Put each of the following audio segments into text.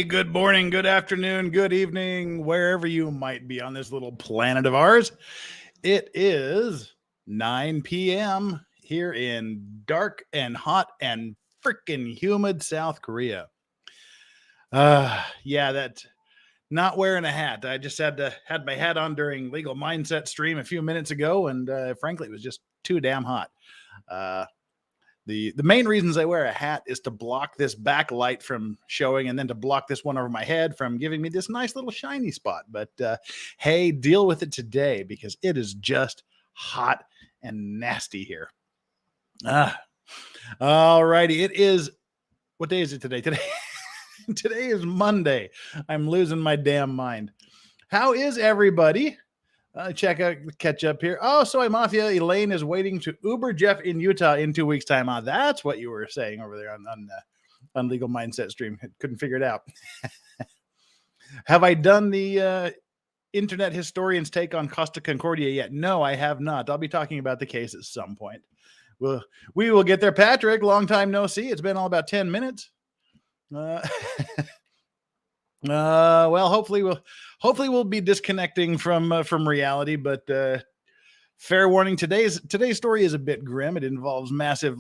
good morning, good afternoon, good evening, wherever you might be on this little planet of ours. It is 9 p.m. here in dark and hot and freaking humid South Korea. That not wearing a hat. I just had my hat on during Legal Mindset stream a few minutes ago, and frankly, it was just too damn hot. The main reasons I wear a hat is to block this backlight from showing, and then to block this one over my head from giving me this nice little shiny spot. But hey, deal with it today because it is just hot and nasty here. All righty. It is, what day is it today? Today is Monday. I'm losing my damn mind. How is everybody? Catch up here. Oh, Soy Mafia, Elaine is waiting to Uber Jeff in Utah in 2 weeks' time. That's what you were saying over there on Legal Mindset stream. Couldn't figure it out. Have I done the internet historian's take on Costa Concordia yet? No, I have not. I'll be talking about the case at some point. We will get there. Patrick, long time no see. It's been all about 10 minutes. Well, hopefully we'll be disconnecting from reality, but fair warning, today's story is a bit grim. It involves massive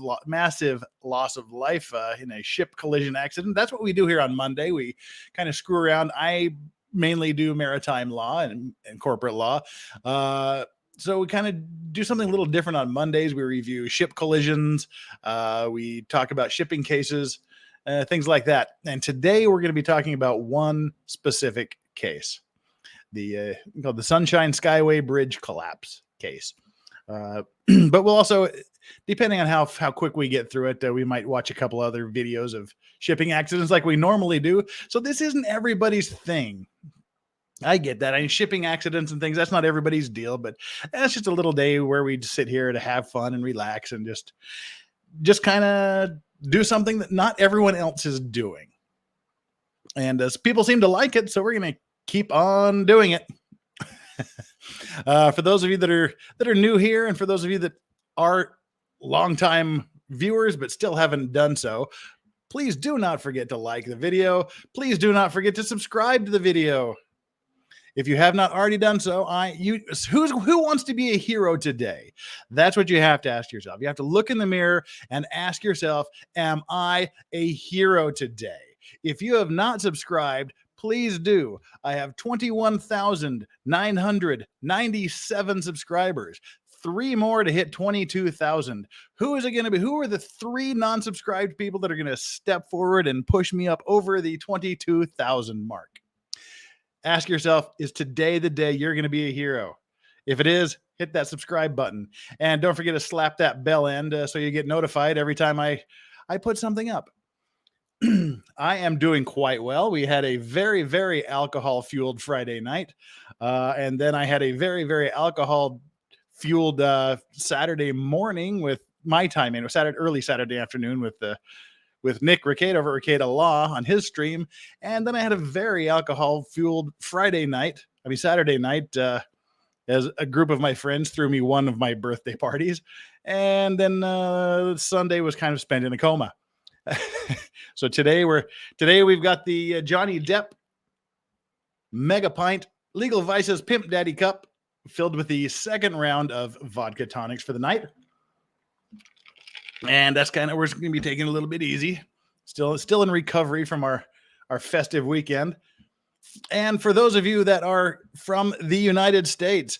loss of life in a ship collision accident. That's what we do here on Monday. We kind of screw around. I mainly do maritime law and corporate law. So we kind of do something a little different on Mondays. We review ship collisions. We talk about shipping cases. Things like that. And today we're going to be talking about one specific case, called the Sunshine Skyway Bridge collapse case. But we'll also, depending on how quick we get through it, we might watch a couple other videos of shipping accidents like we normally do. So this isn't everybody's thing. I get that. I mean, shipping accidents and things, that's not everybody's deal, but that's just a little day where we sit here to have fun and relax and just kind of do something that not everyone else is doing. And people seem to like it, so we're going to keep on doing it. For those of you that are new here, and for those of you that are longtime viewers but still haven't done so, please do not forget to like the video. Please do not forget to subscribe to the video. If you have not already done so, who wants to be a hero today? That's what you have to ask yourself. You have to look in the mirror and ask yourself, am I a hero today? If you have not subscribed, please do. I have 21,997 subscribers. 3 more to hit 22,000. Who is it going to be? Who are the 3 non-subscribed people that are going to step forward and push me up over the 22,000 mark? Ask yourself, is today the day you're going to be a hero? If it is, hit that subscribe button. And don't forget to slap that bell end so you get notified every time I put something up. I am doing quite well. We had a very, very alcohol-fueled Friday night. And then I had a very, very alcohol-fueled Saturday morning with my time. It was early Saturday afternoon with Nick Ricada over at Ricada Law on his stream. And then I had a very alcohol-fueled Saturday night, as a group of my friends threw me one of my birthday parties. And then Sunday was kind of spent in a coma. So today we've got the Johnny Depp Mega Pint Legal Vices Pimp Daddy Cup filled with the second round of vodka tonics for the night. And that's kind of, we're going to be taking it a little bit easy. Still in recovery from our festive weekend. And for those of you that are from the United States,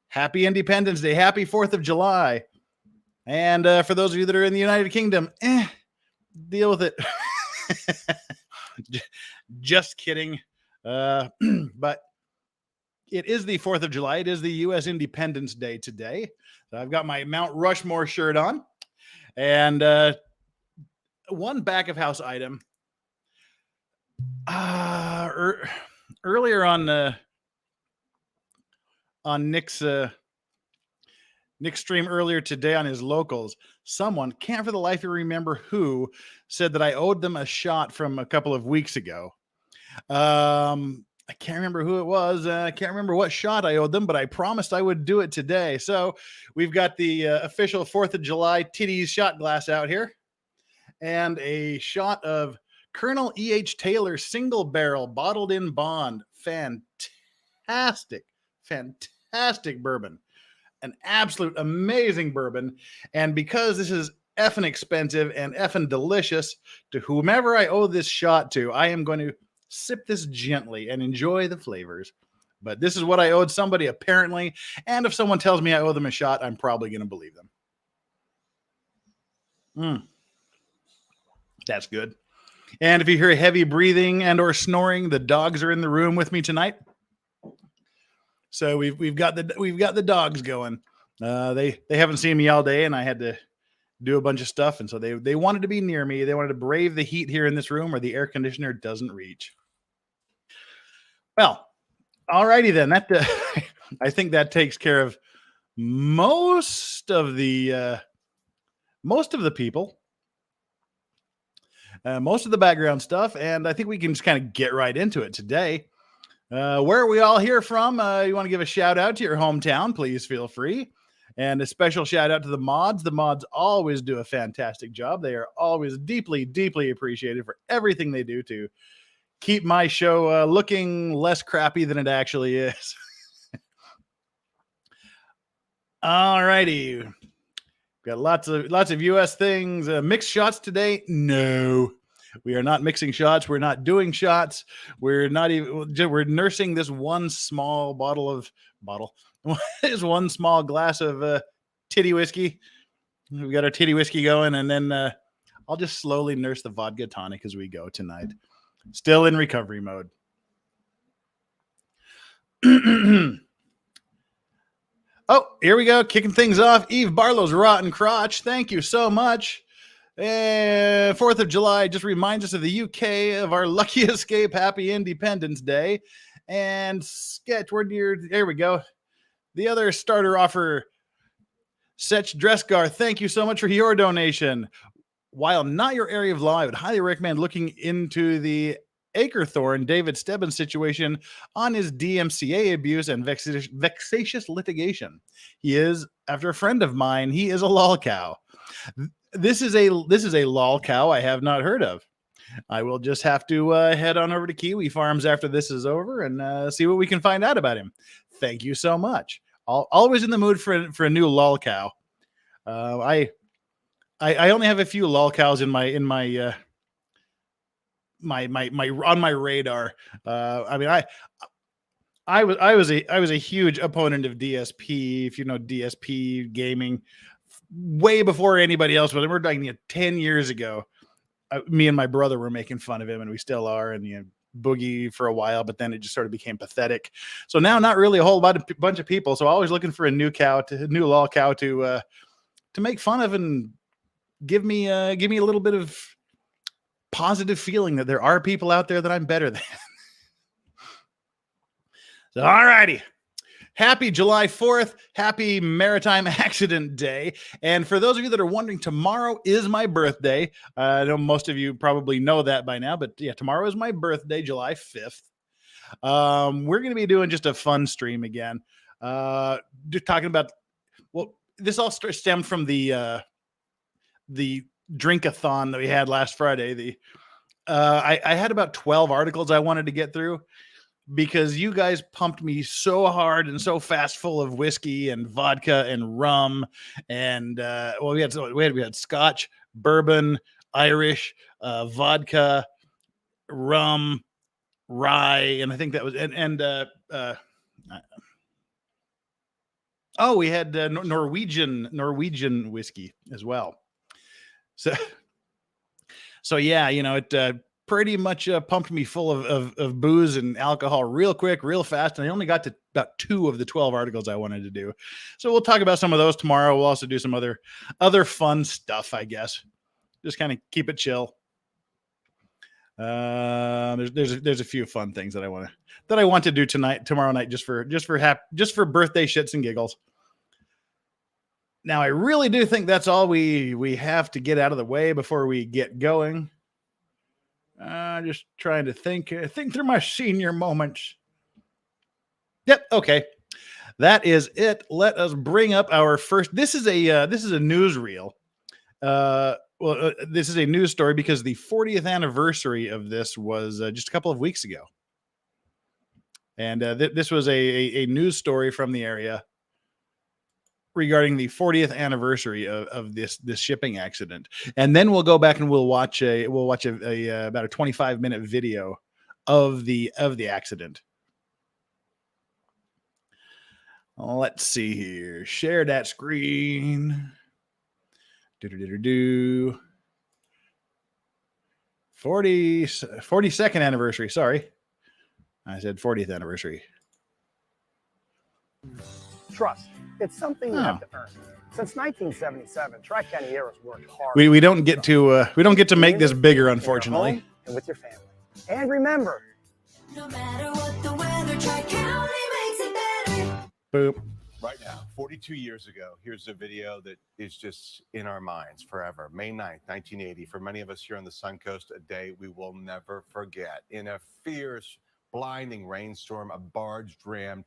happy Independence Day, happy 4th of July. And for those of you that are in the United Kingdom, deal with it. Just kidding. But it is the 4th of July. It is the U.S. Independence Day today. So I've got my Mount Rushmore shirt on. And one back of house item. Earlier on Nick's stream earlier today on his locals, someone, can't for the life of me remember who, said that I owed them a shot from a couple of weeks ago. I can't remember who it was. I can't remember what shot I owed them, but I promised I would do it today. So we've got the official 4th of July titties shot glass out here and a shot of Colonel E.H. Taylor single barrel bottled in bond. Fantastic, fantastic bourbon. An absolute amazing bourbon. And because this is effing expensive and effing delicious, to whomever I owe this shot to, I am going to sip this gently and enjoy the flavors. But this is what I owed somebody, apparently. And if someone tells me I owe them a shot, I'm probably going to believe them. That's good. And if you hear heavy breathing and or snoring, the dogs are in the room with me tonight. So we've got the dogs going. They haven't seen me all day, and I had to do a bunch of stuff, and so they wanted to be near me. They wanted to brave the heat here in this room where the air conditioner doesn't reach. Well, alrighty then. That I think that takes care of most of the people, most of the background stuff, and I think we can just kind of get right into it today. Where are we all here from? You want to give a shout out to your hometown? Please feel free. And a special shout out to the mods. The mods always do a fantastic job. They are always deeply, deeply appreciated for everything they do to keep my show looking less crappy than it actually is. All righty. Got lots of US things. Mixed shots today? No. We are not mixing shots. We're not doing shots. We're not even. We're nursing this one small this one small glass of titty whiskey. We've got our titty whiskey going, and then I'll just slowly nurse the vodka tonic as we go tonight. Still in recovery mode. Oh, here we go. Kicking things off. Eve Barlow's Rotten Crotch. Thank you so much. 4th of July just reminds us of the UK of our lucky escape. Happy Independence Day. And sketch, there we go. The other starter offer, Setch Dresgar, thank you so much for your donation. While not your area of law, I would highly recommend looking into the Acrethorne David Stebbins situation on his DMCA abuse and vexatious litigation. He is, after a friend of mine, he is a lol cow. This is a lol cow I have not heard of. I will just have to head on over to Kiwi Farms after this is over and see what we can find out about him. Thank you so much. Always in the mood for a new lol cow. I only have a few lol cows in my on my radar. I mean, I was a huge opponent of DSP, if you know DSP gaming, way before anybody else was. We're talking 10 years ago. Me and my brother were making fun of him, and we still are, and Boogie for a while, but then it just sort of became pathetic. So now, not really a whole bunch of people. So always looking for a new lol cow to make fun of and give me a little bit of positive feeling that there are people out there that I'm better than. So, all righty. Happy July 4th. Happy Maritime Accident Day. And for those of you that are wondering, tomorrow is my birthday. I know most of you probably know that by now, but yeah, tomorrow is my birthday, July 5th. We're going to be doing just a fun stream again. Just talking about, well, this all stemmed from the drink-a-thon that we had last Friday. I had about 12 articles I wanted to get through, because you guys pumped me so hard and so fast full of whiskey and vodka and rum. And we had Scotch, bourbon, Irish, vodka, rum, rye. And I think that was, we had Norwegian whiskey as well. So yeah, it pretty much pumped me full of booze and alcohol real quick, real fast. And I only got to about 2 of the 12 articles I wanted to do. So we'll talk about some of those tomorrow. We'll also do some other fun stuff, I guess. Just kind of keep it chill. There's a few fun things that I want to do tomorrow night, just for birthday shits and giggles. Now, I really do think that's all we have to get out of the way before we get going. Just trying to think through my senior moments. Yep. Okay. That is it. Let us bring up our first. This is a newsreel. Well, this is a news story because the 40th anniversary of this was just a couple of weeks ago. And this was a news story from the area regarding the 40th anniversary of this shipping accident. And then we'll go back and we'll watch about a 25-minute video of the accident. Let's see here. Share that screen. Do 42nd anniversary. Sorry. I said 40th anniversary. Trust. It's something you have to earn. Since 1977, Tri-County-Aero's worked hard. We don't get to make this bigger, unfortunately. And with your family. And remember, no matter what the weather, Tri-County makes it better. Boop. Right now, 42 years ago, here's a video that is just in our minds forever. May 9th, 1980. For many of us here on the Suncoast, a day we will never forget. In a fierce, blinding rainstorm, a barge rammed,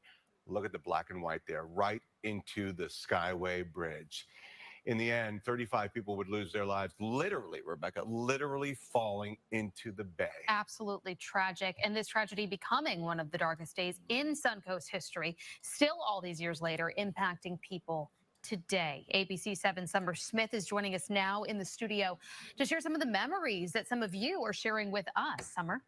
look at the black and white there, right into the Skyway Bridge. In the end, 35 people would lose their lives, literally, Rebecca, literally falling into the bay. Absolutely tragic. And this tragedy becoming one of the darkest days in Suncoast history, still all these years later, impacting people today. ABC 7 Summer Smith is joining us now in the studio to share some of the memories that some of you are sharing with us. Summer?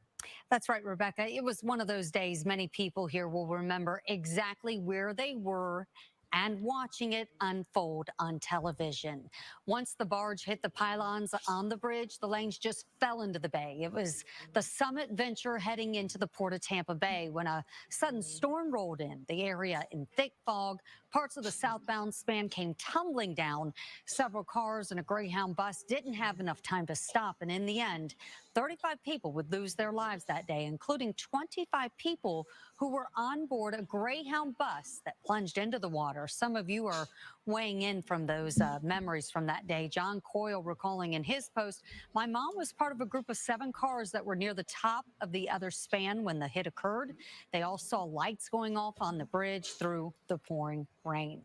That's right, Rebecca. It was one of those days many people here will remember exactly where they were and watching it unfold on television. Once the barge hit the pylons on the bridge, the lanes just fell into the bay. It was the Summit Venture heading into the port of Tampa Bay when a sudden storm rolled in. The area in thick fog, parts of the southbound span came tumbling down. Several cars and a Greyhound bus didn't have enough time to stop, and in the end, 35 people would lose their lives that day, including 25 people who were on board a Greyhound bus that plunged into the water. Some of you are weighing in from those memories from that day. John Coyle recalling in his post, "My mom was part of a group of 7 cars that were near the top of the other span when the hit occurred. They all saw lights going off on the bridge through the pouring rain."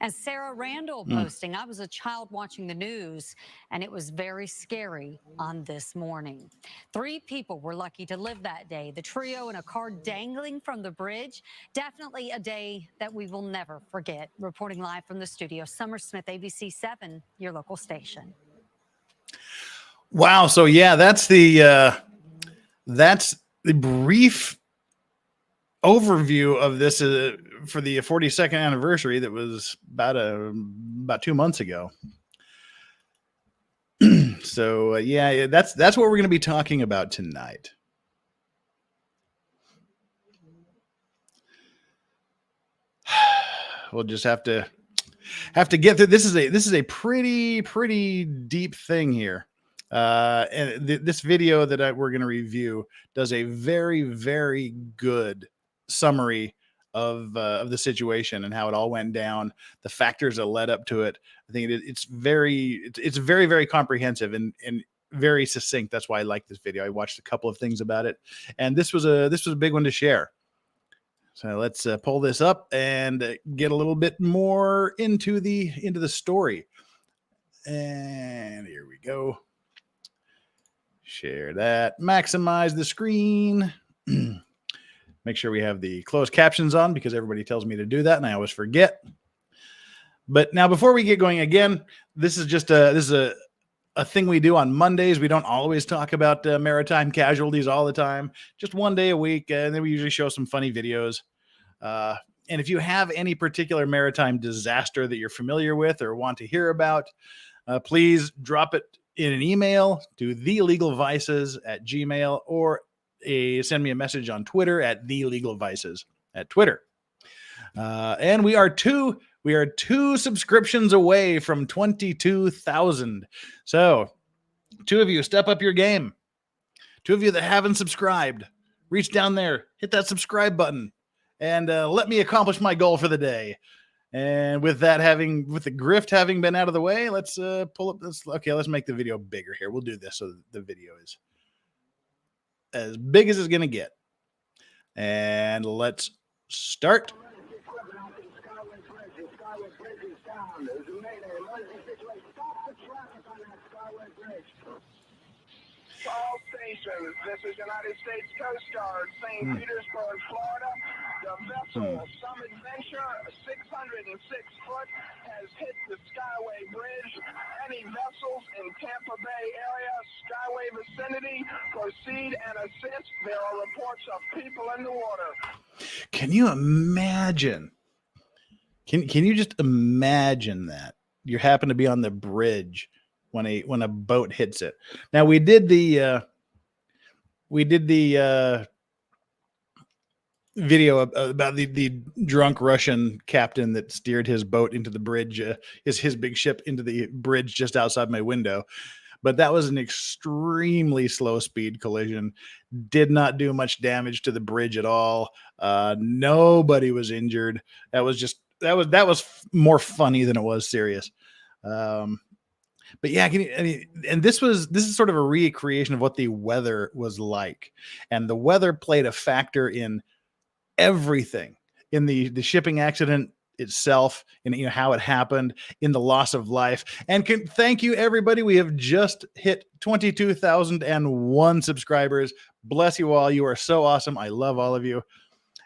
And Sarah Randall posting, "I was a child watching the news, and it was very scary on this morning." 3 people were lucky to live that day. The trio in a car dangling from the bridge. Definitely a day that we will never forget. Reporting live from the studio, Summer Smith, ABC 7, your local station. Wow. So yeah, that's the brief overview of this for the 42nd anniversary. That was about 2 months ago. So yeah, that's what we're going to be talking about tonight. We'll just have to get through. This is a pretty deep thing here. And this video that we're going to review does a very good summary of the situation and how it all went down, the factors that led up to it. I think it's very comprehensive and very succinct. That's why I like this video. I watched a couple of things about it, and this was a big one to share. So let's pull this up and get a little bit more into the story. And here we go. Share that. Maximize the screen. Make sure we have the closed captions on because everybody tells me to do that and I always forget. But now before we get going again, this is just a thing we do on Mondays. We don't always talk about maritime casualties all the time. Just one day a week, and then we usually show some funny videos. And if you have any particular maritime disaster that you're familiar with or want to hear about, please drop it in an email to thelegalvices@gmail.com or send me a message on Twitter at thelegalvices at Twitter. And we are two subscriptions away from 22,000. So 2 of you, step up your game. 2 of you that haven't subscribed, reach down there, hit that subscribe button, and let me accomplish my goal for the day. And with the grift having been out of the way, let's pull up this. Okay, let's make the video bigger here. We'll do this so the video is as big as it's going to get. And let's start. All stations, this is United States Coast Guard, St. Petersburg, Florida. The vessel, Some Adventure, 606 foot, has hit the Skyway Bridge. Any vessels in Tampa Bay area, Skyway vicinity, proceed and assist. There are reports of people in the water. Can you imagine? Can you just imagine that? You happen to be on the bridge when a boat hits it. Now we did the video about the drunk Russian captain that steered his boat into the bridge, his big ship into the bridge just outside my window. But that was an extremely slow speed collision. Did not do much damage to the bridge at all. Nobody was injured. That was more funny than it was serious. But yeah, and this is sort of a recreation of what the weather was like, and the weather played a factor in everything, in the shipping accident itself, and how it happened, in the loss of life. And thank you, everybody. We have just hit 22,001 subscribers. Bless you all. You are so awesome. I love all of you.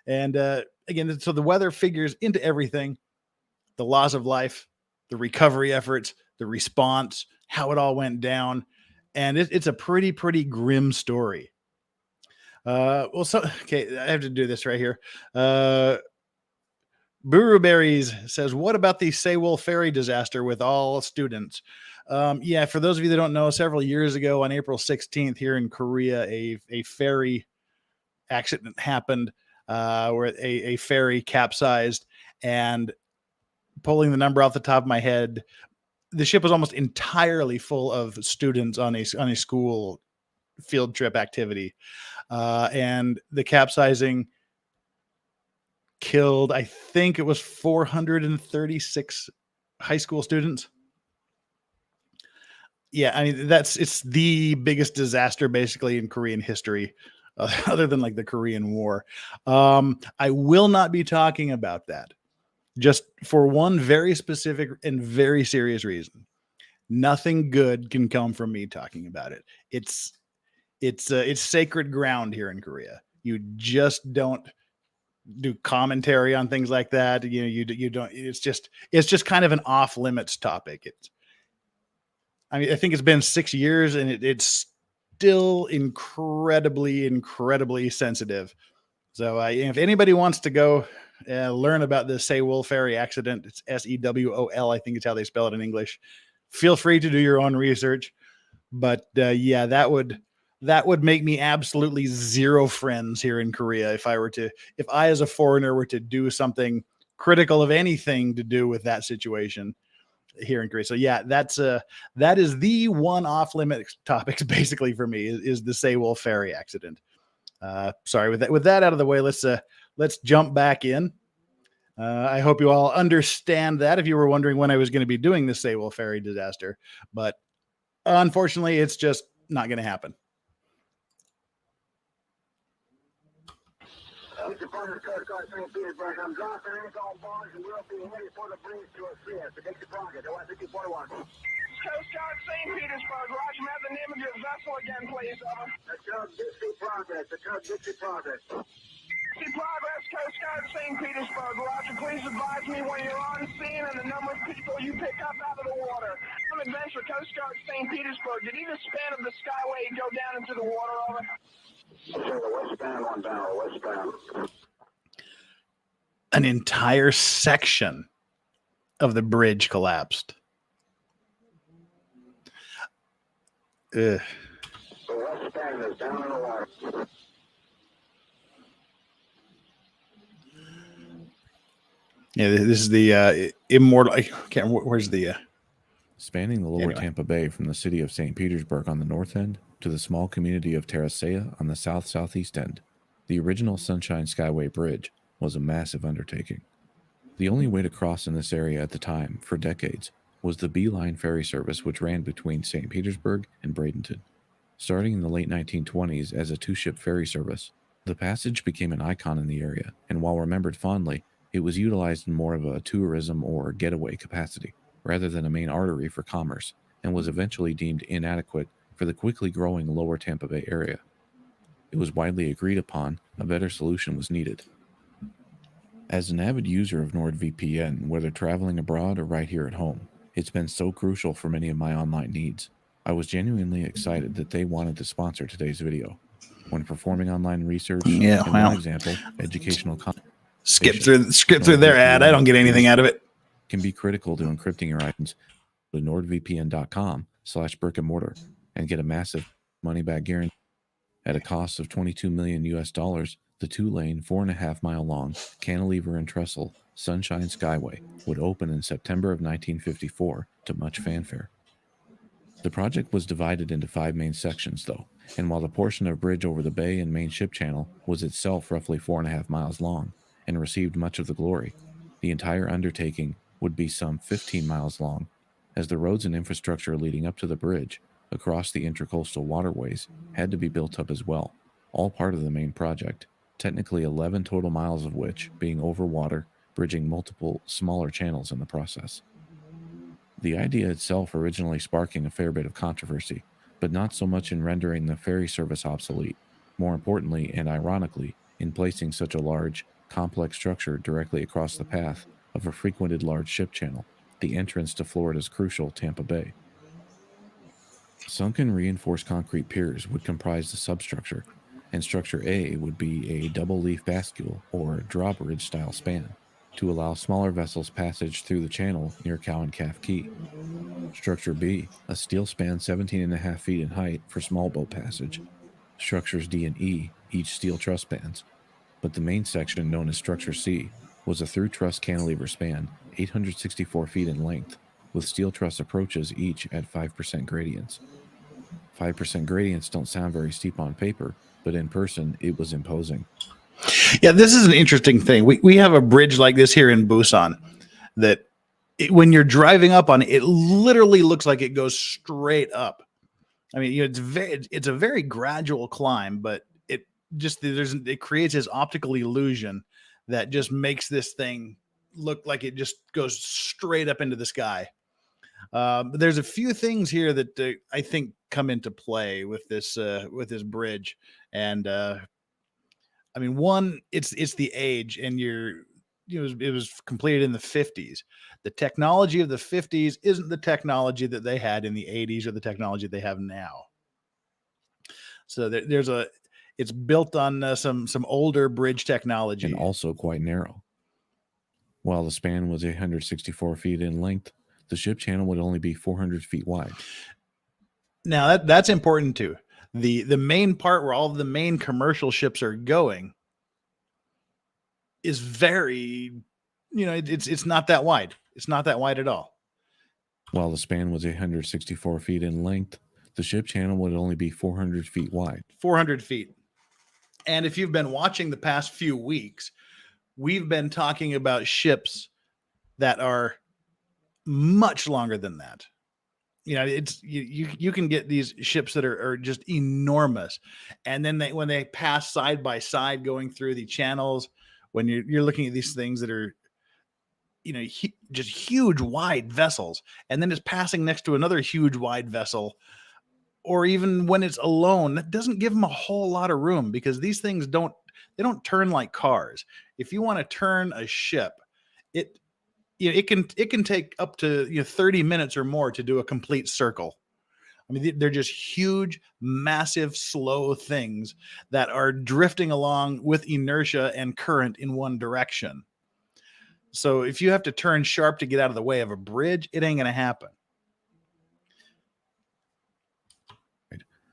And again, so the weather figures into everything: the loss of life, the recovery efforts, the response, how it all went down. And it's a pretty grim story. Okay, I have to do this right here. Buru Berries says, what about the Sewol ferry disaster with all students? Yeah, for those of you that don't know, several years ago on April 16th here in Korea, a ferry accident happened where a ferry capsized, and pulling the number off the top of my head, the ship was almost entirely full of students on a school field trip activity. And the capsizing killed, I think it was 436 high school students. Yeah, I mean, it's the biggest disaster basically in Korean history, other than like the Korean War. I will not be talking about that, just for one very specific and very serious reason. Nothing good can come from me talking about it. It's sacred ground here in Korea. You just don't do commentary on things like that. You don't. It's just kind of an off limits topic. I think it's been 6 years and it's still incredibly sensitive. So if anybody wants to go learn about the Sewol ferry accident, it's Sewol, I think it's how they spell it in English. Feel free to do your own research. But yeah, that would make me absolutely zero friends here in Korea if I as a foreigner were to do something critical of anything to do with that situation here in Korea. So yeah, that is the one off limits topics basically for me is the Sewol ferry accident. Sorry, with that out of the way, let's jump back in. I hope you all understand that if you were wondering when I was going to be doing the Sewol ferry disaster, but unfortunately it's just not going to happen. Department of Coast Guard, St. Petersburg. I'm dropping in on bars and we'll be headed for the bridge to assist. So get your pocket. I want 5441. Coast Guard, St. Petersburg. Roger, have the name of your vessel again, please. Over. The Tug Dixie Progress. The Tug Dixie Progress. Dixie Progress, Coast Guard, St. Petersburg. Roger, please advise me when you're on scene and the number of people you pick up out of the water. Some Adventure, Coast Guard, St. Petersburg. Did either span of the Skyway go down into the water? Over. Westbound. An entire section of the bridge collapsed. Ugh. Westbound is down in the water. Yeah, this is the immortal. I can't. Where's the? Spanning the lower Tampa Bay from the city of St. Petersburg on the north end to the small community of Terracea on the south-southeast end, the original Sunshine Skyway Bridge was a massive undertaking. The only way to cross in this area at the time, for decades, was the B-Line ferry service which ran between St. Petersburg and Bradenton. Starting in the late 1920s as a two-ship ferry service, the passage became an icon in the area, and while remembered fondly, it was utilized in more of a tourism or getaway capacity, rather than a main artery for commerce, and was eventually deemed inadequate for the quickly growing lower Tampa Bay area. It was widely agreed upon a better solution was needed. As an avid user of NordVPN, whether traveling abroad or right here at home, it's been so crucial for many of my online needs. I was genuinely excited that they wanted to sponsor today's video. When performing online research, Yeah, in well, one example, educational content skip through their ad. I don't get anything out of it. can be critical to encrypting your items. To nordvpn.com/brick-and-mortar and get a massive money-back guarantee. At a cost of $22 million US, the 2-lane, 4.5-mile long cantilever and trestle Sunshine Skyway would open in September of 1954 to much fanfare. The project was divided into 5 main sections, though, and while the portion of bridge over the bay and main ship channel was itself roughly 4.5 miles long and received much of the glory, the entire undertaking would be some 15 miles long, as the roads and infrastructure leading up to the bridge across the intercoastal waterways had to be built up as well, all part of the main project, technically 11 total miles of which being over water, bridging multiple smaller channels in the process. The idea itself originally sparking a fair bit of controversy, but not so much in rendering the ferry service obsolete, more importantly and ironically, in placing such a large, complex structure directly across the path of a frequented large ship channel, the entrance to Florida's crucial Tampa Bay. Sunken reinforced concrete piers would comprise the substructure, and Structure A would be a double-leaf bascule or drawbridge style span to allow smaller vessels passage through the channel near Cow and Calf Key. Structure B, a steel span 17.5 feet in height for small boat passage. Structures D and E, each steel truss spans. But the main section, known as Structure C, was a through truss cantilever span 864 feet in length, with steel truss approaches each at 5% gradients. 5% gradients don't sound very steep on paper, but in person, it was imposing. Yeah, this is an interesting thing. We have a bridge like this here in Busan that when you're driving up on it, it literally looks like it goes straight up. I mean, you know, it's a very gradual climb, but it creates this optical illusion that just makes this thing look like it just goes straight up into the sky. But there's a few things here that I think come into play with this bridge, and I mean, one, it's the age, and it was completed in the 50s. The technology of the 50s isn't the technology that they had in the 80s or the technology they have now. So it's built on some older bridge technology, and also quite narrow. While the span was 864 feet in length, the ship channel would only be 400 feet wide. Now that's important too. The main part where all of the main commercial ships are going is very, it's not that wide. It's not that wide at all. While the span was 864 feet in length, the ship channel would only be 400 feet wide. 400 feet. And if you've been watching the past few weeks, we've been talking about ships that are much longer than that. It's you can get these ships that are just enormous, and then when they pass side by side going through the channels, when you're looking at these things that are just huge wide vessels, and then it's passing next to another huge wide vessel, or even when it's alone, that doesn't give them a whole lot of room, because these things don't turn like cars. If you want to turn a ship, it can take up to 30 minutes or more to do a complete circle. I mean, they're just huge, massive, slow things that are drifting along with inertia and current in one direction. So if you have to turn sharp to get out of the way of a bridge, it ain't going to happen.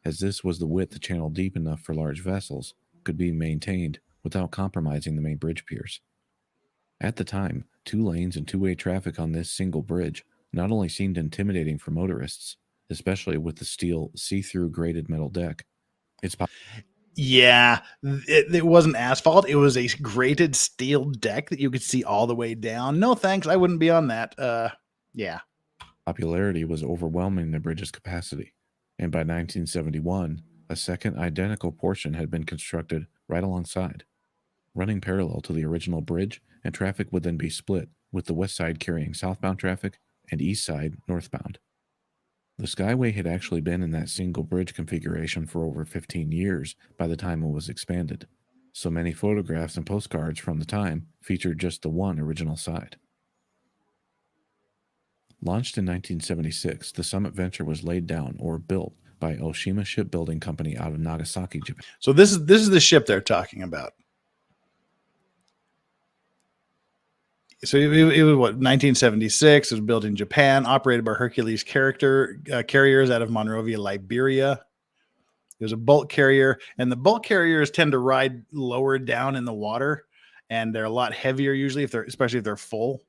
As this was the width the channel deep enough for large vessels could be maintained without compromising the main bridge piers. At the time, 2 lanes and two-way traffic on this single bridge not only seemed intimidating for motorists, especially with the steel see-through graded metal deck. It wasn't asphalt. It was a graded steel deck that you could see all the way down. No thanks, I wouldn't be on that. Popularity was overwhelming the bridge's capacity, and by 1971, a second identical portion had been constructed right alongside, running parallel to the original bridge, and traffic would then be split, with the west side carrying southbound traffic and east side northbound. The Skyway had actually been in that single bridge configuration for over 15 years by the time it was expanded, so many photographs and postcards from the time featured just the one original side. Launched in 1976, the Summit Venture was laid down or built by Oshima Shipbuilding Company out of Nagasaki, Japan. So this is the ship they're talking about. So it was what, 1976. It was built in Japan, operated by Hercules carriers out of Monrovia, Liberia. It was a bulk carrier, and the bulk carriers tend to ride lower down in the water, and they're a lot heavier usually, especially if they're full.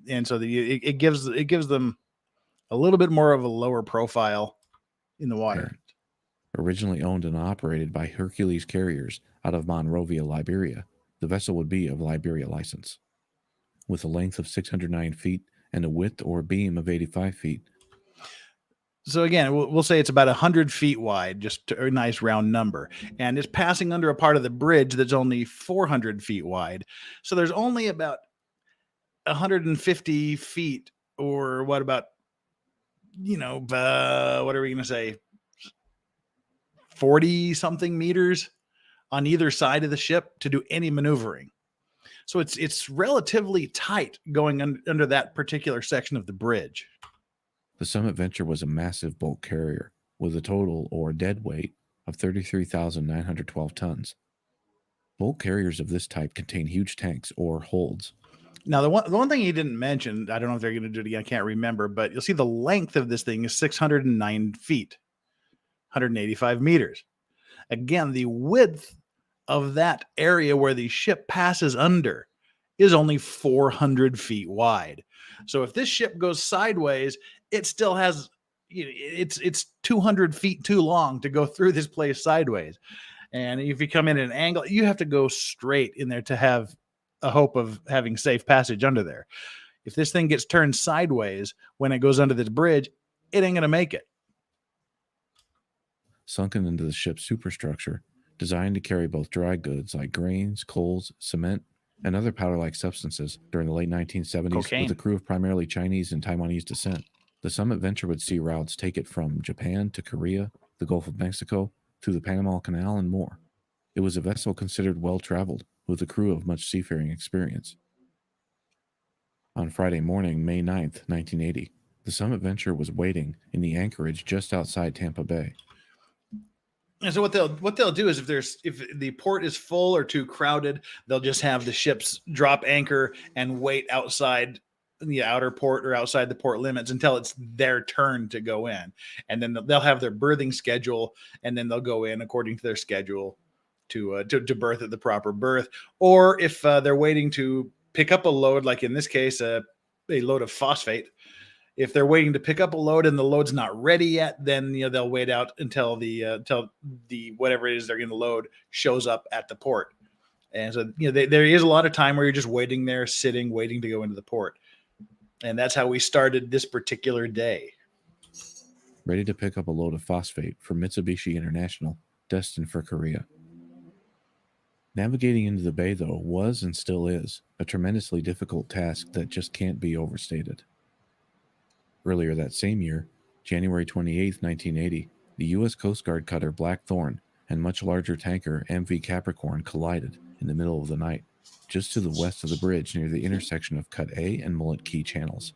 And so it gives them a little bit more of a lower profile in the water. Originally owned and operated by Hercules carriers out of Monrovia, Liberia, the vessel would be of Liberia license. With a length of 609 feet and a width or beam of 85 feet. So again, we'll say it's about 100 feet wide, just a nice round number. And it's passing under a part of the bridge that's only 400 feet wide. So there's only about 150 feet, or what about, what are we going to say? 40 something meters on either side of the ship to do any maneuvering. So it's relatively tight going under that particular section of the bridge. The Summit Venture was a massive bulk carrier with a total or dead weight of 33,912 tons. Bulk carriers of this type contain huge tanks or holds. Now, the one thing he didn't mention, I don't know if they're going to do it again, I can't remember, but you'll see the length of this thing is 609 feet, 185 meters. Again, the width of that area where the ship passes under is only 400 feet wide. So if this ship goes sideways, it still has, it's 200 feet too long to go through this place sideways. And if you come in at an angle, you have to go straight in there to have a hope of having safe passage under there. If this thing gets turned sideways when it goes under this bridge, it ain't going to make it. Sunken into the ship's superstructure, designed to carry both dry goods like grains, coals, cement, and other powder-like substances during the late 1970s. Cocaine. With a crew of primarily Chinese and Taiwanese descent. The Summit Venture would see routes take it from Japan to Korea, the Gulf of Mexico, through the Panama Canal, and more. It was a vessel considered well-traveled, with a crew of much seafaring experience. On Friday morning, May 9th, 1980, the Summit Venture was waiting in the anchorage just outside Tampa Bay. And so what they'll do is if the port is full or too crowded, they'll just have the ships drop anchor and wait outside the outer port or outside the port limits until it's their turn to go in. And then they'll have their berthing schedule, and then they'll go in according to their schedule to berth at the proper berth. Or if they're waiting to pick up a load, like in this case, a load of phosphate, if they're waiting to pick up a load and the load's not ready yet, then they'll wait out until the whatever it is they're going to load shows up at the port. And so there is a lot of time where you're just waiting there, sitting, waiting to go into the port. And that's how we started this particular day. Ready to pick up a load of phosphate for Mitsubishi International, destined for Korea. Navigating into the bay, though, was and still is a tremendously difficult task that just can't be overstated. Earlier that same year, January 28, 1980, the U.S. Coast Guard cutter Blackthorn and much larger tanker MV Capricorn collided in the middle of the night, just to the west of the bridge near the intersection of Cut A and Mullet Key channels.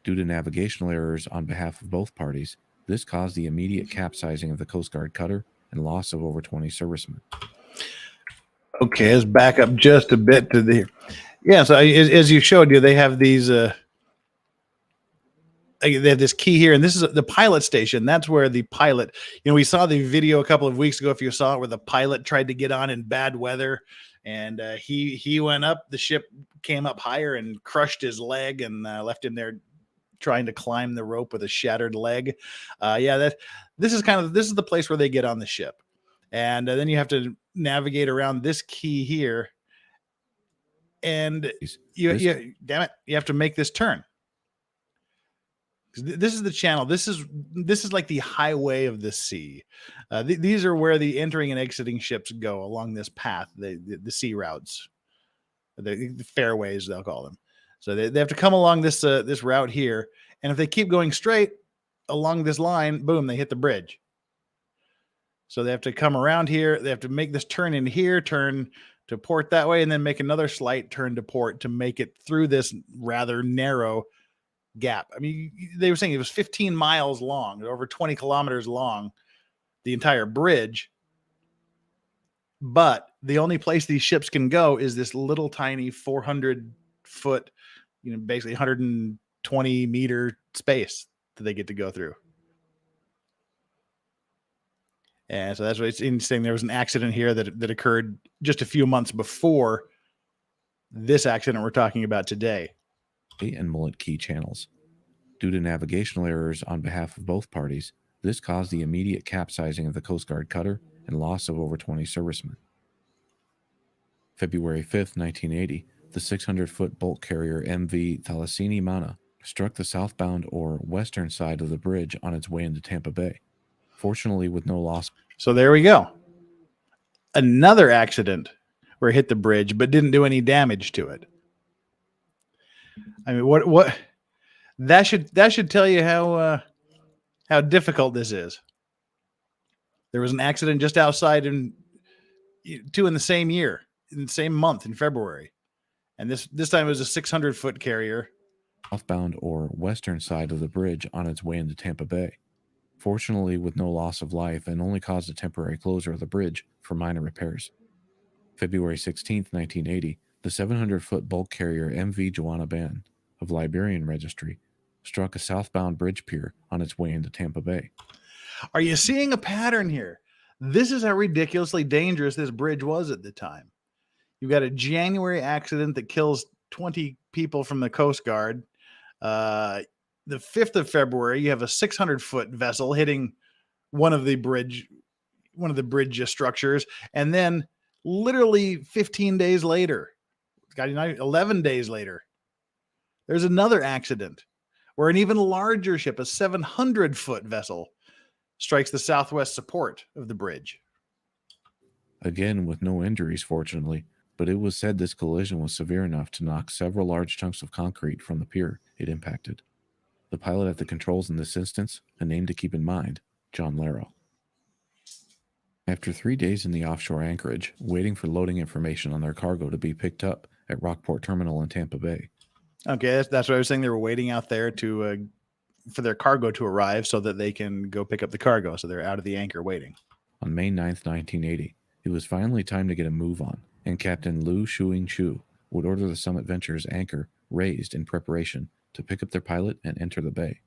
Due to navigational errors on behalf of both parties, this caused the immediate capsizing of the Coast Guard cutter and loss of over 20 servicemen. Okay, let's back up just a bit to the. Yeah, so as you showed you, they have these. They have this key here, and this is the pilot station. That's where the pilot. We saw the video a couple of weeks ago. If you saw it, where the pilot tried to get on in bad weather, and he went up. The ship came up higher and crushed his leg, and left him there trying to climb the rope with a shattered leg. This is the place where they get on the ship, and then you have to navigate around this key here, and you have to make this turn. This is the channel. This is like the highway of the sea. These are where the entering and exiting ships go along this path, the sea routes, the fairways they'll call them. So they have to come along this route here, and if they keep going straight, along this line, boom, they hit the bridge. So they have to come around here. They have to make this turn in here, turn to port that way, and then make another slight turn to port to make it through this rather narrow gap. I mean, they were saying it was 15 miles long, over 20 kilometers long, the entire bridge. But the only place these ships can go is this little tiny 400 foot, basically 120 meter space that they get to go through. And so that's what it's interesting. There was an accident here that occurred just a few months before this accident we're talking about today. And Mullet Key channels. Due to navigational errors on behalf of both parties, this caused the immediate capsizing of the Coast Guard cutter and loss of over 20 servicemen. February 5th, 1980, the 600-foot bulk carrier MV Thalassini Mana struck the southbound or western side of the bridge on its way into Tampa Bay. Fortunately, with no loss. So there we go. Another accident where it hit the bridge, but didn't do any damage to it. I mean, what that should tell you how difficult this is. There was an accident just outside two in the same year, in the same month in February, and this time it was a 600-foot carrier. Southbound or western side of the bridge on its way into Tampa Bay. Fortunately, with no loss of life, and only caused a temporary closure of the bridge for minor repairs. February 16th, 1980, the 700-foot bulk carrier MV Joanna Ban of Liberian Registry struck a southbound bridge pier on its way into Tampa Bay. Are you seeing a pattern here? This is how ridiculously dangerous this bridge was at the time. You've got a January accident that kills 20 people from the Coast Guard. The 5th of February, you have a 600-foot vessel hitting one of the bridge structures. And then literally 15 days later, 11 days later, there's another accident where an even larger ship, a 700-foot vessel, strikes the southwest support of the bridge. Again, with no injuries, fortunately, but it was said this collision was severe enough to knock several large chunks of concrete from the pier it impacted. The pilot at the controls in this instance, a name to keep in mind, John Larrow. After 3 days in the offshore anchorage, waiting for loading information on their cargo to be picked up at Rockport Terminal in Tampa Bay. Okay, that's what I was saying. They were waiting out there for their cargo to arrive so that they can go pick up the cargo. So they're out of the anchor waiting. On May 9th, 1980, it was finally time to get a move on, and Captain Liu Shuing Chu would order the Summit Venture's anchor raised in preparation to pick up their pilot and enter the bay.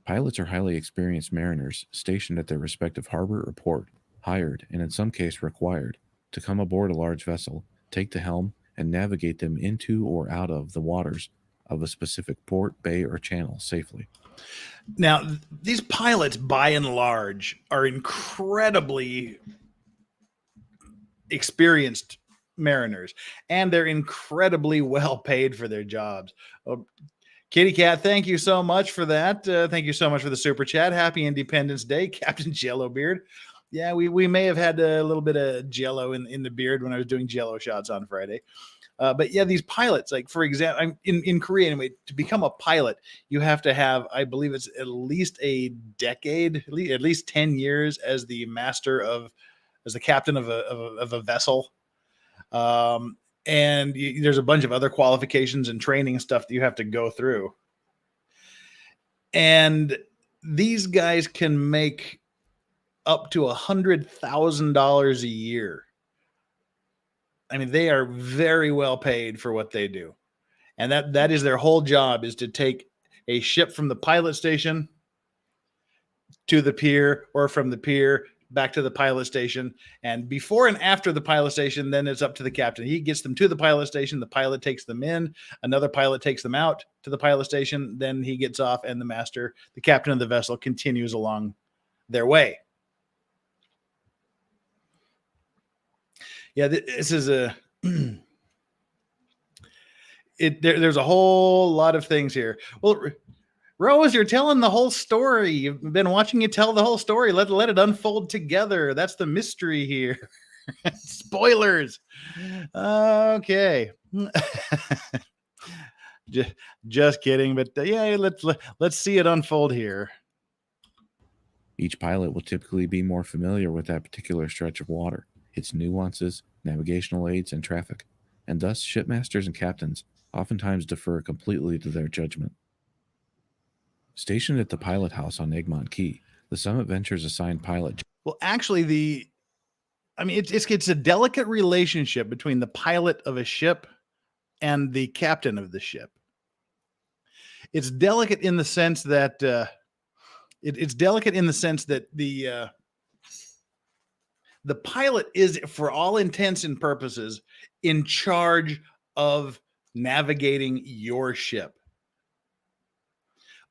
Pilots are highly experienced mariners stationed at their respective harbor or port, hired, and in some cases required, to come aboard a large vessel, take the helm, and navigate them into or out of the waters of a specific port, bay, or channel safely. Now, these pilots, by and large, are incredibly experienced mariners, and they're incredibly well paid for their jobs. Kitty Cat, thank you so much for that. Thank you so much for the super chat. Happy Independence Day, Captain Jello Beard. Yeah, we may have had a little bit of Jello in the beard when I was doing Jello shots on Friday. But yeah, these pilots, like for example, in Korea anyway, to become a pilot, you have to have, I believe it's at least a decade, at least 10 years as the captain of a vessel. And there's a bunch of other qualifications and training stuff that you have to go through. And these guys can make up to $100,000 a year. I mean, they are very well paid for what they do. And that is their whole job, is to take a ship from the pilot station to the pier, or from the pier back to the pilot station. And before and after the pilot station, then it's up to the captain. He gets them to the pilot station. The pilot takes them in. Another pilot takes them out to the pilot station. Then he gets off, and the captain of the vessel, continues along their way. Yeah, this is there's a whole lot of things here. Well, Rose, you're telling the whole story. You've been watching you tell the whole story. Let it unfold together. That's the mystery here. Spoilers. Okay. Just kidding. But yeah, let's see it unfold here. Each pilot will typically be more familiar with that particular stretch of water, its nuances, navigational aids, and traffic, and thus shipmasters and captains oftentimes defer completely to their judgment. Stationed at the pilot house on Egmont Key, the Summit Ventures assigned pilot. Well, actually, it's a delicate relationship between the pilot of a ship and the captain of the ship. It's delicate in the sense that the pilot is, for all intents and purposes, in charge of navigating your ship.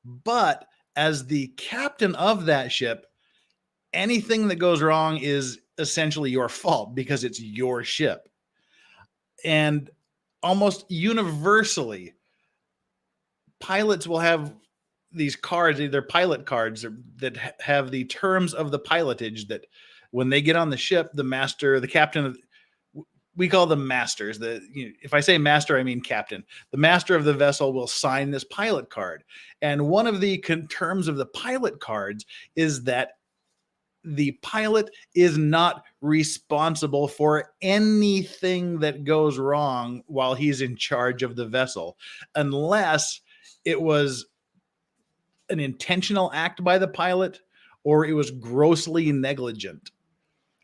But as the captain of that ship, anything that goes wrong is essentially your fault because it's your ship. And almost universally, pilots will have these cards, either pilot cards that have the terms of the pilotage, that when they get on the ship, the master, the captain of, we call them masters. If I say master, I mean captain. The master of the vessel will sign this pilot card. And one of the terms of the pilot cards is that the pilot is not responsible for anything that goes wrong while he's in charge of the vessel, unless it was an intentional act by the pilot or it was grossly negligent.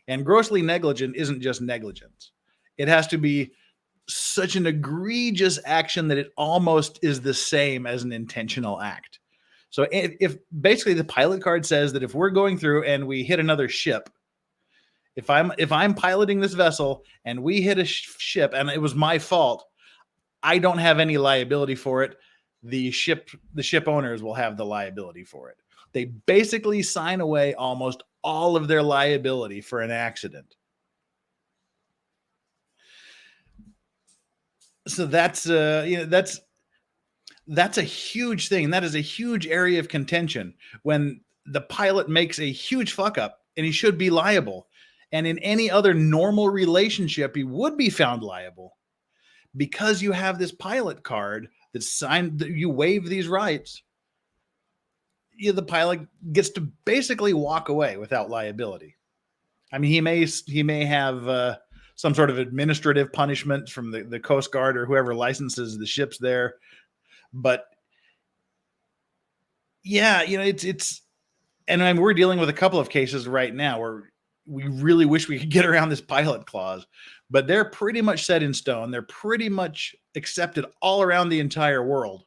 And grossly negligent isn't just negligence. It has to be such an egregious action that it almost is the same as an intentional act. So if basically the pilot card says that if we're going through and we hit another ship, if I'm piloting this vessel and we hit a ship and it was my fault, I don't have any liability for it. The ship owners will have the liability for it. They basically sign away almost all of their liability for an accident. So that's a huge thing. That is a huge area of contention when the pilot makes a huge fuck up, and he should be liable. And in any other normal relationship, he would be found liable. Because you have this pilot card that's signed, that you waive these rights, the pilot gets to basically walk away without liability. I mean, he may have some sort of administrative punishment from the Coast Guard or whoever licenses the ships there. But yeah, it's, and I mean, we're dealing with a couple of cases right now where we really wish we could get around this pilot clause, but they're pretty much set in stone. They're pretty much accepted all around the entire world.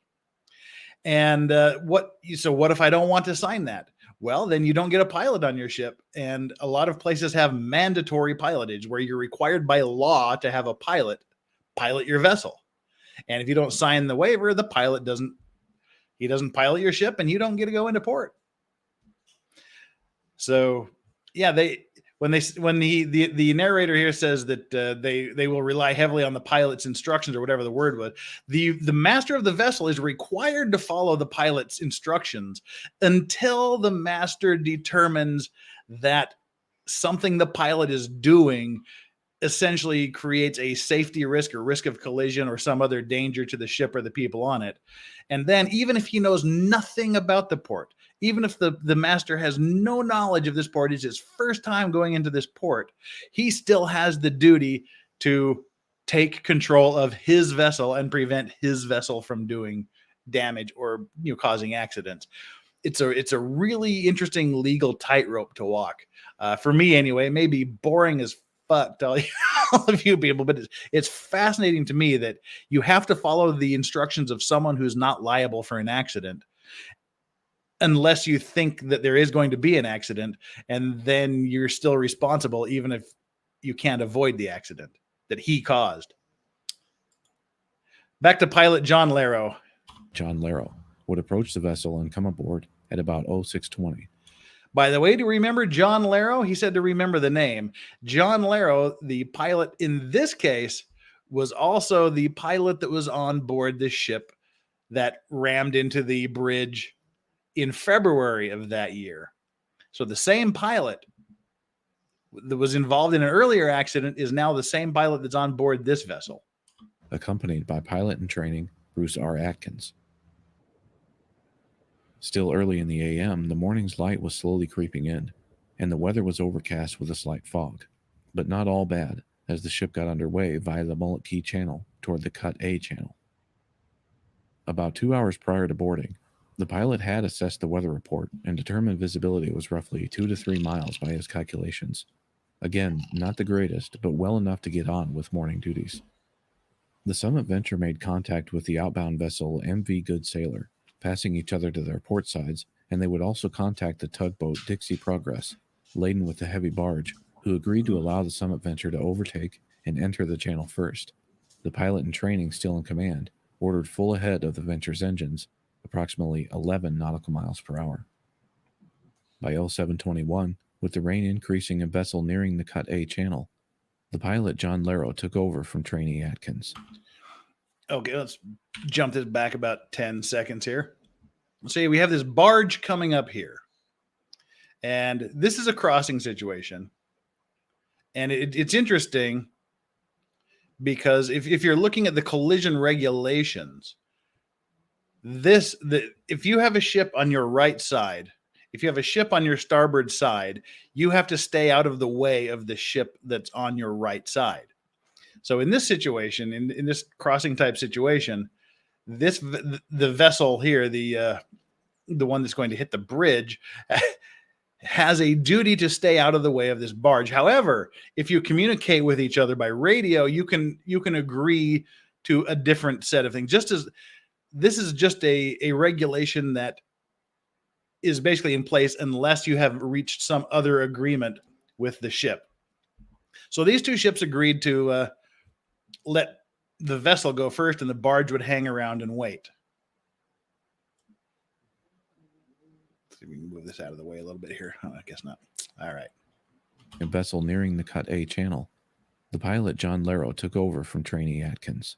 And what if I don't want to sign that? Well, then you don't get a pilot on your ship. And a lot of places have mandatory pilotage where you're required by law to have a pilot your vessel. And if you don't sign the waiver, the pilot doesn't pilot your ship and you don't get to go into port. So yeah, when the narrator here says that they will rely heavily on the pilot's instructions or whatever the word was, the master of the vessel is required to follow the pilot's instructions until the master determines that something the pilot is doing essentially creates a safety risk or risk of collision or some other danger to the ship or the people on it. And then even if he knows nothing about the port, even if the master has no knowledge of this port, it's his first time going into this port, he still has the duty to take control of his vessel and prevent his vessel from doing damage or causing accidents. It's a really interesting legal tightrope to walk. For me anyway, it may be boring as fuck to all of you people, but it's fascinating to me that you have to follow the instructions of someone who's not liable for an accident unless you think that there is going to be an accident, and then you're still responsible even if you can't avoid the accident that he caused. Back to pilot John Larrow. John Larrow would approach the vessel and come aboard at about 0620. By the way, to remember John Larrow, he said to remember the name. John Larrow, the pilot in this case, was also the pilot that was on board this ship that rammed into the bridge in February of that year. So the same pilot that was involved in an earlier accident is now the same pilot that's on board this vessel. Accompanied by pilot in training, Bruce R. Atkins. Still early in the AM, the morning's light was slowly creeping in, and the weather was overcast with a slight fog. But not all bad, as the ship got underway via the Mullet Key Channel toward the Cut A channel. About 2 hours prior to boarding, the pilot had assessed the weather report and determined visibility was roughly 2 to 3 miles by his calculations. Again, not the greatest, but well enough to get on with morning duties. The Summit Venture made contact with the outbound vessel MV Good Sailor, passing each other to their port sides, and they would also contact the tugboat Dixie Progress, laden with the heavy barge, who agreed to allow the Summit Venture to overtake and enter the channel first. The pilot in training, still in command, ordered full ahead of the Venture's engines, approximately 11 nautical miles per hour. By 0721, with the rain increasing and vessel nearing the Cut A channel, the pilot John Larrow took over from trainee Atkins. Okay, let's jump this back about 10 seconds here. See, we have this barge coming up here. And this is a crossing situation. And it's interesting because if you're looking at the collision regulations, if you have a ship on your right side, if you have a ship on your starboard side, you have to stay out of the way of the ship that's on your right side. So in this situation, in this crossing type situation, the vessel here, the one that's going to hit the bridge, has a duty to stay out of the way of this barge. However, if you communicate with each other by radio, you can agree to a different set of things. Just as this is just a regulation that is basically in place unless you have reached some other agreement with the ship. So these two ships agreed to let the vessel go first, and the barge would hang around and wait. Let's see if we can move this out of the way a little bit here. Oh, I guess not. All right. A vessel nearing the Cut A channel, the pilot John Larrow took over from trainee Atkins.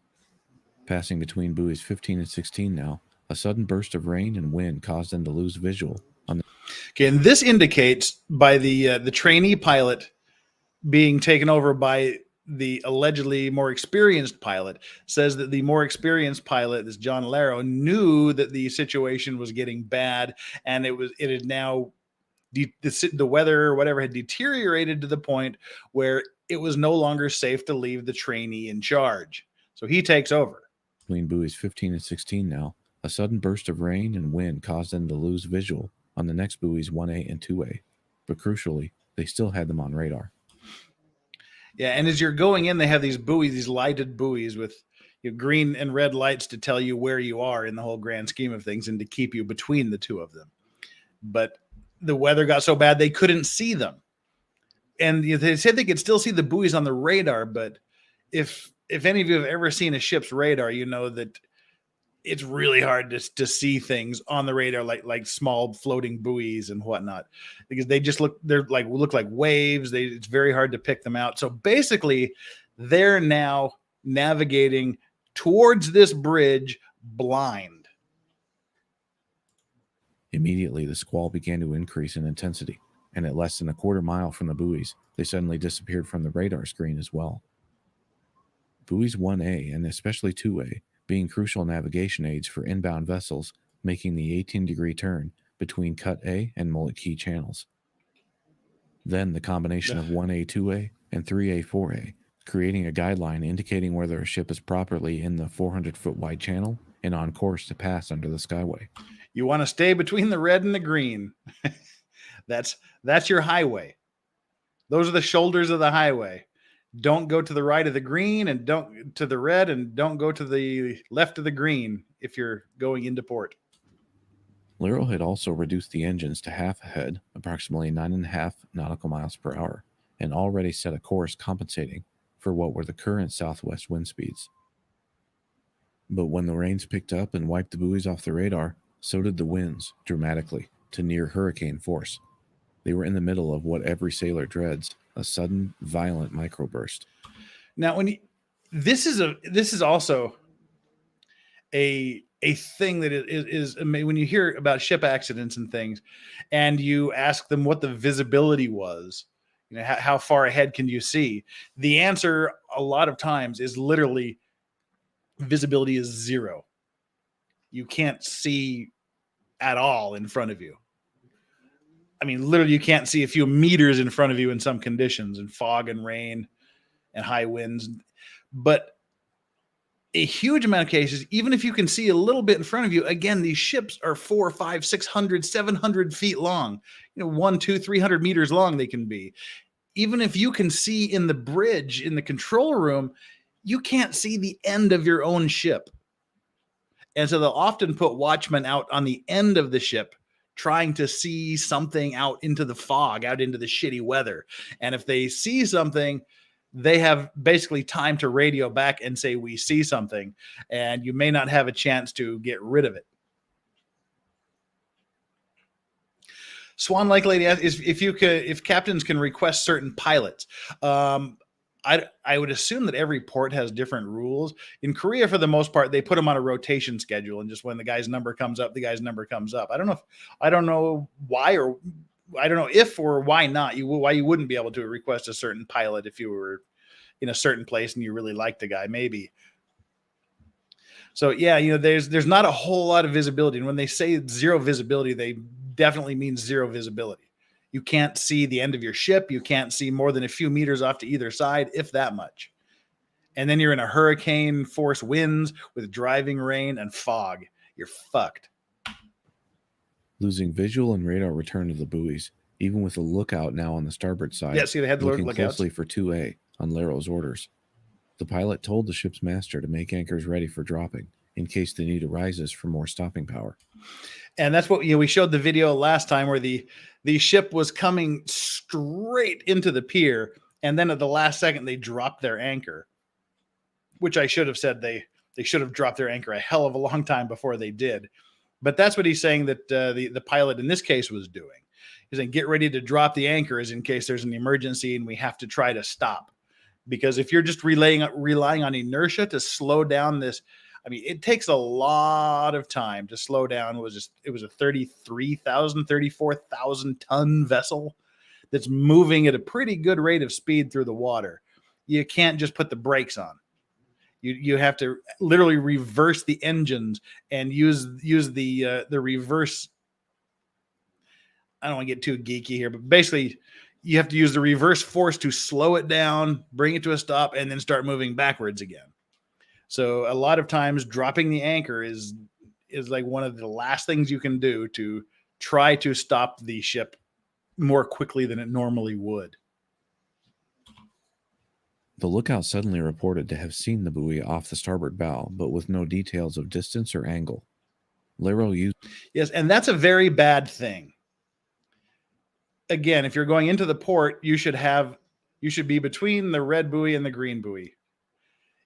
Passing between buoys 15 and 16 now, a sudden burst of rain and wind caused them to lose visual on the... Okay, and this indicates by the trainee pilot being taken over by the allegedly more experienced pilot, says that the more experienced pilot, this John Larrow, knew that the situation was getting bad, and it had now the weather or whatever had deteriorated to the point where it was no longer safe to leave the trainee in charge. So he takes over. Between buoys 15 and 16 now, a sudden burst of rain and wind caused them to lose visual on the next buoys 1A and 2A, but crucially, they still had them on radar. Yeah, and as you're going in, they have these buoys, these lighted buoys with green and red lights to tell you where you are in the whole grand scheme of things and to keep you between the two of them. But the weather got so bad they couldn't see them. And they said they could still see the buoys on the radar, but if any of you have ever seen a ship's radar, you know that it's really hard to see things on the radar, like small floating buoys and whatnot, because they just look like waves. It's very hard to pick them out. So basically, they're now navigating towards this bridge blind. Immediately, the squall began to increase in intensity, and at less than a quarter mile from the buoys, they suddenly disappeared from the radar screen as well. Buoys 1A and especially 2A being crucial navigation aids for inbound vessels making the 18-degree turn between Cut A and Mullet Key channels. Then the combination of 1A, 2A, and 3A, 4A, creating a guideline indicating whether a ship is properly in the 400-foot wide channel and on course to pass under the Skyway. You want to stay between the red and the green. That's your highway. Those are the shoulders of the highway. Don't go to the right of the green and don't to the red, and don't go to the left of the green if you're going into port. Larrow had also reduced the engines to half ahead, approximately 9.5 nautical miles per hour, and already set a course compensating for what were the current southwest wind speeds. But when the rains picked up and wiped the buoys off the radar, so did the winds dramatically to near hurricane force. They were in the middle of what every sailor dreads, a sudden, violent microburst. Now, this is also a thing that is when you hear about ship accidents and things, and you ask them what the visibility was, how far ahead can you see? The answer a lot of times is literally visibility is zero. You can't see at all in front of you. I mean, literally, you can't see a few meters in front of you in some conditions, and fog and rain and high winds. But a huge amount of cases, even if you can see a little bit in front of you, again, these ships are 400, 500, 600, 700 feet long, 1, 2, 300 meters long they can be. Even if you can see in the bridge, in the control room, you can't see the end of your own ship. And so they'll often put watchmen out on the end of the ship trying to see something out into the fog, out into the shitty weather. And if they see something, they have basically time to radio back and say, we see something, and you may not have a chance to get rid of it. Swan Lake Lady asks if captains can request certain pilots. I would assume that every port has different rules. In Korea, for the most part, they put them on a rotation schedule, and just when the guy's number comes up, the guy's number comes up. I don't know why, or I don't know if or why not. Why you wouldn't be able to request a certain pilot if you were in a certain place and you really liked the guy, maybe. So yeah, there's not a whole lot of visibility, and when they say zero visibility, they definitely mean zero visibility. You can't see the end of your ship. You can't see more than a few meters off to either side, if that much. And then you're in a hurricane force winds with driving rain and fog. You're fucked. Losing visual and radar return to the buoys, even with a lookout now on the starboard side. Yeah, see, they had the looking lookouts. closely for 2A on Laro's orders. The pilot told the ship's master to make anchors ready for dropping in case the need arises for more stopping power. And that's what we showed the video last time, where the ship was coming straight into the pier, and then at the last second they dropped their anchor, which I should have said they should have dropped their anchor a hell of a long time before they did. But that's what he's saying that the pilot in this case was doing. He's saying get ready to drop the anchors in case there's an emergency and we have to try to stop. Because if you're just relying on inertia to slow down this, I mean, it takes a lot of time to slow down. It was a 34,000 ton vessel that's moving at a pretty good rate of speed through the water. You can't just put the brakes on. You have to literally reverse the engines and use the reverse. I don't want to get too geeky here, but basically you have to use the reverse force to slow it down, bring it to a stop, and then start moving backwards again. So a lot of times dropping the anchor is like one of the last things you can do to try to stop the ship more quickly than it normally would. The lookout suddenly reported to have seen the buoy off the starboard bow, but with no details of distance or angle. Laro used... Yes, and that's a very bad thing. Again, if you're going into the port, you should be between the red buoy and the green buoy.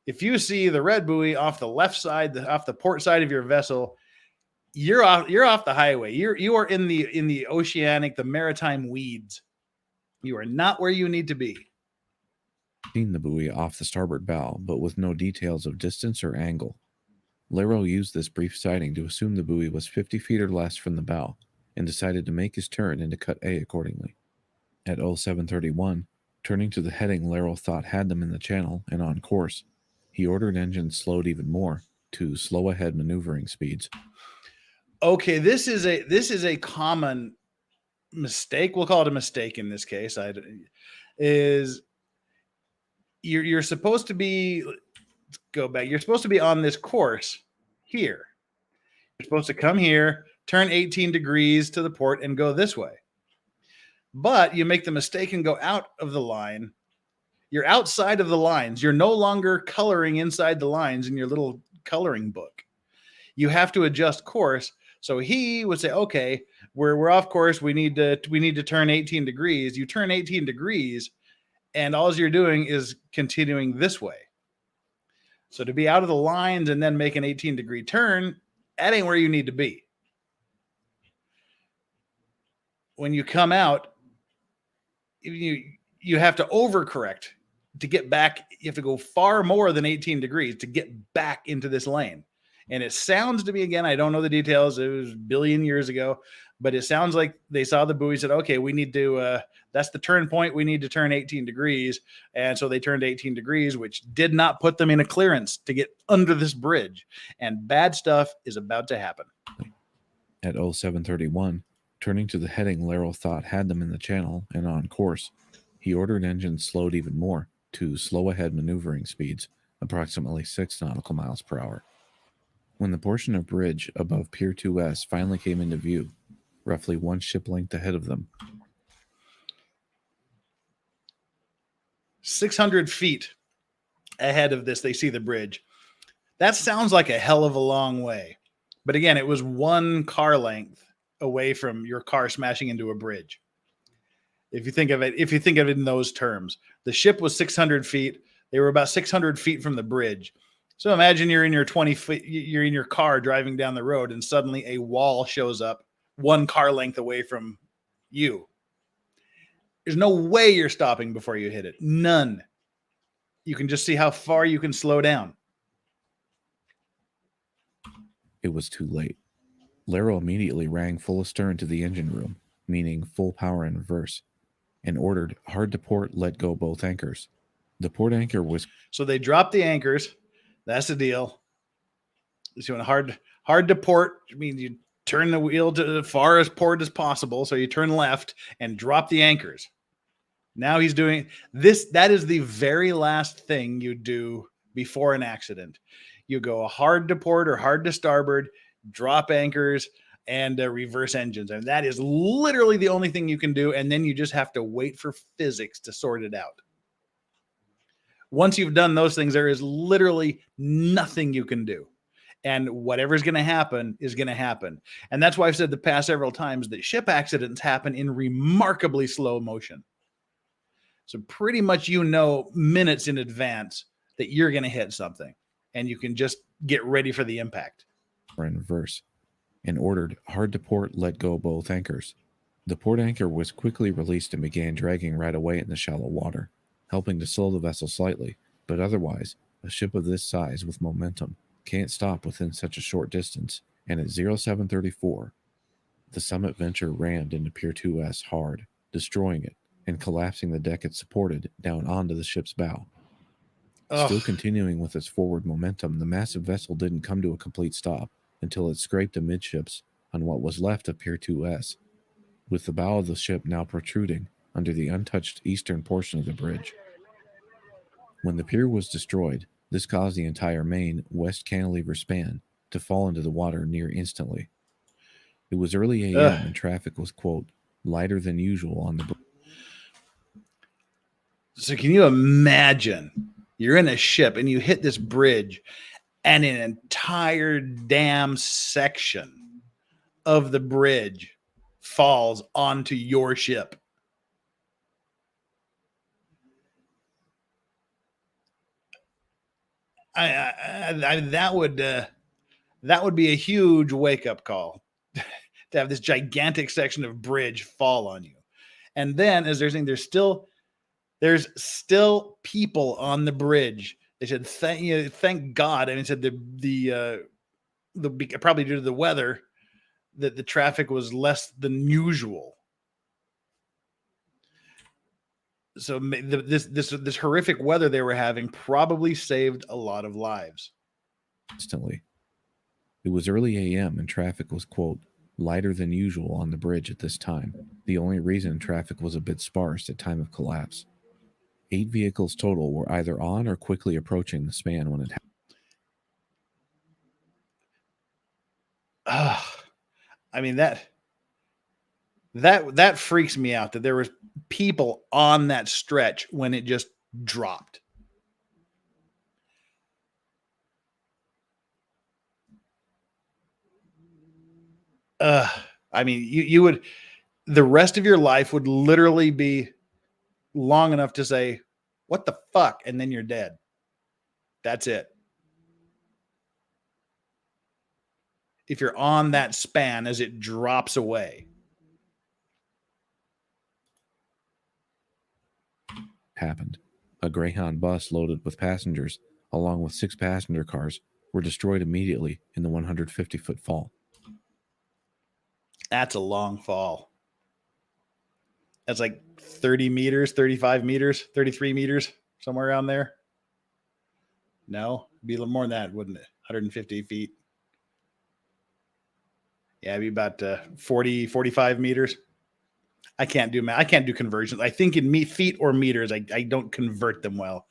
If you see the red buoy off the left side, off the port side of your vessel, you're off the highway. You are in the oceanic, the maritime weeds. You are not where you need to be. Seen the buoy off the starboard bow, but with no details of distance or angle. Laro used this brief sighting to assume the buoy was 50 feet or less from the bow, and decided to make his turn and to cut A accordingly. At 0731, turning to the heading Laro thought had them in the channel and on course, he ordered engines slowed even more to slow ahead maneuvering speeds. Okay, this is a common mistake. We'll call it a mistake in this case. You're supposed to be, let's go back. You're supposed to be on this course here. You're supposed to come here, turn 18 degrees to the port, and go this way. But you make the mistake and go out of the line. You're outside of the lines. You're no longer coloring inside the lines in your little coloring book. You have to adjust course. So he would say, okay, we're off course. We need to turn 18 degrees. You turn 18 degrees, and all you're doing is continuing this way. So to be out of the lines and then make an 18-degree turn, that ain't where you need to be. When you come out, you have to overcorrect to get back. You have to go far more than 18 degrees to get back into this lane. And it sounds to me, again, I don't know the details. It was a billion years ago, but it sounds like they saw the buoy, said, okay, we need to, that's the turn point. We need to turn 18 degrees. And so they turned 18 degrees, which did not put them in a clearance to get under this bridge. And bad stuff is about to happen. At 0731, turning to the heading Laroe thought had them in the channel and on course, he ordered engines slowed even more to slow ahead maneuvering speeds, approximately 6 nautical miles per hour. When the portion of bridge above Pier 2S finally came into view, roughly 1 ship length ahead of them, 600 feet ahead of this, they see the bridge. That sounds like a hell of a long way. But again, it was 1 car length away from your car smashing into a bridge. If you think of it in those terms, the ship was 600 feet. They were about 600 feet from the bridge. So imagine you're in your 20 feet, you're in your car driving down the road, and suddenly a wall shows up 1 car length away from you. There's no way you're stopping before you hit it. None. You can just see how far you can slow down. it was too late. Laroe immediately rang full astern to the engine room, meaning full power in reverse, and ordered hard to port, let go both anchors. The port anchor was... So they dropped the anchors. That's the deal. So when hard to port, I mean, you turn the wheel to as far as port as possible. So you turn left and drop the anchors. Now he's doing this. That is the very last thing you do before an accident. You go hard to port or hard to starboard, drop anchors, and reverse engines. And that is literally the only thing you can do. And then you just have to wait for physics to sort it out. Once you've done those things, there is literally nothing you can do. And whatever's going to happen is going to happen. And that's why I've said the past several times that ship accidents happen in remarkably slow motion. So pretty much minutes in advance that you're going to hit something. And you can just get ready for the impact. In reverse, and ordered hard to port, let go both anchors. The port anchor was quickly released and began dragging right away in the shallow water, helping to slow the vessel slightly, but otherwise, a ship of this size with momentum can't stop within such a short distance, and at 0734, the Summit Venture rammed into Pier 2S hard, destroying it and collapsing the deck it supported down onto the ship's bow. Ugh. Still continuing with its forward momentum, the massive vessel didn't come to a complete stop until it scraped amidships on what was left of Pier 2S, with the bow of the ship now protruding under the untouched eastern portion of the bridge. When the pier was destroyed, this caused the entire main west cantilever span to fall into the water near instantly. It was early a.m. and traffic was, quote, lighter than usual on the bridge. So can you imagine you're in a ship and you hit this bridge and an entire damn section of the bridge falls onto your ship? That would be a huge wake-up call to have this gigantic section of bridge fall on you. And then, as they're saying, there's still people on the bridge. They said, thank God. I mean, said the probably due to the weather that the traffic was less than usual. So this horrific weather they were having probably saved a lot of lives. Instantly. It was early a.m. and traffic was, quote, lighter than usual on the bridge at this time. The only reason traffic was a bit sparse at time of collapse. 8 vehicles total were either on or quickly approaching the span when it happened. I mean, that freaks me out that there was people on that stretch when it just dropped. I mean, you would, the rest of your life would literally be long enough to say, what the fuck? And then you're dead. That's it. If you're on that span as it drops away. Happened. A Greyhound bus loaded with passengers, along with 6 passenger cars, were destroyed immediately in the 150-foot fall. That's a long fall. That's like 30 meters, 35 meters, 33 meters, somewhere around there. No, it'd be a little more than that, wouldn't it? 150 feet. Yeah, it'd be about 40, 45 meters. I can't do math. I can't do conversions. I think in feet or meters, I don't convert them well.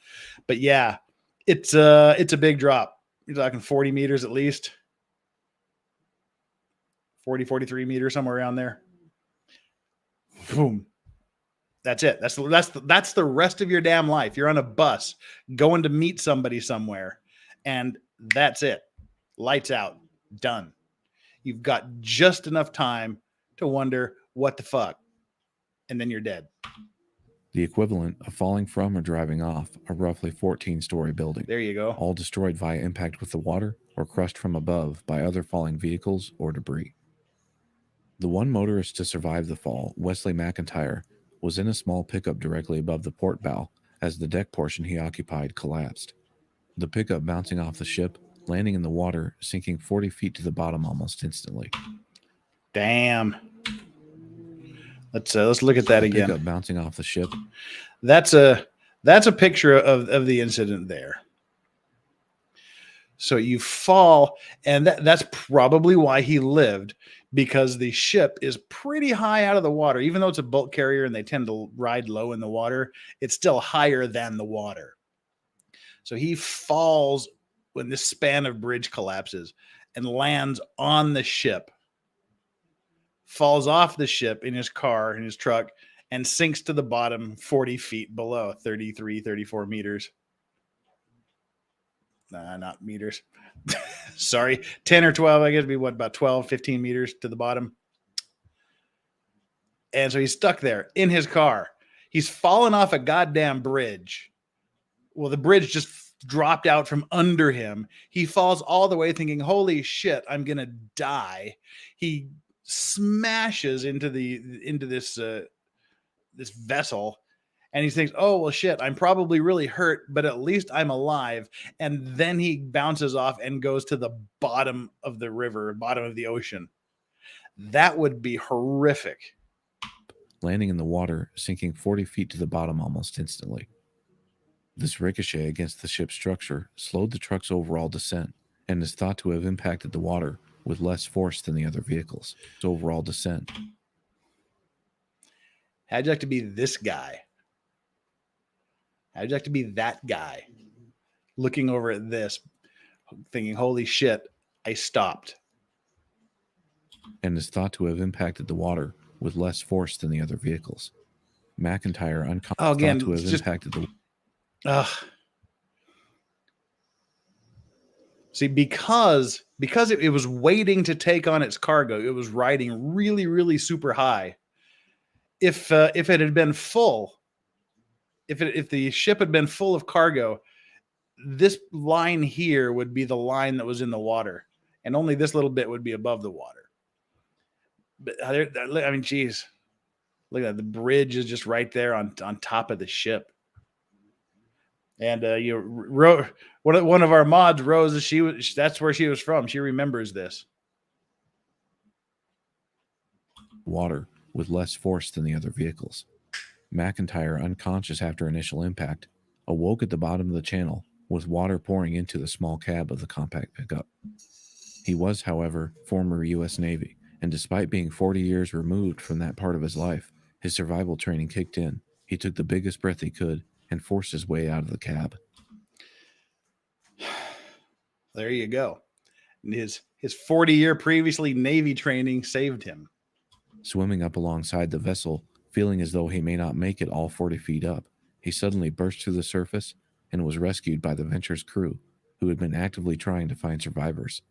But yeah, it's a big drop. You're talking 40 meters at least. 40, 43 meters, somewhere around there. Boom. That's it. That's the rest of your damn life. You're on a bus going to meet somebody somewhere, and that's it. Lights out. Done. You've got just enough time to wonder what the fuck, and then you're dead. The equivalent of falling from or driving off a roughly 14-story building. There you go. All destroyed via impact with the water or crushed from above by other falling vehicles or debris. The one motorist to survive the fall, Wesley McIntyre, was in a small pickup directly above the port bow as the deck portion he occupied collapsed. The pickup bouncing off the ship, landing in the water, sinking 40 feet to the bottom almost instantly. Damn. Let's look at that again. Pickup bouncing off the ship. That's a picture of the incident there. So you fall, and that's probably why he lived, because the ship is pretty high out of the water. Even though it's a bulk carrier and they tend to ride low in the water, it's still higher than the water. So he falls when this span of bridge collapses and lands on the ship, falls off the ship in his car, in his truck, and sinks to the bottom 40 feet below, 33, 34 meters. Nah, not meters. Sorry, 10 or 12, I guess it'd be what, about 12, 15 meters to the bottom. And so he's stuck there in his car. He's fallen off a goddamn bridge. Well, the bridge just dropped out from under him. He falls all the way thinking, holy shit, I'm going to die. He smashes into this vessel. And he thinks, oh, well, shit, I'm probably really hurt, but at least I'm alive. And then he bounces off and goes to the bottom of the river, bottom of the ocean. That would be horrific. Landing in the water, sinking 40 feet to the bottom almost instantly. This ricochet against the ship's structure slowed the truck's overall descent and is thought to have impacted the water with less force than the other vehicles. Its overall descent. How'd you like to be this guy? How'd you like to be that guy looking over at this, thinking, holy shit, I stopped. And is thought to have impacted the water with less force than the other vehicles. McIntyre thought to have impacted the... See, because it was waiting to take on its cargo, it was riding really, really super high. If it had been full, if the ship had been full of cargo, this line here would be the line that was in the water, and only this little bit would be above the water. But I mean, geez, look at that. The bridge is just right there on top of the ship. And one of our mods, Rose, that's where she was from. She remembers this. Water with less force than the other vehicles. McIntyre, unconscious after initial impact, awoke at the bottom of the channel with water pouring into the small cab of the compact pickup. He was, however, former U.S. Navy, and despite being 40 years removed from that part of his life, his survival training kicked in. He took the biggest breath he could and forced his way out of the cab. There you go. And his 40-year previously Navy training saved him. Swimming up alongside the vessel, feeling as though he may not make it all 40 feet up, he suddenly burst to the surface and was rescued by the Venture's crew, who had been actively trying to find survivors.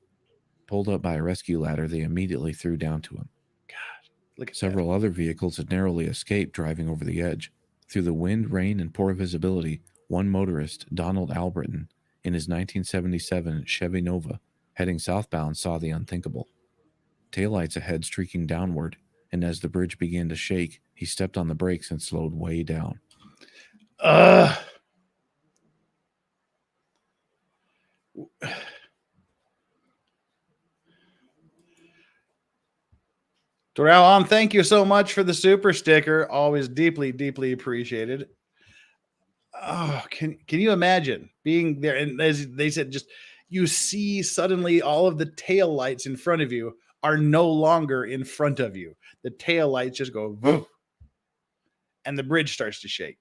Pulled up by a rescue ladder, they immediately threw down to him. God, look at Several other vehicles had narrowly escaped driving over the edge. Through the wind, rain, and poor visibility, one motorist, Donald Albritton, in his 1977 Chevy Nova, heading southbound, saw the unthinkable. Taillights ahead streaking downward, and as the bridge began to shake, he stepped on the brakes and slowed way down. Doral, thank you so much for the super sticker. Always deeply, deeply appreciated. Oh, can you imagine being there? And as they said, just you see suddenly all of the tail lights in front of you are no longer in front of you. The tail lights just go, woof, and the bridge starts to shake.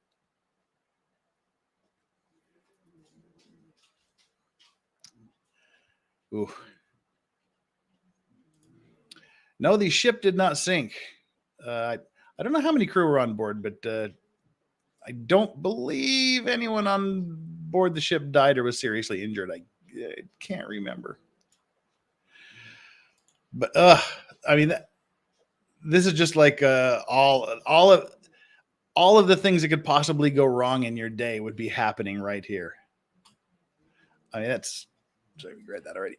Ooh. No, the ship did not sink. I don't know how many crew were on board, but I don't believe anyone on board the ship died or was seriously injured. I can't remember. But I mean, this is just like all of the things that could possibly go wrong in your day would be happening right here. I mean, sorry, we read that already.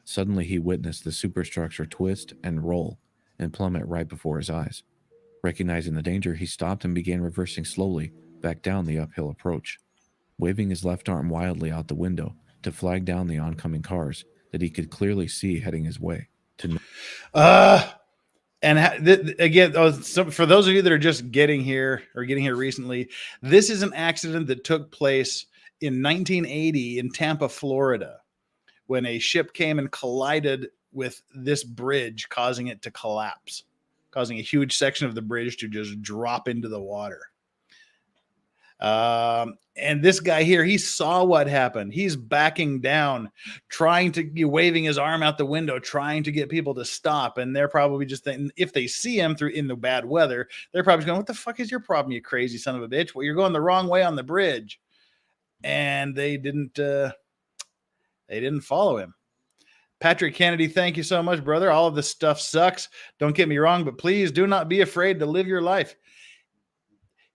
Suddenly, he witnessed the superstructure twist and roll and plummet right before his eyes. Recognizing the danger, he stopped and began reversing slowly back down the uphill approach, waving his left arm wildly out the window to flag down the oncoming cars that he could clearly see heading his way. Again, for those of you that are just getting here recently, this is an accident that took place in 1980 in Tampa, Florida, when a ship came and collided with this bridge, causing it to collapse, causing a huge section of the bridge to just drop into the water. And this guy here, he saw what happened. He's backing down, waving his arm out the window, trying to get people to stop. And they're probably just thinking, if they see him in the bad weather, they're probably going, "What the fuck is your problem, you crazy son of a bitch? Well, you're going the wrong way on the bridge." And they didn't follow him. Patrick Kennedy, thank you so much, brother. All of this stuff sucks. Don't get me wrong, but please do not be afraid to live your life.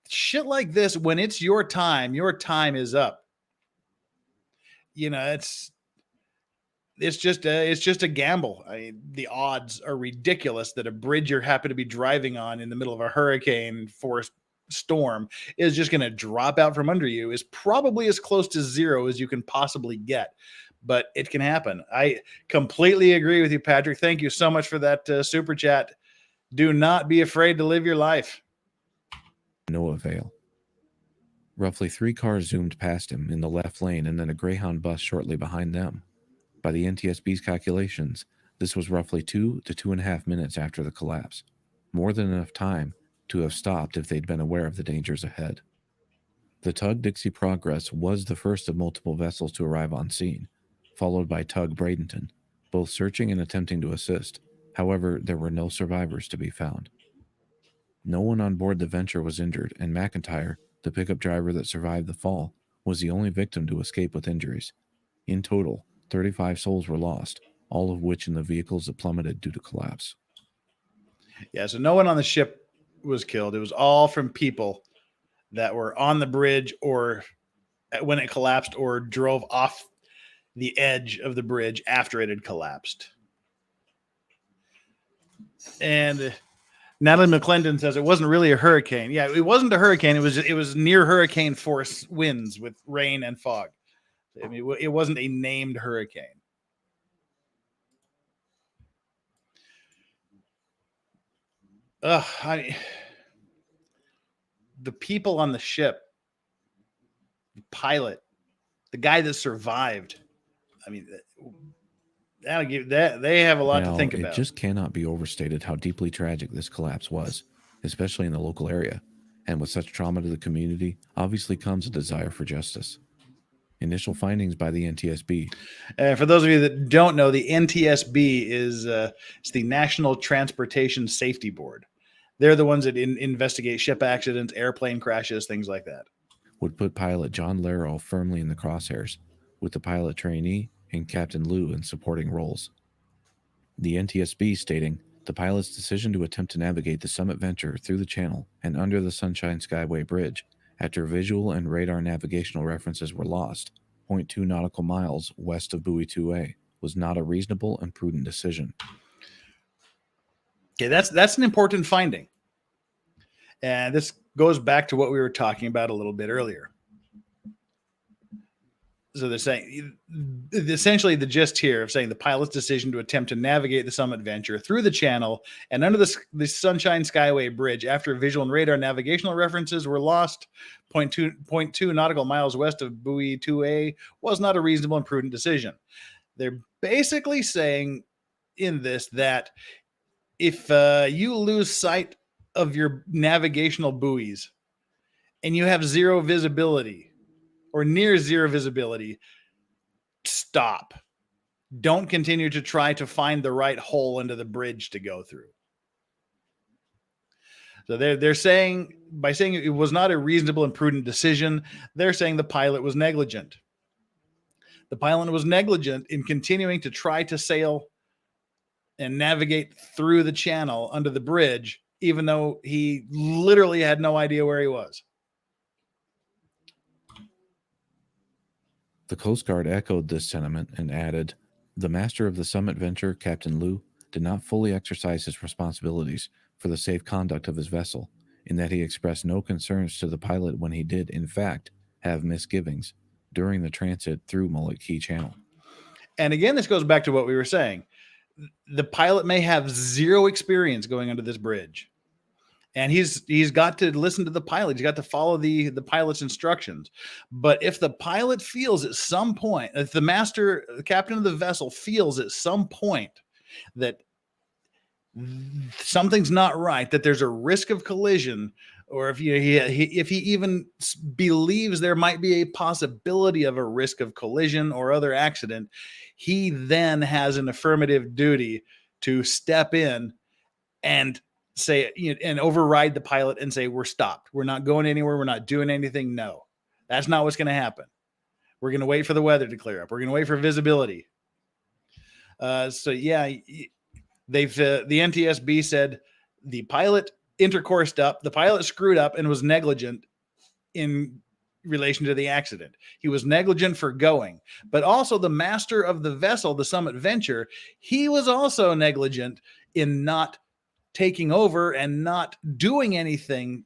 Shit like this, when it's your time is up. You know, it's just a gamble. I mean, the odds are ridiculous that a bridge you're happy to be driving on in the middle of a hurricane force storm is just going to drop out from under you is probably as close to zero as you can possibly get. But it can happen. I completely agree with you, Patrick. Thank you so much for that super chat. Do not be afraid to live your life. No avail. Roughly 3 cars zoomed past him in the left lane and then a Greyhound bus shortly behind them. By the NTSB's calculations, this was roughly 2 to 2.5 minutes after the collapse, more than enough time to have stopped if they'd been aware of the dangers ahead. The tug Dixie Progress was the first of multiple vessels to arrive on scene, followed by tug Bradenton, both searching and attempting to assist. However, there were no survivors to be found. No one on board the Venture was injured, and McIntyre, the pickup driver that survived the fall, was the only victim to escape with injuries. In total, 35 souls were lost, all of which in the vehicles that plummeted due to collapse. Yeah, so no one on the ship was killed. It was all from people that were on the bridge or when it collapsed or drove off the edge of the bridge after it had collapsed. And Natalie McClendon says it wasn't really a hurricane. Yeah, it wasn't a hurricane. It was near hurricane force winds with rain and fog. I mean, it wasn't a named hurricane. The people on the ship, the pilot, the guy that survived. I mean, they have a lot to think about. It just cannot be overstated how deeply tragic this collapse was, especially in the local area. And with such trauma to the community, obviously comes a desire for justice. Initial findings by the NTSB. For those of you that don't know, the NTSB is it's the National Transportation Safety Board. They're the ones that investigate ship accidents, airplane crashes, things like that. Would put pilot John Larrow firmly in the crosshairs, with the pilot trainee and Captain Liu in supporting roles. The NTSB stating the pilot's decision to attempt to navigate the Summit Venture through the channel and under the Sunshine Skyway Bridge after visual and radar navigational references were lost, 0.2 nautical miles west of buoy 2A, was not a reasonable and prudent decision. Okay, that's an important finding. And this goes back to what we were talking about a little bit earlier. So they're saying, essentially the gist here of saying the pilot's decision to attempt to navigate the Summit Venture through the channel and under the Sunshine Skyway Bridge after visual and radar navigational references were lost 0.2 nautical miles west of buoy 2A was not a reasonable and prudent decision. They're basically saying in this that if you lose sight of your navigational buoys and you have zero visibility or near zero visibility, stop. Don't continue to try to find the right hole into the bridge to go through. So they're saying, by saying it was not a reasonable and prudent decision, they're saying the pilot was negligent. The pilot was negligent in continuing to try to sail and navigate through the channel under the bridge, even though he literally had no idea where he was. The Coast Guard echoed this sentiment and added, "The master of the Summit venture, Captain Liu, did not fully exercise his responsibilities for the safe conduct of his vessel, in that he expressed no concerns to the pilot when he did, in fact, have misgivings during the transit through Mullet Key Channel." And again, this goes back to what we were saying. The pilot may have zero experience going under this bridge. And he's got to listen to the pilot. He's got to follow the pilot's instructions. But if the pilot feels at some point, if the captain of the vessel feels at some point that something's not right, that there's a risk of collision, or if he even believes there might be a possibility of a risk of collision or other accident, he then has an affirmative duty to step in and say, and override the pilot and say, we're stopped. We're not going anywhere. We're not doing anything. No, that's not what's going to happen. We're going to wait for the weather to clear up. We're going to wait for visibility. So yeah, the NTSB said the pilot intercoursed up, the pilot screwed up and was negligent in relation to the accident. He was negligent for going, but also the master of the vessel, the Summit Venture, he was also negligent in not taking over and not doing anything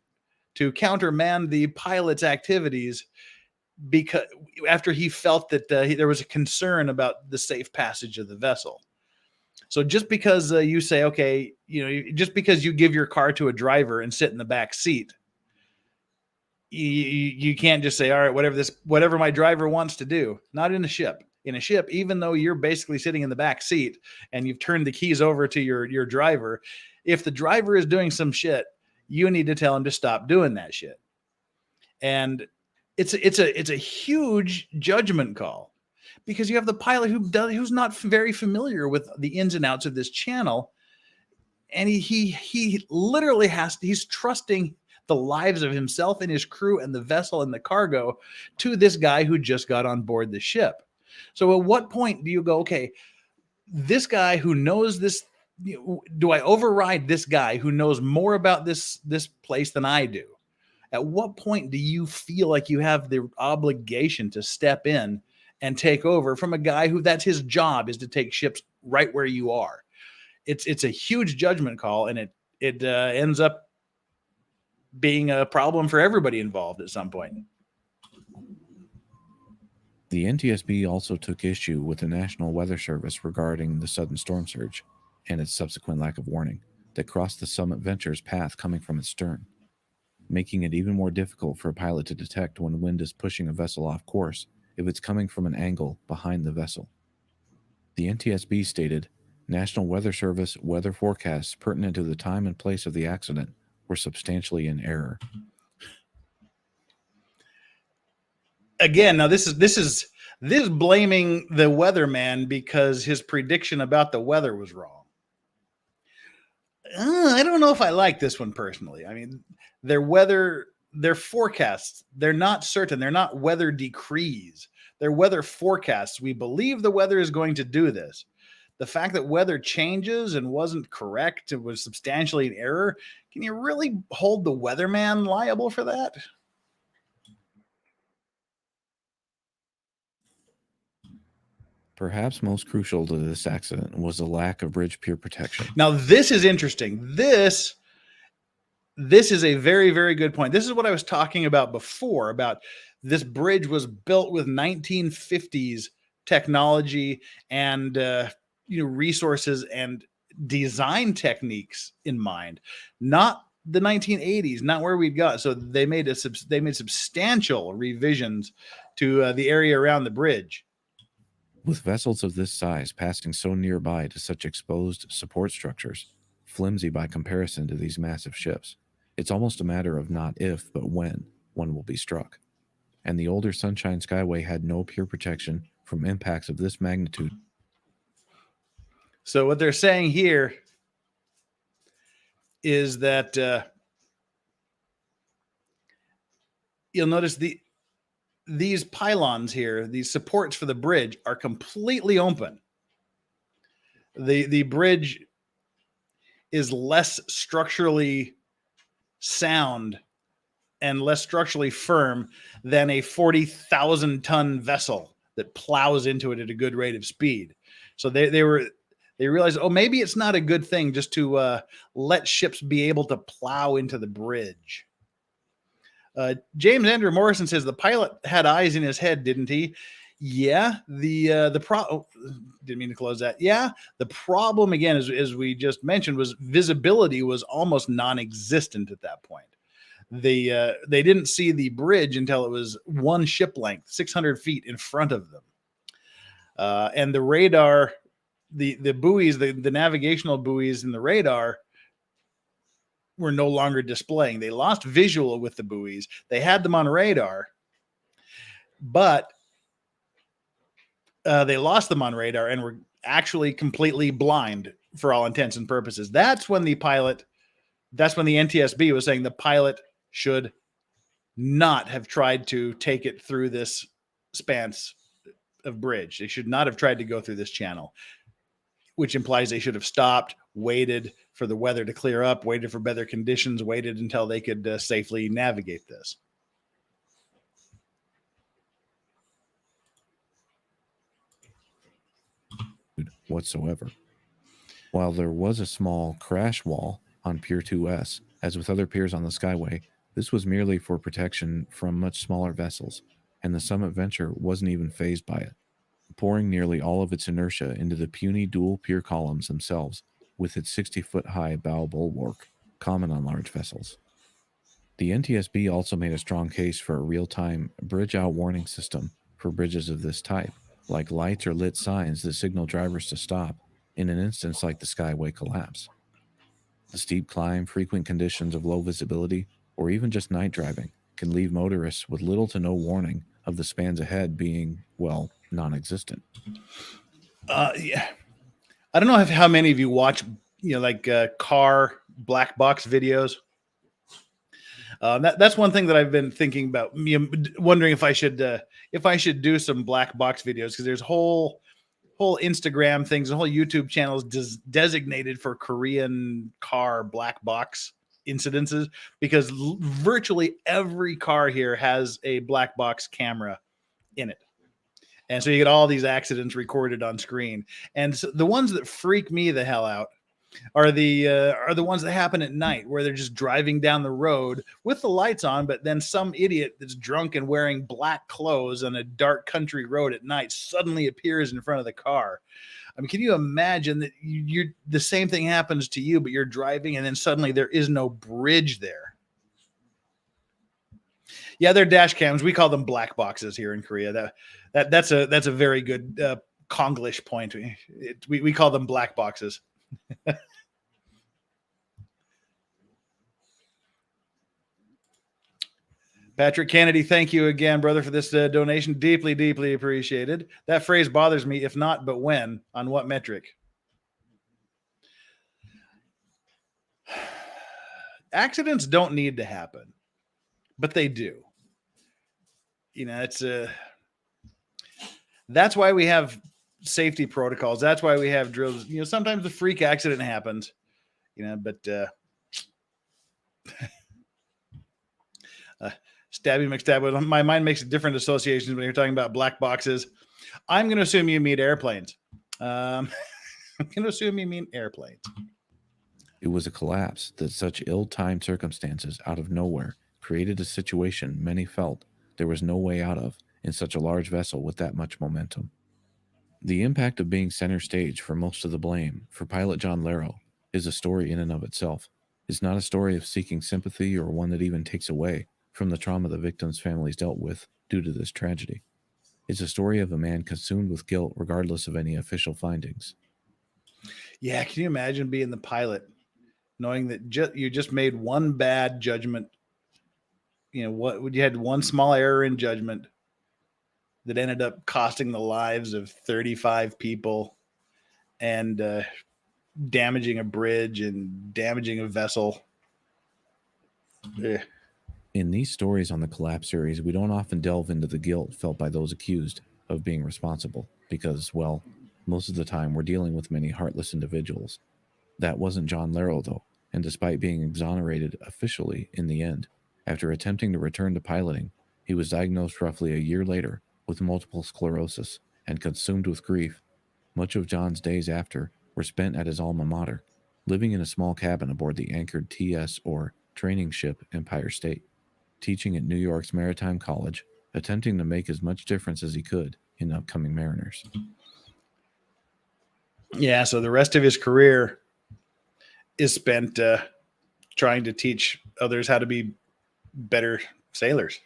to countermand the pilot's activities, because after he felt that there was a concern about the safe passage of the vessel. So just because you say, okay, just because you give your car to a driver and sit in the back seat, you can't just say, all right, whatever my driver wants to do. Not in a ship. In a ship, even though you're basically sitting in the back seat and you've turned the keys over to your driver, if the driver is doing some shit, you need to tell him to stop doing that shit. And it's a huge judgment call, because you have the pilot who's not very familiar with the ins and outs of this channel, and he literally he's trusting the lives of himself and his crew and the vessel and the cargo to this guy who just got on board the ship. So at what point do you go, okay, this guy who knows this, do I override this guy who knows more about this place than I do? At what point do you feel like you have the obligation to step in and take over from a guy who that's his job, is to take ships right where you are? It's a huge judgment call, and it ends up being a problem for everybody involved at some point. The NTSB also took issue with the National Weather Service regarding the sudden storm surge and its subsequent lack of warning that crossed the Summit Venture's path coming from its stern, making it even more difficult for a pilot to detect when wind is pushing a vessel off course if it's coming from an angle behind the vessel. The NTSB stated, National Weather Service weather forecasts pertinent to the time and place of the accident were substantially in error. Again, now this is blaming the weatherman because his prediction about the weather was wrong. I don't know if I like this one personally. I mean, their forecasts, they're not certain. They're not weather decrees. They're weather forecasts. We believe the weather is going to do this. The fact that weather changes and wasn't correct, it was substantially in error. Can you really hold the weatherman liable for that? Perhaps most crucial to this accident was the lack of bridge pier protection. Now, this is interesting. This is a very, very good point. This is what I was talking about before, about this bridge was built with 1950s technology and resources and design techniques in mind, not the 1980s, not where we'd got. So they made substantial revisions to the area around the bridge. With vessels of this size passing so nearby to such exposed support structures, flimsy by comparison to these massive ships, it's almost a matter of not if, but when one will be struck. And the older Sunshine Skyway had no pure protection from impacts of this magnitude. So what they're saying here is that you'll notice these pylons here, these supports for the bridge, are completely open. The bridge is less structurally sound and less structurally firm than a 40,000 ton vessel that plows into it at a good rate of speed. So they realized, oh, maybe it's not a good thing just to let ships be able to plow into the bridge. James Andrew Morrison says the pilot had eyes in his head, didn't he? Yeah. Didn't mean to close that. Yeah. The problem, again, as we just mentioned, was visibility was almost non-existent at that point. They didn't see the bridge until it was one ship length, 600 feet in front of them. And the radar, the buoys, the navigational buoys in the radar were no longer displaying. They lost visual with the buoys. They had them on radar, but they lost them on radar and were actually completely blind for all intents and purposes. That's when the NTSB was saying the pilot should not have tried to take it through this span of bridge. They should not have tried to go through this channel, which implies they should have stopped, waited for the weather to clear up, waited for better conditions, waited until they could safely navigate this. Whatsoever. While there was a small crash wall on Pier 2S, as with other piers on the Skyway, this was merely for protection from much smaller vessels, and the Summit Venture wasn't even fazed by it, pouring nearly all of its inertia into the puny dual pier columns themselves with its 60-foot-high bow bulwark, common on large vessels. The NTSB also made a strong case for a real-time bridge-out warning system for bridges of this type, like lights or lit signs that signal drivers to stop in an instance like the Skyway collapse. The steep climb, frequent conditions of low visibility, or even just night driving can leave motorists with little to no warning of the spans ahead being, well, non-existent. Yeah. I don't know how many of you watch, car black box videos. That's one thing that I've been thinking about, wondering if I should do some black box videos, because there's whole Instagram things and whole YouTube channels designated for Korean car black box incidences, because virtually every car here has a black box camera in it. And so you get all these accidents recorded on screen. And so the ones that freak me the hell out are the ones that happen at night, where they're just driving down the road with the lights on, but then some idiot that's drunk and wearing black clothes on a dark country road at night suddenly appears in front of the car. I mean, can you imagine that the same thing happens to you, but you're driving and then suddenly there is no bridge there? Yeah, they're dash cams. We call them black boxes here in Korea. That's a very good Konglish point. We call them black boxes. Patrick Kennedy, thank you again, brother, for this donation. Deeply, deeply appreciated. That phrase bothers me. If not, but when? On what metric? Accidents don't need to happen, but they do. That's why we have safety protocols. That's why we have drills. Sometimes the freak accident happens, but Stabby McStab, my mind makes different associations when you're talking about black boxes. I'm going to assume you mean airplanes. I'm going to assume you mean airplanes. It was a collapse that such ill-timed circumstances out of nowhere created a situation many felt there was no way out of in such a large vessel with that much momentum. The impact of being center stage for most of the blame for pilot John Laro is a story in and of itself. It's not a story of seeking sympathy or one that even takes away from the trauma the victims' families dealt with due to this tragedy. It's a story of a man consumed with guilt regardless of any official findings. Yeah, can you imagine being the pilot, knowing that you just made one bad judgment? You had one small error in judgment that ended up costing the lives of 35 people and damaging a bridge and damaging a vessel. Ugh. In these stories on the Collapse series, we don't often delve into the guilt felt by those accused of being responsible because, well, most of the time we're dealing with many heartless individuals. That wasn't John Larrow, though, and despite being exonerated officially in the end, after attempting to return to piloting, he was diagnosed roughly a year later with multiple sclerosis and consumed with grief. Much of John's days after were spent at his alma mater, living in a small cabin aboard the anchored TS or training ship Empire State, teaching at New York's Maritime College, attempting to make as much difference as he could in upcoming mariners. Yeah, so the rest of his career is spent trying to teach others how to be better sailors.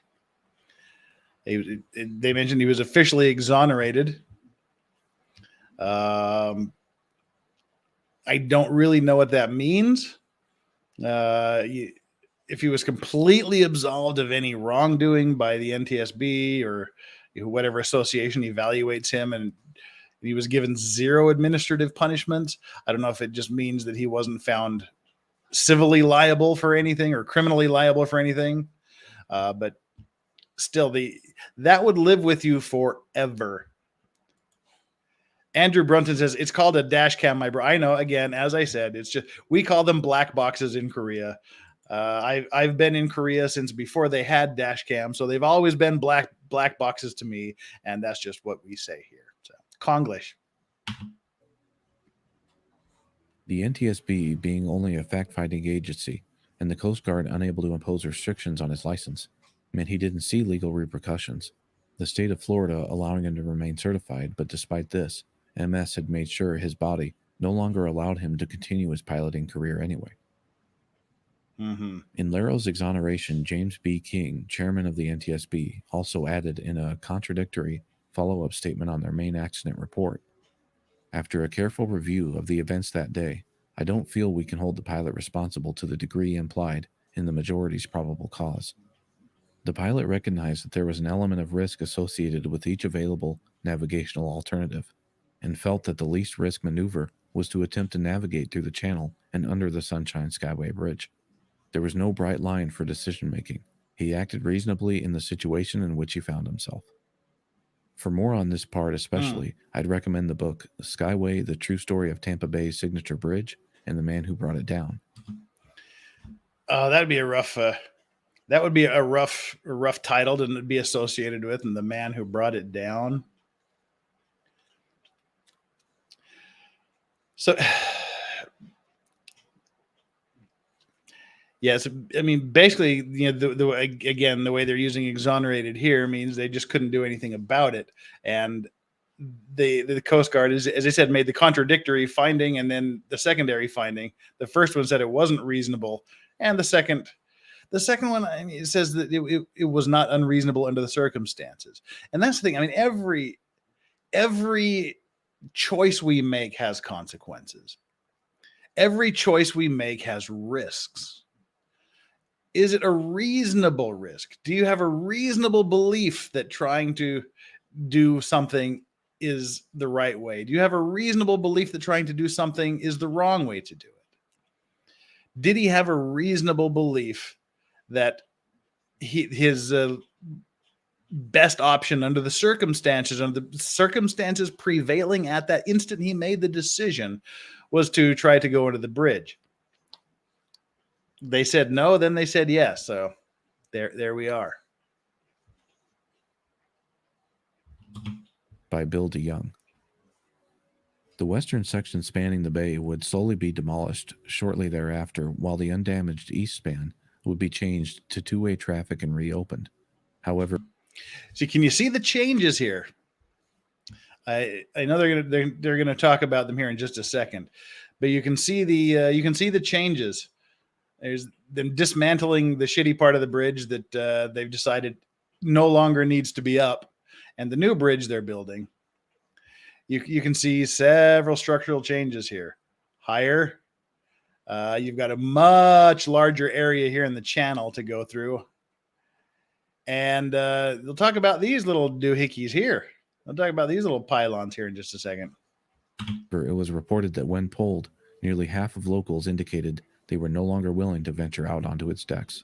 They mentioned he was officially exonerated. I don't really know what that means. If he was completely absolved of any wrongdoing by the NTSB or whatever association evaluates him, and he was given 0 administrative punishments, I don't know if it just means that he wasn't found civilly liable for anything or criminally liable for anything. But still, that would live with you forever. Andrew Brunton says, it's called a dash cam, my bro. I know, again, as I said, it's just, we call them black boxes in Korea. I've been in Korea since before they had dash cams, so they've always been black boxes to me, and that's just what we say here. So, Konglish. The NTSB being only a fact-finding agency and the Coast Guard unable to impose restrictions on his license meant he didn't see legal repercussions. The state of Florida allowing him to remain certified, but despite this, MS had made sure his body no longer allowed him to continue his piloting career anyway. Mm-hmm. In Larrow's exoneration, James B. King, chairman of the NTSB, also added in a contradictory follow-up statement on their main accident report, after a careful review of the events that day, I don't feel we can hold the pilot responsible to the degree implied in the majority's probable cause. The pilot recognized that there was an element of risk associated with each available navigational alternative, and felt that the least risk maneuver was to attempt to navigate through the channel and under the Sunshine Skyway Bridge. There was no bright line for decision-making. He acted reasonably in the situation in which he found himself. For more on this part especially, I'd recommend the book Skyway, The True Story of Tampa Bay's Signature Bridge and the Man Who Brought It Down. That'd be a rough that would be a rough title to be associated with, and the Man Who Brought It Down. So yes, I mean, basically, the way they're using exonerated here means they just couldn't do anything about it. And the Coast Guard, as I said, made the contradictory finding and then the secondary finding. The first one said it wasn't reasonable. And the second one, I mean, it says that it was not unreasonable under the circumstances. And that's the thing. I mean, every choice we make has consequences. Every choice we make has risks. Is it a reasonable risk? Do you have a reasonable belief that trying to do something is the right way? Do you have a reasonable belief that trying to do something is the wrong way to do it? Did he have a reasonable belief that his best option under the circumstances prevailing at that instant he made the decision was to try to go into the bridge? They said no, then they said yes. So there we are. By Bill DeYoung. The western section spanning the bay would slowly be demolished shortly thereafter, while the undamaged east span would be changed to two-way traffic and reopened. However, see, can you see the changes here? I know they're gonna talk about them here in just a second, but you can see the changes. There's them dismantling the shitty part of the bridge that they've decided no longer needs to be up, and the new bridge they're building, you can see several structural changes here. Higher. You've got a much larger area here in the channel to go through. And they'll talk about these little doohickeys here. I'll talk about these little pylons here in just a second. It was reported that when pulled, nearly half of locals indicated they were no longer willing to venture out onto its decks.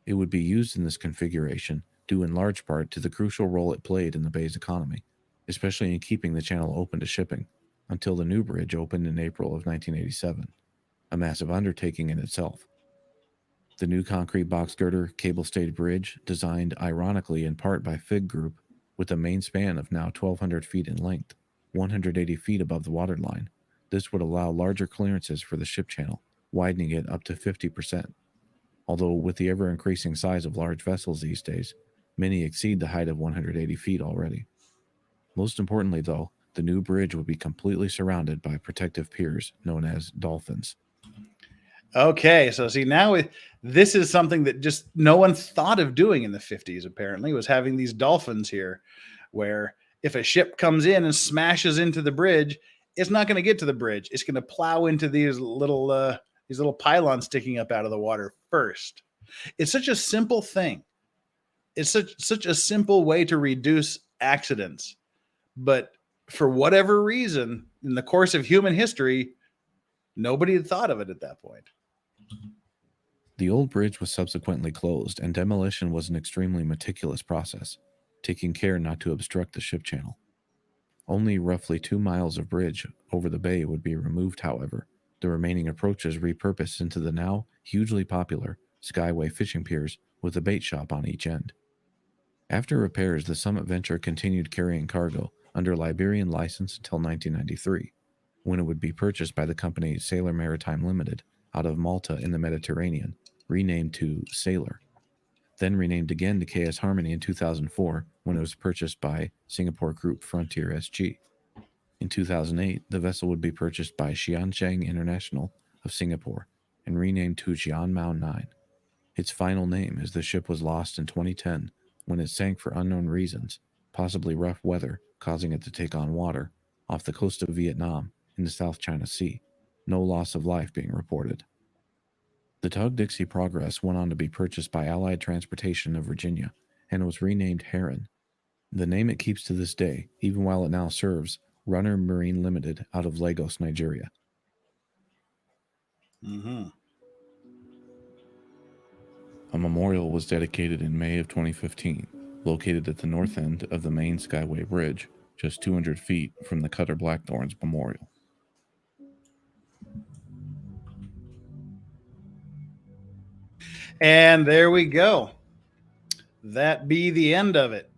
It would be used in this configuration due in large part to the crucial role it played in the bay's economy, especially in keeping the channel open to shipping, until the new bridge opened in April of 1987, a massive undertaking in itself. The new concrete box girder cable-stayed bridge, designed ironically in part by Fig Group, with a main span of now 1,200 feet in length, 180 feet above the waterline. This would allow larger clearances for the ship channel, widening it up to 50%. Although with the ever-increasing size of large vessels these days, many exceed the height of 180 feet already. Most importantly, though, the new bridge would be completely surrounded by protective piers known as dolphins. Okay, so see now this is something that just no one thought of doing in the 50s, apparently, was having these dolphins here, where if a ship comes in and smashes into the bridge, it's not going to get to the bridge. It's going to plow into these little pylons sticking up out of the water first. It's such a simple thing. It's such a simple way to reduce accidents. But for whatever reason, in the course of human history, nobody had thought of it at that point. The old bridge was subsequently closed, and demolition was an extremely meticulous process, taking care not to obstruct the ship channel. Only roughly 2 miles of bridge over the bay would be removed, however, the remaining approaches repurposed into the now hugely popular Skyway fishing piers with a bait shop on each end. After repairs, the Summit Venture continued carrying cargo under Liberian license until 1993, when it would be purchased by the company Sailor Maritime Limited out of Malta in the Mediterranean, renamed to Sailor. Then renamed again to KS Harmony in 2004 when it was purchased by Singapore Group Frontier SG. In 2008, the vessel would be purchased by Xiansheng International of Singapore and renamed to Jianmao 9. Its final name, as the ship was lost in 2010 when it sank for unknown reasons, possibly rough weather causing it to take on water, off the coast of Vietnam in the South China Sea, no loss of life being reported. The tug Dixie Progress went on to be purchased by Allied Transportation of Virginia and was renamed Heron, the name it keeps to this day, even while it now serves Runner Marine Limited out of Lagos, Nigeria. Mm-hmm. A memorial was dedicated in May of 2015, located at the north end of the main Skyway Bridge, just 200 feet from the Cutter Blackthorns Memorial. And there we go. That be the end of it.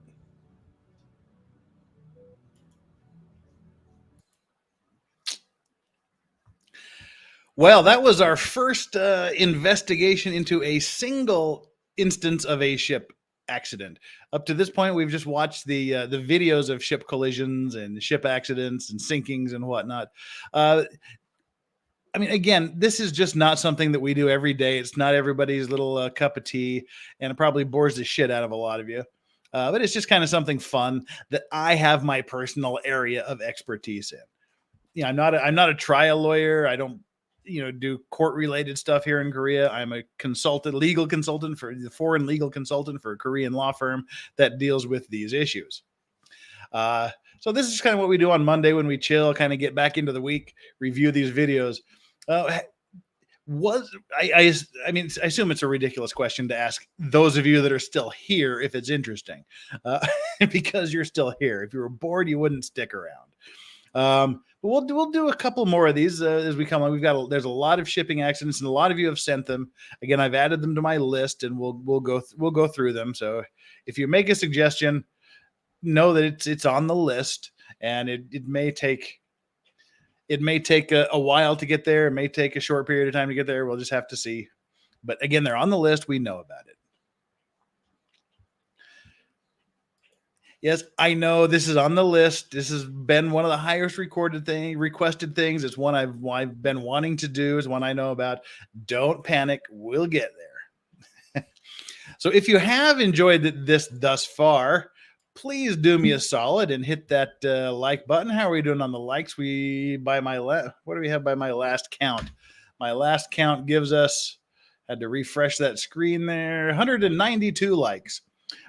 Well, that was our first investigation into a single instance of a ship accident. Up to this point, we've just watched the videos of ship collisions and ship accidents and sinkings and whatnot. I mean, again, this is just not something that we do every day. It's not everybody's little cup of tea, and it probably bores the shit out of a lot of you. But it's just kind of something fun that I have my personal area of expertise in. Yeah, I'm not a trial lawyer. I don't, do court-related stuff here in Korea. I'm a legal consultant for the foreign legal consultant for a Korean law firm that deals with these issues. So this is kind of what we do on Monday when we chill, kind of get back into the week, review these videos. I assume it's a ridiculous question to ask those of you that are still here if it's interesting, because you're still here. If you were bored, you wouldn't stick around. But we'll do a couple more of these as we come on. There's a lot of shipping accidents, and a lot of you have sent them. Again, I've added them to my list, and we'll go through them. So if you make a suggestion, know that it's on the list, and it may take a while to get there. It may take a short period of time to get there. We'll just have to see. But again, they're on the list. We know about it. Yes, I know this is on the list. This has been one of the highest requested things. It's one I've been wanting to do. It's one I know about. Don't panic. We'll get there. So if you have enjoyed this thus far, please do me a solid and hit that like button. How are we doing on the likes? What do we have by my last count? My last count gives us, had to refresh that screen there, 192 likes.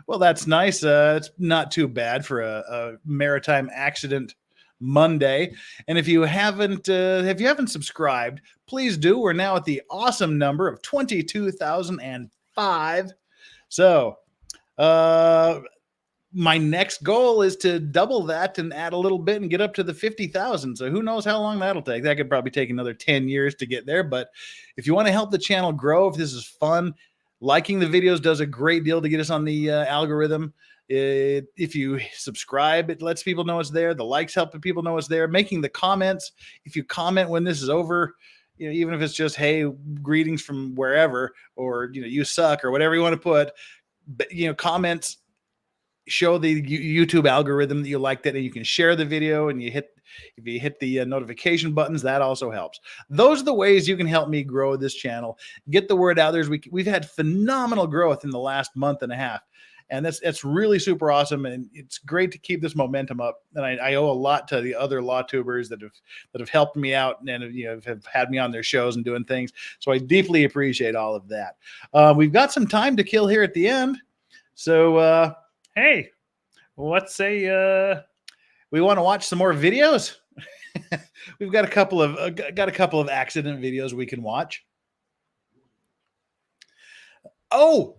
Well, that's nice. It's not too bad for a maritime accident Monday. And if you haven't subscribed, please do. We're now at the awesome number of 22,005. So, my next goal is to double that and add a little bit and get up to the 50,000. So who knows how long that'll take? That could probably take another 10 years to get there. But if you want to help the channel grow, if this is fun, liking the videos does a great deal to get us on the algorithm. If you subscribe, it lets people know it's there. The likes help people know it's there. Making the comments. If you comment when this is over, even if it's just, hey, greetings from wherever, or, you suck, or whatever you want to put, but, comments show the YouTube algorithm that you liked it, and you can share the video, and if you hit the notification buttons, that also helps. Those are the ways you can help me grow this channel, get the word out there. We've had phenomenal growth in the last month and a half, and that's really super awesome, and it's great to keep this momentum up. And I owe a lot to the other law tubers that have helped me out and have had me on their shows and doing things. So I deeply appreciate all of that. We've got some time to kill here at the end, so hey, let's say we want to watch some more videos. We've got a couple of accident videos we can watch. Oh,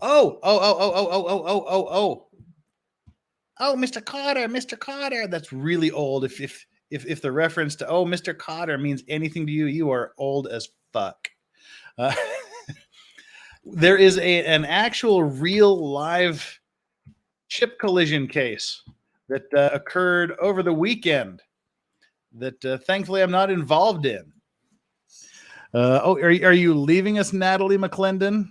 Mr. Carter. That's really old. If the reference to Mr. Carter means anything to you, you are old as fuck. There is an actual real live ship collision case that occurred over the weekend that thankfully I'm not involved in. Are you leaving us, Natalie McClendon?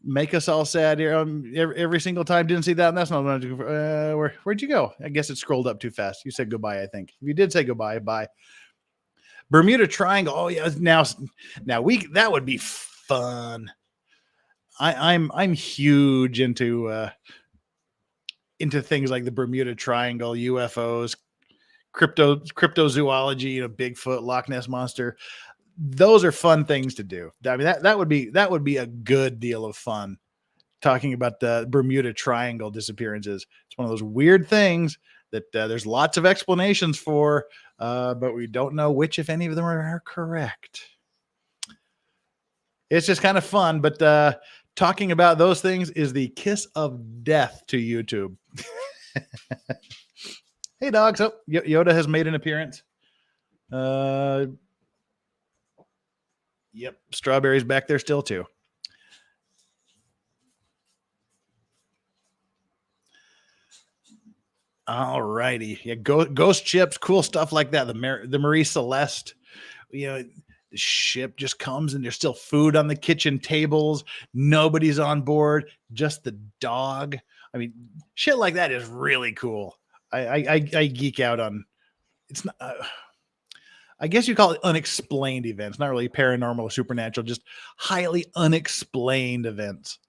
Make us all sad here every single time. Didn't see that. And that's not what I'm looking for. Where'd you go? I guess it scrolled up too fast. You said goodbye, I think. If you did say goodbye, bye. Bermuda Triangle. Oh yeah. Now that would be fun. I'm huge into things like the Bermuda Triangle, UFOs, cryptozoology, Bigfoot, Loch Ness Monster. Those are fun things to do. I mean, that would be a good deal of fun, talking about the Bermuda Triangle disappearances. It's one of those weird things that there's lots of explanations for, but we don't know which, if any of them are correct. It's just kind of fun, but talking about those things is the kiss of death to YouTube. Hey, dogs. Oh, Yoda has made an appearance. Yep. Strawberry's back there still, too. All righty. Yeah, ghost ships, cool stuff like that. The Marie Celeste, the ship just comes and there's still food on the kitchen tables. Nobody's on board, just the dog. I mean, shit like that is really cool. I geek out on. It's not. I guess you call it unexplained events, not really paranormal or supernatural, just highly unexplained events.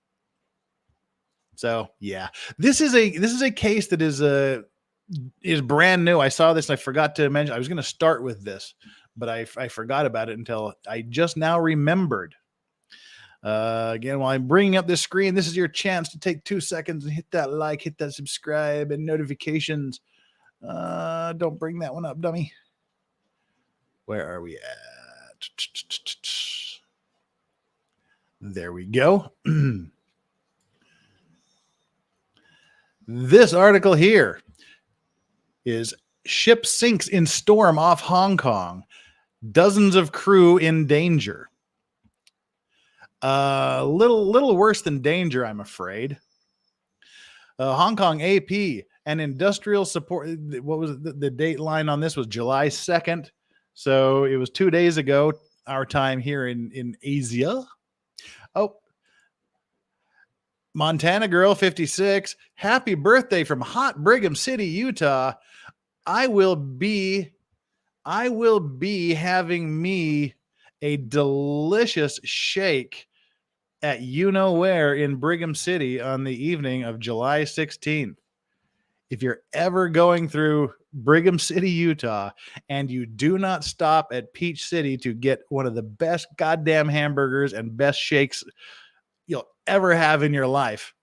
So yeah, this is a case that is brand new. I saw this and I forgot to mention. I was going to start with this, but I forgot about it until I just now remembered. Again, while I'm bringing up this screen, this is your chance to take 2 seconds and hit that like, hit that subscribe, and notifications. Don't bring that one up, dummy. Where are we at? There we go. This article here is ship sinks in storm off Hong Kong. Dozens of crew in danger. Little worse than danger, I'm afraid. Hong Kong AP and industrial support. What was the date line on this? Was July 2nd. So it was 2 days ago, our time here in Asia. Oh, Montana girl, 56. Happy birthday from hot Brigham City, Utah. I will be having me a delicious shake at you-know-where in Brigham City on the evening of July 16th. If you're ever going through Brigham City, Utah, and you do not stop at Peach City to get one of the best goddamn hamburgers and best shakes you'll ever have in your life,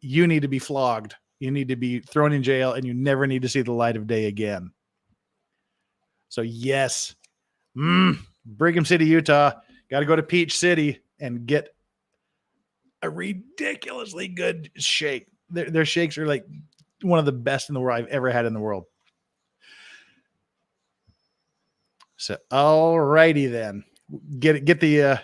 you need to be flogged. You need to be thrown in jail, and you never need to see the light of day again. So yes, Brigham City, Utah, got to go to Peach City and get a ridiculously good shake. Their shakes are like one of the best in the world I've ever had in the world. So, all righty then. Get the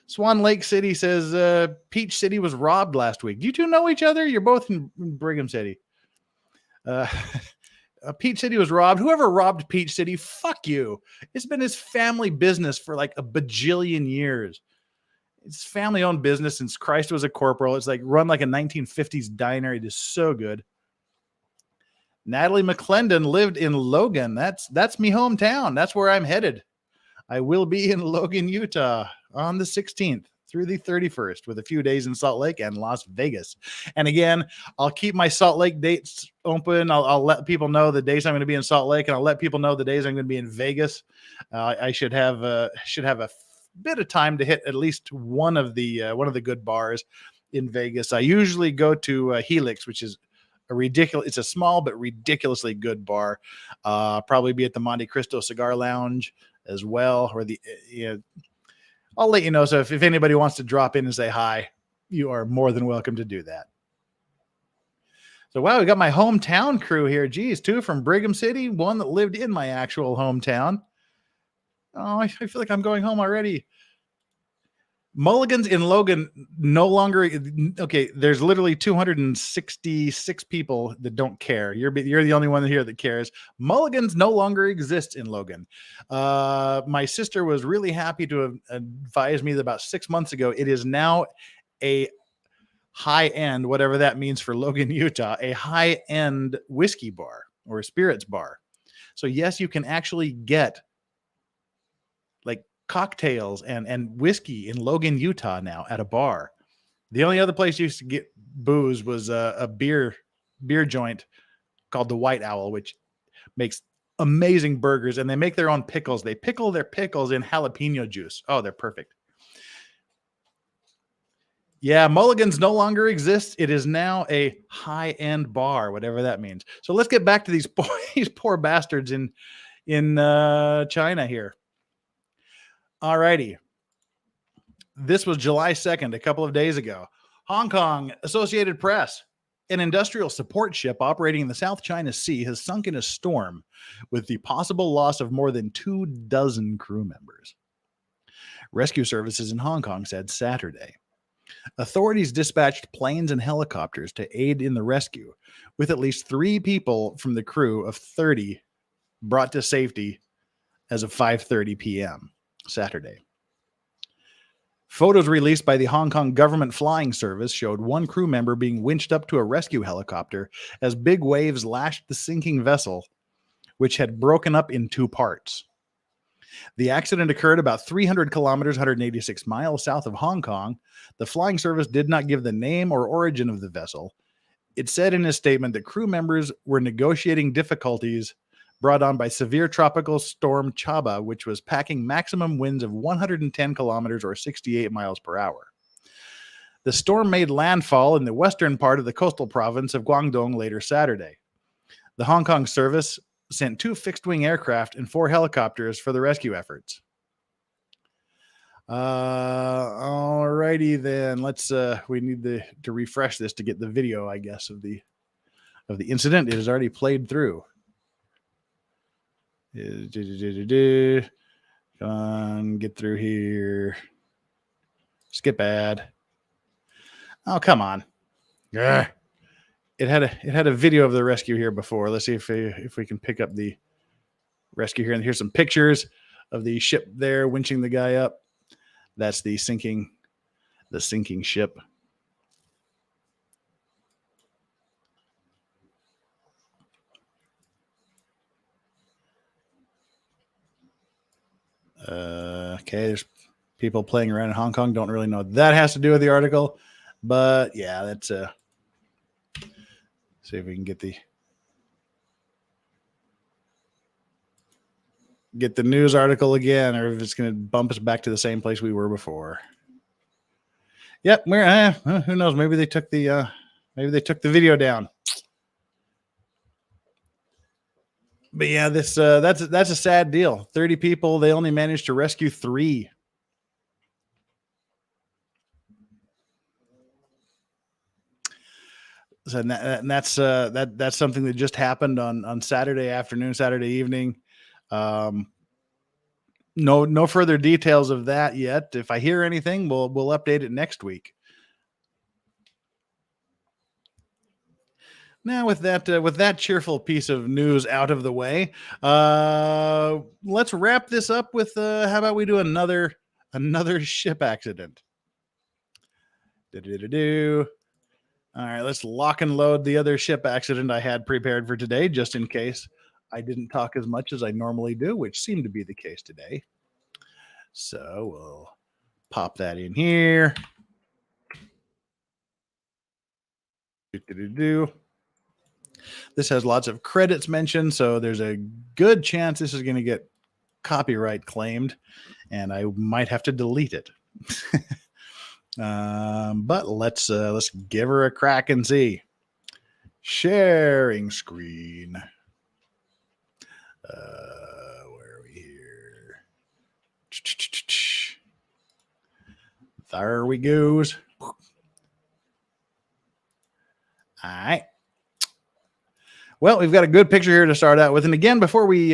Swan Lake City says Peach City was robbed last week. Do you two know each other? You're both in Brigham City. Peach City was robbed. Whoever robbed Peach City, fuck you. It's been his family business for like a bajillion years. It's family-owned business since Christ was a corporal. It's like run like a 1950s diner. It is so good. Natalie McClendon lived in Logan. That's me hometown. That's where I'm headed. I will be in Logan, Utah on the 16th through the 31st with a few days in Salt Lake and Las Vegas. And again, I'll keep my Salt Lake dates open. I'll let people know the days I'm going to be in Salt Lake, and I'll let people know the days I'm going to be in Vegas. I should have a bit of time to hit at least one of the good bars in Vegas. I usually go to Helix, which is it's a small but ridiculously good bar. Probably be at the Monte Cristo Cigar Lounge as well, or I'll let you know. So if anybody wants to drop in and say hi, you are more than welcome to do that. So wow, we got my hometown crew here. Geez, two from Brigham City, one that lived in my actual hometown. Oh, I feel like I'm going home already. Mulligan's in Logan no longer. Okay, there's literally 266 people that don't care. You're the only one here that cares. Mulligan's no longer exists in Logan. My sister was really happy to have advised me that about 6 months ago, it is now a high-end, whatever that means for Logan, Utah, a high-end whiskey bar or a spirits bar. So yes, you can actually get like cocktails and whiskey in Logan, Utah now at a bar. The only other place you used to get booze was a beer joint called the White Owl, which makes amazing burgers, and they make their own pickles. They pickle their pickles in jalapeno juice. Oh, they're perfect. Yeah, Mulligan's no longer exists. It is now a high-end bar, whatever that means. So let's get back to these poor bastards in China here. All righty. This was July 2nd, a couple of days ago. Hong Kong, Associated Press. An industrial support ship operating in the South China Sea has sunk in a storm with the possible loss of more than 24 crew members. Rescue services in Hong Kong said Saturday. Authorities dispatched planes and helicopters to aid in the rescue, with at least 3 people from the crew of 30 brought to safety as of 5:30 p.m. Saturday. Photos released by the Hong Kong Government Flying Service showed one crew member being winched up to a rescue helicopter as big waves lashed the sinking vessel, which had broken up in 2 parts. The accident occurred about 300 kilometers, 186 miles south of Hong Kong. The flying service did not give the name or origin of the vessel. It said in a statement that crew members were negotiating difficulties brought on by severe tropical storm Chaba, which was packing maximum winds of 110 kilometers or 68 miles per hour. The storm made landfall in the western part of the coastal province of Guangdong later Saturday. The Hong Kong service sent 2 fixed-wing aircraft and 4 helicopters for the rescue efforts. All righty then. Let's we need to refresh this to get the video, I guess, of the incident. It is already played through. Come on, get through here. Skip ad. Oh, come on. Yeah. It had a video of the rescue here before. Let's see if we can pick up the rescue here. And here's some pictures of the ship there winching the guy up. That's the sinking ship. Okay, there's People playing around in Hong Kong. Don't really know what that has to do with the article, but yeah, that's see if we can get the news article again, or if it's going to bump us back to the same place we were before. Yep, we're who knows? Maybe they took the video down. But yeah, this that's a sad deal. 30 people. They only managed to rescue 3. So that's something that just happened on Saturday afternoon, Saturday evening. No further details of that yet. If I hear anything, we'll update it next week. Now, with that cheerful piece of news out of the way, let's wrap this up with how about we do another ship accident? All right, let's lock and load the other ship accident I had prepared for today, just in case I didn't talk as much as I normally do, which seemed to be the case today. So we'll pop that in here. This has lots of credits mentioned, so there's a good chance this is going to get copyright claimed, and I might have to delete it. But let's give her a crack and see. Sharing screen. Where are we here? There we goes. All right. Well, we've got a good picture here to start out with, and again, before we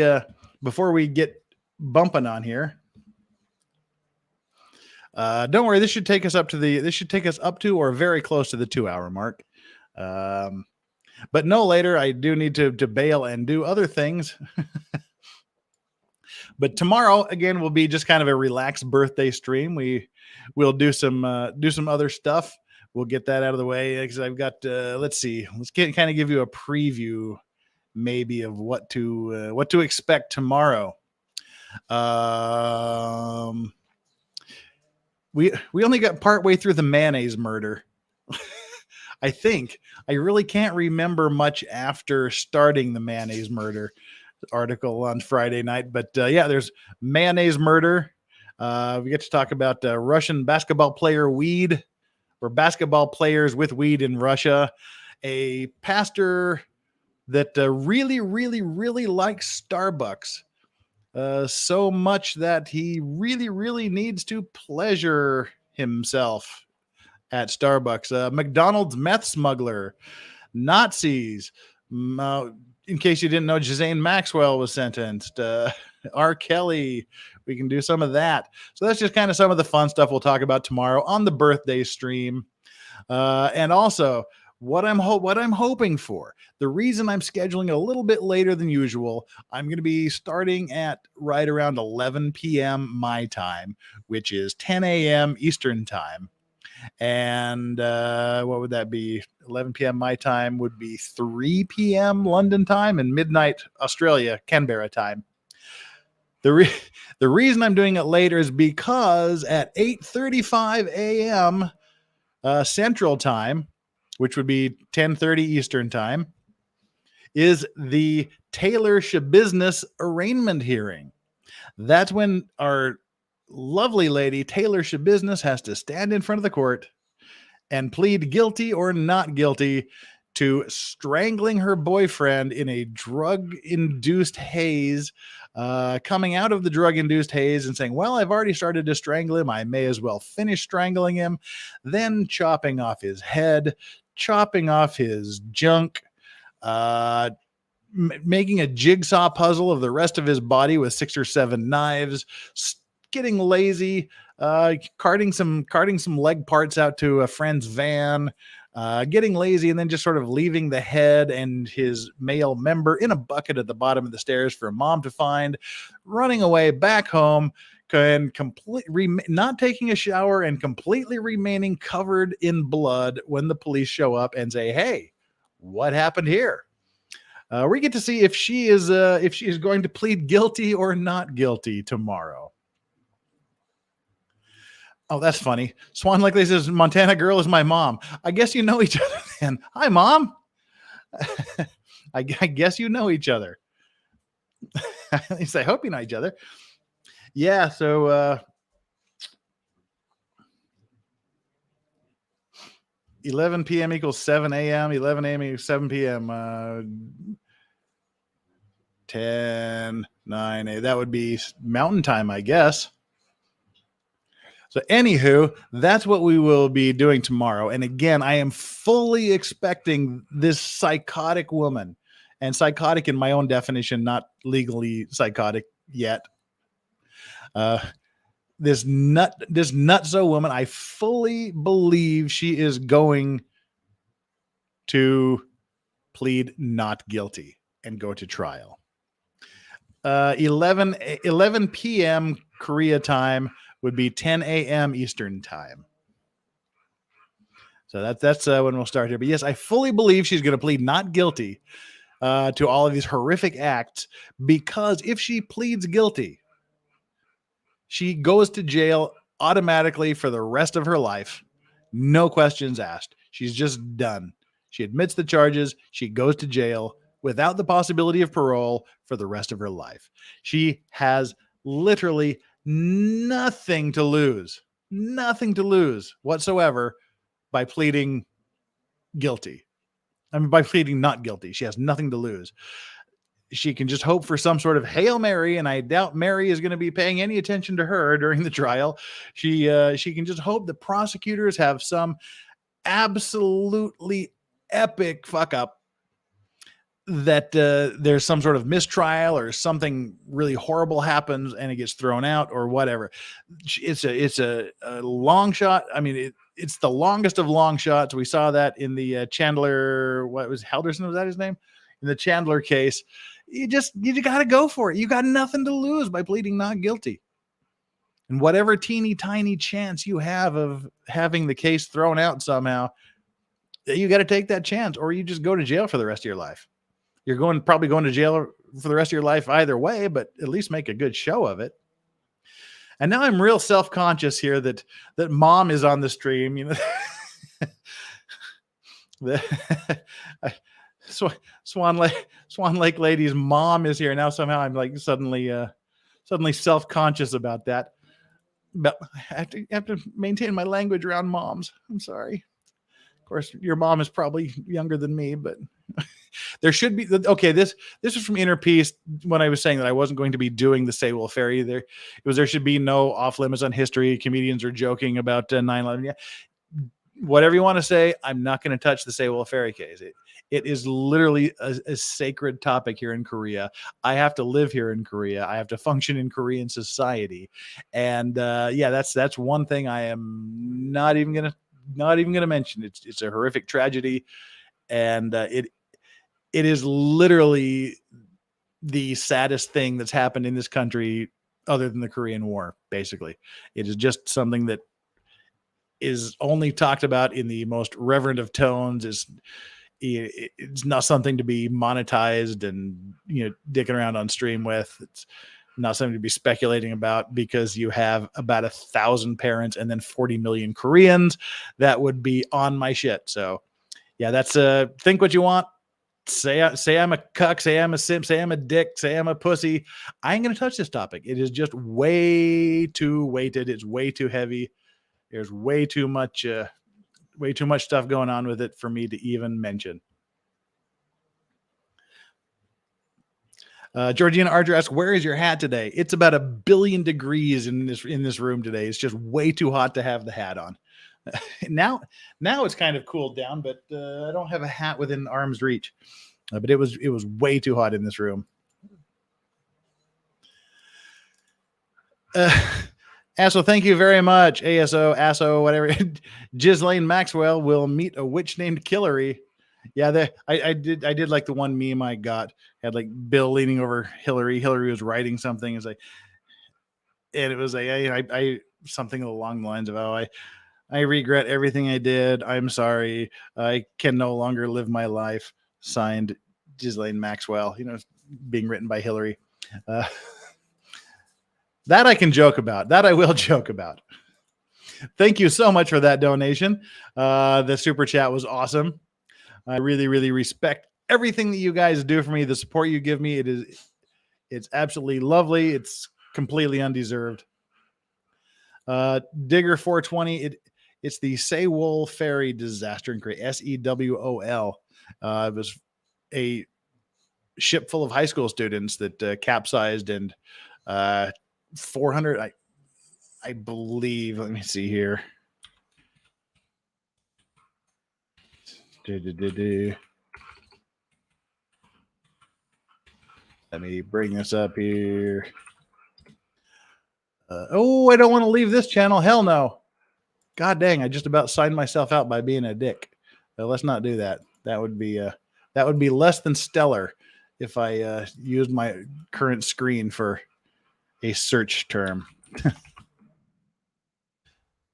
get bumping on here, don't worry. This should take us up to or very close to the 2-hour mark, but no later. I do need to bail and do other things. But tomorrow again will be just kind of a relaxed birthday stream. We'll do some other stuff. We'll get that out of the way because I've got. Let's see. Let's kind of give you a preview, maybe, of what to expect tomorrow. We only got partway through the mayonnaise murder. I think I really can't remember much after starting the mayonnaise murder article on Friday night, but yeah, there's mayonnaise murder. We get to talk about Russian basketball player weed, or basketball players with weed in Russia. A pastor that really, really, really likes Starbucks. So much that he really, really needs to pleasure himself at Starbucks. McDonald's meth smuggler, Nazis. In case you didn't know, Ghislaine Maxwell was sentenced. R. Kelly. We can do some of that. So that's just kind of some of the fun stuff we'll talk about tomorrow on the birthday stream. And also, what I'm hoping for, the reason I'm scheduling a little bit later than usual, I'm going to be starting at right around 11 p.m. my time, which is 10 a.m. Eastern time. And what would that be? 11 p.m. my time would be 3 p.m. London time and midnight Australia, Canberra time. The reason I'm doing it later is because at 8:35 a.m. Central time, which would be 10:30 Eastern time, is the Taylor Shabusiness arraignment hearing. That's when our lovely lady Taylor Shabusiness has to stand in front of the court and plead guilty or not guilty to strangling her boyfriend in a drug-induced haze, coming out of the drug-induced haze and saying, well, I've already started to strangle him. I may as well finish strangling him. Then chopping off his head, chopping off his junk, making a jigsaw puzzle of the rest of his body with 6 or 7 knives, getting lazy, carting some leg parts out to a friend's van, getting lazy, and then just sort of leaving the head and his male member in a bucket at the bottom of the stairs for mom to find, running away back home, and not taking a shower and completely remaining covered in blood when the police show up and say, hey, what happened here? We get to see if she is going to plead guilty or not guilty tomorrow. Oh, that's funny. Swan Lakely says Montana girl is my mom. I guess you know each other then. Hi, mom. I guess you know each other. At least I hope you know each other. Yeah. So 11 p.m. equals 7 a.m. 11 a.m. equals 7 p.m. 10, 9, 8. That would be mountain time, I guess. So anywho, that's what we will be doing tomorrow. And again, I am fully expecting this psychotic woman, and psychotic in my own definition, not legally psychotic yet. This nutso woman, I fully believe she is going to plead not guilty and go to trial. 11 p.m. Korea time would be 10 a.m. Eastern time. So that's when we'll start here. But yes, I fully believe she's going to plead not guilty to all of these horrific acts, because if she pleads guilty, she goes to jail automatically for the rest of her life. No questions asked. She's just done. She admits the charges. She goes to jail without the possibility of parole for the rest of her life. She has literally nothing to lose whatsoever by pleading guilty. I mean, by pleading not guilty. She has nothing to lose. She can just hope for some sort of Hail Mary, and I doubt Mary is going to be paying any attention to her during the trial. She can just hope the prosecutors have some absolutely epic fuck up, that there's some sort of mistrial or something really horrible happens and it gets thrown out or whatever. It's a long shot. I mean, it's the longest of long shots. We saw that in the Chandler, what was Helderson? Was that his name? In the Chandler case. You got to go for it. You got nothing to lose by pleading not guilty. And whatever teeny tiny chance you have of having the case thrown out somehow, you got to take that chance, or you just go to jail for the rest of your life. You're probably going to jail for the rest of your life either way, but at least make a good show of it. And now I'm real self-conscious here that mom is on the stream, you know. Swan Lake lady's mom is here now. Somehow I'm like suddenly self-conscious about that. But I have to maintain my language around moms. I'm sorry. Of course, your mom is probably younger than me, but there should be. Okay, this is from Inner Peace when I was saying that I wasn't going to be doing the Say Will Ferry. There should be no off limits on history. Comedians are joking about 9/11. Yeah, whatever you want to say, I'm not going to touch the Say Will Ferry case. It is literally a sacred topic here in Korea. I have to live here in Korea. I have to function in Korean society, and that's one thing I am not even gonna mention. It's a horrific tragedy, and it is literally the saddest thing that's happened in this country other than the Korean War. Basically, it is just something that is only talked about in the most reverent of tones. It's not something to be monetized and, you know, dicking around on stream with. It's not something to be speculating about, because you have about 1,000 parents and then 40 million Koreans that would be on my shit. So yeah, that's think what you want. Say I'm a cuck, say I'm a simp, say I'm a dick, say I'm a pussy. I ain't going to touch this topic. It is just way too weighted. It's way too heavy. There's way too much stuff going on with it for me to even mention. Georgina Archer asks, "Where is your hat today?" It's about 1 billion degrees in this room today. It's just way too hot to have the hat on. Now it's kind of cooled down, but I don't have a hat within arm's reach. But it was way too hot in this room. Asso, thank you very much. Asso, whatever. Ghislaine Maxwell will meet a witch named Hillary. Yeah, I did like the one meme I got. Had like Bill leaning over Hillary. Hillary was writing something. It's like, and it was like I something along the lines of, "Oh, I regret everything I did. I'm sorry. I can no longer live my life." Signed, Ghislaine Maxwell. You know, being written by Hillary. That I can joke about. That I will joke about. Thank you so much for that donation. The super chat was awesome. I really, really respect everything that you guys do for me. The support you give me, it's absolutely lovely. It's completely undeserved. Digger 420. It's the Sewol Ferry disaster in Korea. SEWOL. It was a ship full of high school students that capsized, and 400. I believe. Let me see here. Let me bring this up here. I don't want to leave this channel. Hell no. God dang, I just about signed myself out by being a dick. Let's not do that. That would be less than stellar if I used my current screen for a search term.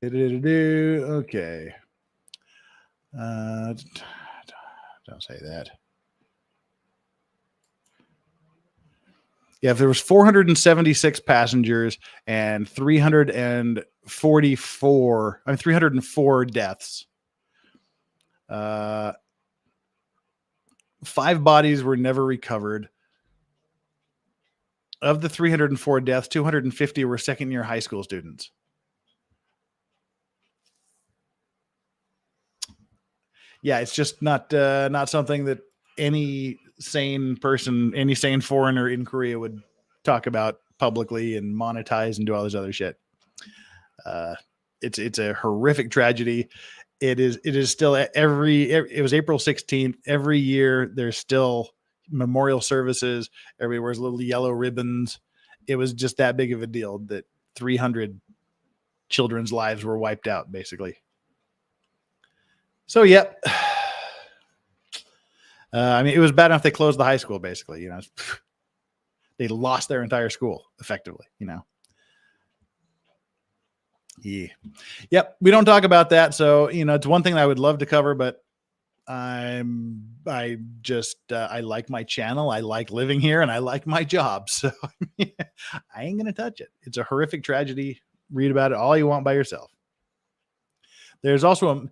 Okay. Don't say that. Yeah, if there was 476 passengers and 304 deaths. 5 bodies were never recovered. Of the 304 deaths, 250 were second-year high school students. Yeah, it's just not something that any sane person, any sane foreigner in Korea would talk about publicly and monetize and do all this other shit. It's a horrific tragedy. It is still it was April 16th. Every year there's still memorial services. Everybody wears little yellow ribbons. It was just that big of a deal that 300 children's lives were wiped out, basically. So, yep. I mean, it was bad enough they closed the high school, basically. You know, they lost their entire school, effectively. You know. Yeah. Yep. We don't talk about that, so you know, it's one thing that I would love to cover, but I like my channel, I like living here, and I like my job, so I ain't gonna touch it. It's a horrific tragedy. Read about it all you want by yourself. There's also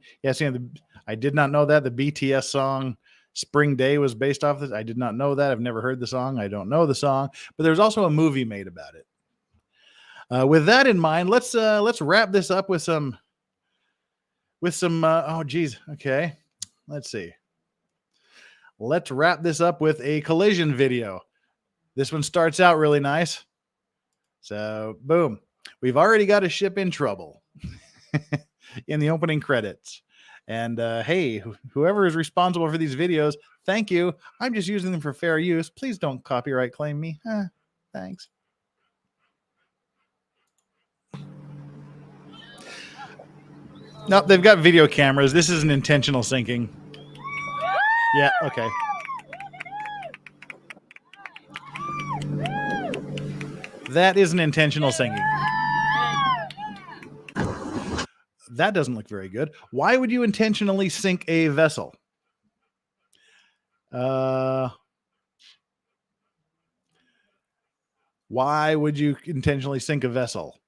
I did not know that the BTS song Spring Day was based off this. I did not know that. I've never heard the song. I don't know the song, but there's also a movie made about it. With that in mind, let's wrap this up with some oh geez. Okay. Let's see. Let's wrap this up with a collision video. This one starts out really nice. So boom. We've already got a ship in trouble in the opening credits. And hey, whoever is responsible for these videos, thank you. I'm just using them for fair use. Please don't copyright claim me. Thanks. No, they've got video cameras. This is an intentional sinking. Yeah, okay. That is an intentional sinking. That doesn't look very good. Why would you intentionally sink a vessel? Why would you intentionally sink a vessel?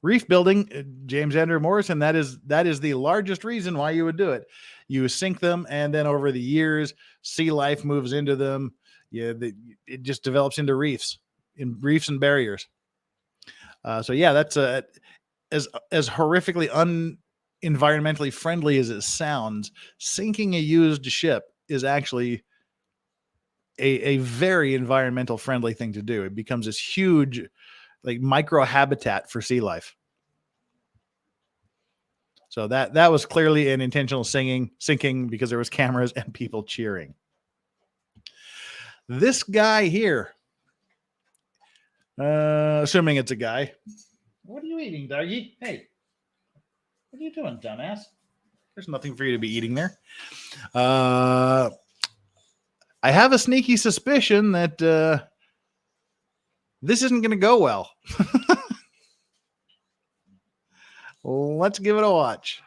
Reef building, James Andrew Morrison, that is the largest reason why you would do it. You sink them, and then over the years, sea life moves into them. Yeah, it just develops into reefs and barriers. So yeah, that's as horrifically unenvironmentally friendly as it sounds. Sinking a used ship is actually a very environmental friendly thing to do. It becomes this huge, like, micro habitat for sea life. So that was clearly an intentional sinking because there was cameras and people cheering. This guy here, assuming it's a guy. What are you eating, doggy? Hey, what are you doing, dumbass? There's nothing for you to be eating there. I have a sneaky suspicion that this isn't going to go well. Let's give it a watch.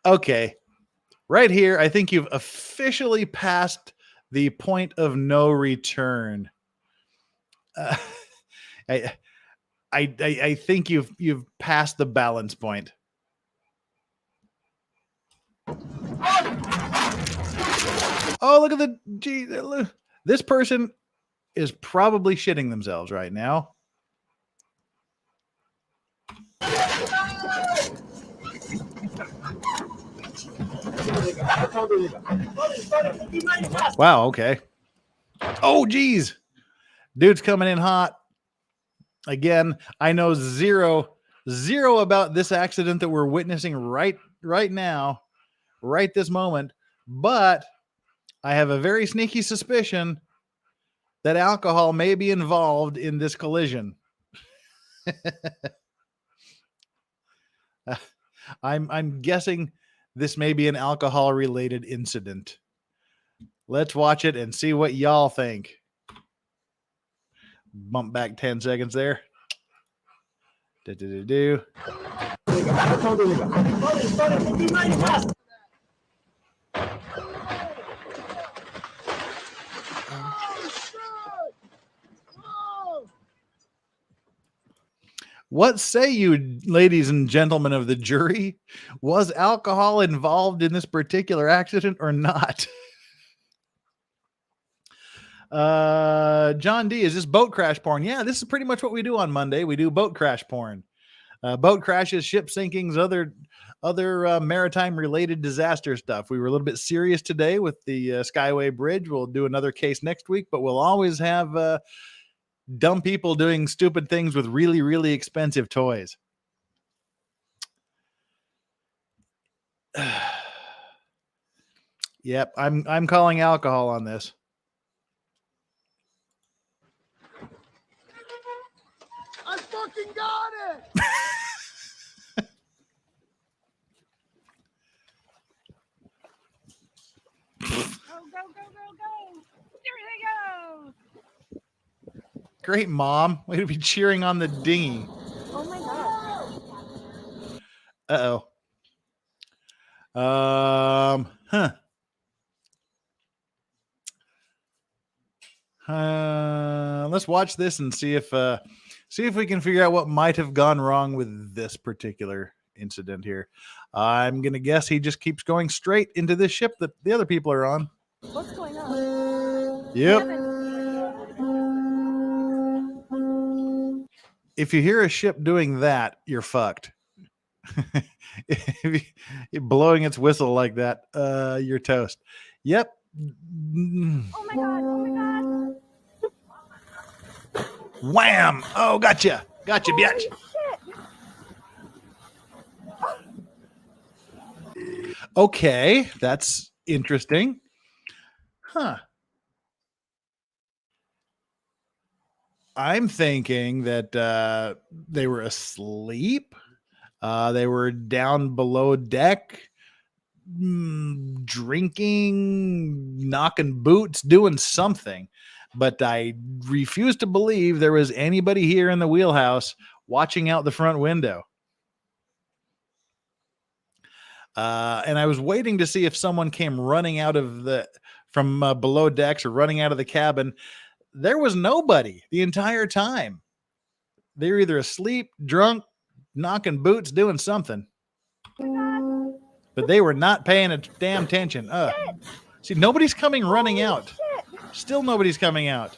Okay. Right here, I think you've officially passed the point of no return. I think you've passed the balance point. Oh, look at the gee, this person is probably shitting themselves right now. Wow, okay. Oh, geez. Dude's coming in hot. Again, I know zero about this accident that we're witnessing right now, right this moment, but I have a very sneaky suspicion that alcohol may be involved in this collision. I'm guessing this may be an alcohol-related incident. Let's watch it and see what y'all think. Bump back 10 seconds there. Do. What say you, ladies and gentlemen of the jury? Was alcohol involved in this particular accident or not? John D, is this boat crash porn? Yeah, this is pretty much what we do on Monday. We do boat crash porn. Boat crashes, ship sinkings, other maritime related disaster stuff. We were a little bit serious today with the Skyway Bridge. We'll do another case next week, but we'll always have dumb people doing stupid things with really, really expensive toys. Yep, I'm calling alcohol on this. I fucking got it! Go. There they go. Great, Mom. Way to be cheering on the dinghy. Oh my god. Let's watch this and see if we can figure out what might have gone wrong with this particular incident here. I'm gonna guess he just keeps going straight into this ship that the other people are on. What's going on? Yep. If you hear a ship doing that, you're fucked. If you're blowing its whistle like that, you're toast. Yep. Oh my god. Wham! Oh, gotcha, bitch. Okay, that's interesting. Huh. I'm thinking that they were asleep. They were down below deck, drinking, knocking boots, doing something. But I refuse to believe there was anybody here in the wheelhouse watching out the front window. And I was waiting to see if someone came running out of from below decks or running out of the cabin. There was nobody the entire time. They were either asleep, drunk, knocking boots, doing something. But they were not paying a damn attention. See, nobody's coming running out. Still nobody's coming out.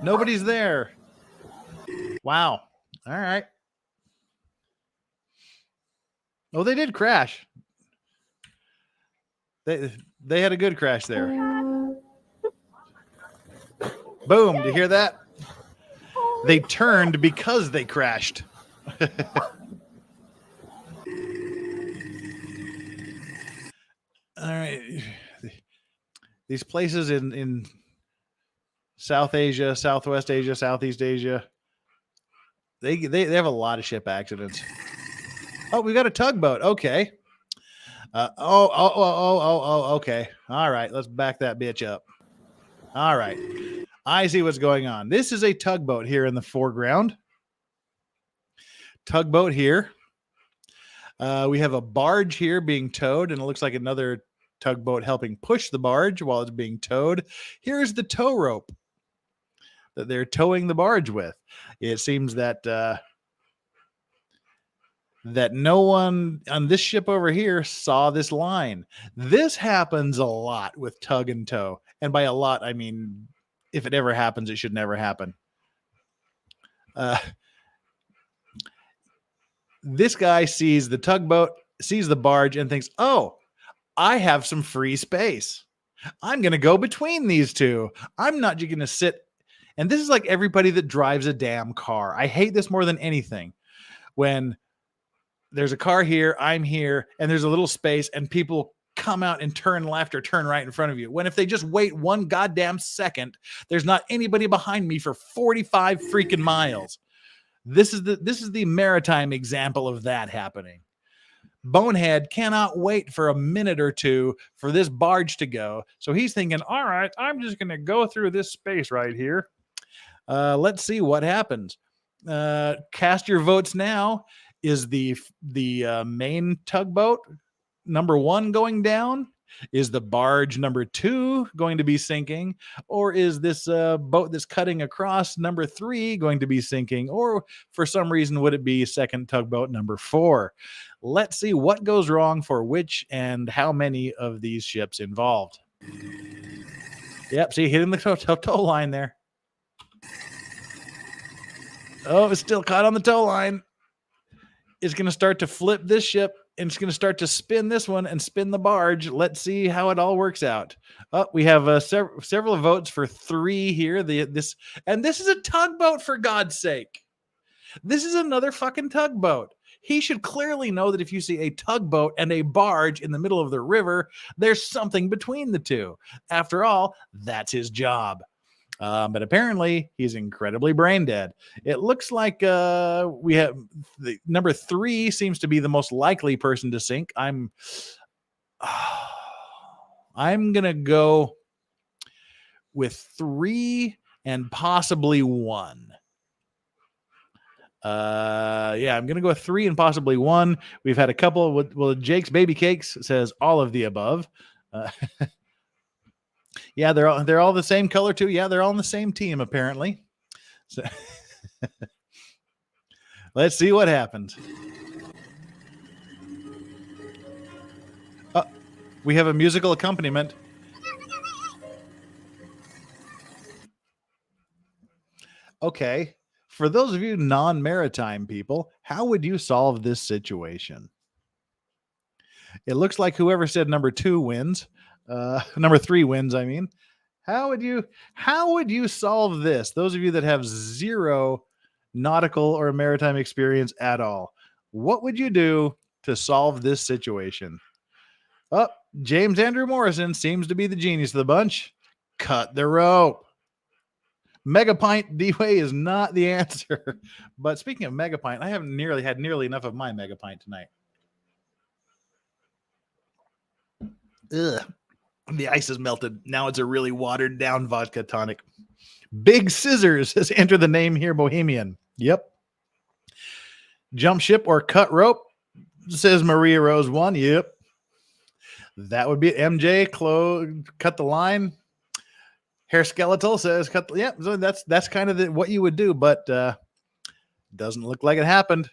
Nobody's there. Wow. All right. Oh, they did crash. They had a good crash there. Boom. Did you hear that? They turned because they crashed. All right. These places in South Asia, Southwest Asia, Southeast Asia, they have a lot of ship accidents. Oh, we got a tugboat. Okay. Okay. All right. Let's back that bitch up. All right. I see what's going on. This is a tugboat here in the foreground. Tugboat here. We have a barge here being towed, and it looks like another tugboat helping push the barge while it's being towed. Here's the tow rope that they're towing the barge with. It seems that that no one on this ship over here saw this line. This happens a lot with tug and tow. And by a lot, I mean, if it ever happens, it should never happen. This guy sees the tugboat, sees the barge, and thinks, oh, I have some free space. I'm going to go between these two. I'm not just going to sit. And this is like everybody that drives a damn car. I hate this more than anything. When there's a car here, I'm here, and there's a little space, and people come out and turn left or turn right in front of you. When if they just wait one goddamn second, there's not anybody behind me for 45 freaking miles. This is the maritime example of that happening. Bonehead cannot wait for a minute or two for this barge to go. So he's thinking, all right, I'm just going to go through this space right here. Let's see what happens. Cast your votes now. Is the main tugboat number 1 going down? Is the barge number 2 going to be sinking? Or is this boat that's cutting across number 3 going to be sinking? Or for some reason, would it be second tugboat number 4? Let's see what goes wrong for which and how many of these ships involved. Yep, see, hitting the tow line there. Oh, it's still caught on the tow line. It's going to start to flip this ship, and it's going to start to spin this one and spin the barge. Let's see how it all works out. Oh, we have several votes for 3 here. This is a tugboat, for God's sake. This is another fucking tugboat. He should clearly know that if you see a tugboat and a barge in the middle of the river, there's something between the two. After all, that's his job. But apparently he's incredibly brain dead. It looks like we have the number 3 seems to be the most likely person to sink. I'm gonna go with 3 and possibly 1. Yeah, I'm gonna go with 3 and possibly 1. We've had a couple. Well, Jake's Baby Cakes says all of the above. Yeah, they're all the same color too. Yeah, they're all on the same team apparently. So let's see what happens. We have a musical accompaniment. Okay, for those of you non-maritime people, how would you solve this situation? It looks like whoever said number 2 wins. Number 3 wins, I mean. How would you solve this? Those of you that have 0 nautical or maritime experience at all, what would you do to solve this situation? Oh, James Andrew Morrison seems to be the genius of the bunch. Cut the rope. Megapint D-Way is not the answer. But speaking of Megapint, I haven't had nearly enough of my Megapint tonight. Ugh. The ice is melted. Now it's a really watered down vodka tonic. Big Scissors has entered the name here, Bohemian. Yep. Jump ship or cut rope, says Maria Rose 1. Yep. That would be MJ. Cut the line. Hair Skeletal says cut. Yep. So that's kind of what you would do, but doesn't look like it happened.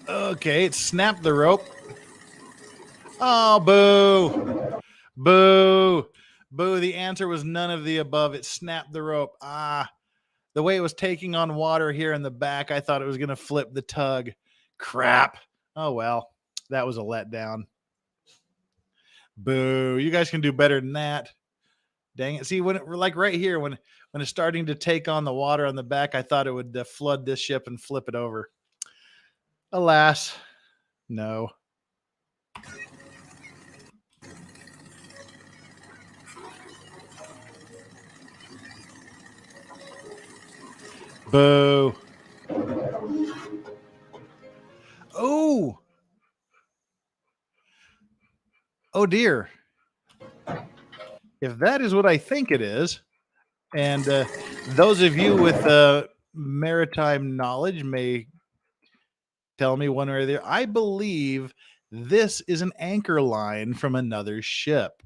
Okay, it snapped the rope. Oh, boo. Boo. Boo. The answer was none of the above. It snapped the rope. The way it was taking on water here in the back, I thought it was going to flip the tug. Crap. Oh, well, that was a letdown. Boo. You guys can do better than that. Dang it. See, like right here, when it's starting to take on the water on the back, I thought it would flood this ship and flip it over. Alas, no. Boo. Oh. Oh dear. If that is what I think it is, and those of you with maritime knowledge may tell me one way or the other. I believe this is an anchor line from another ship.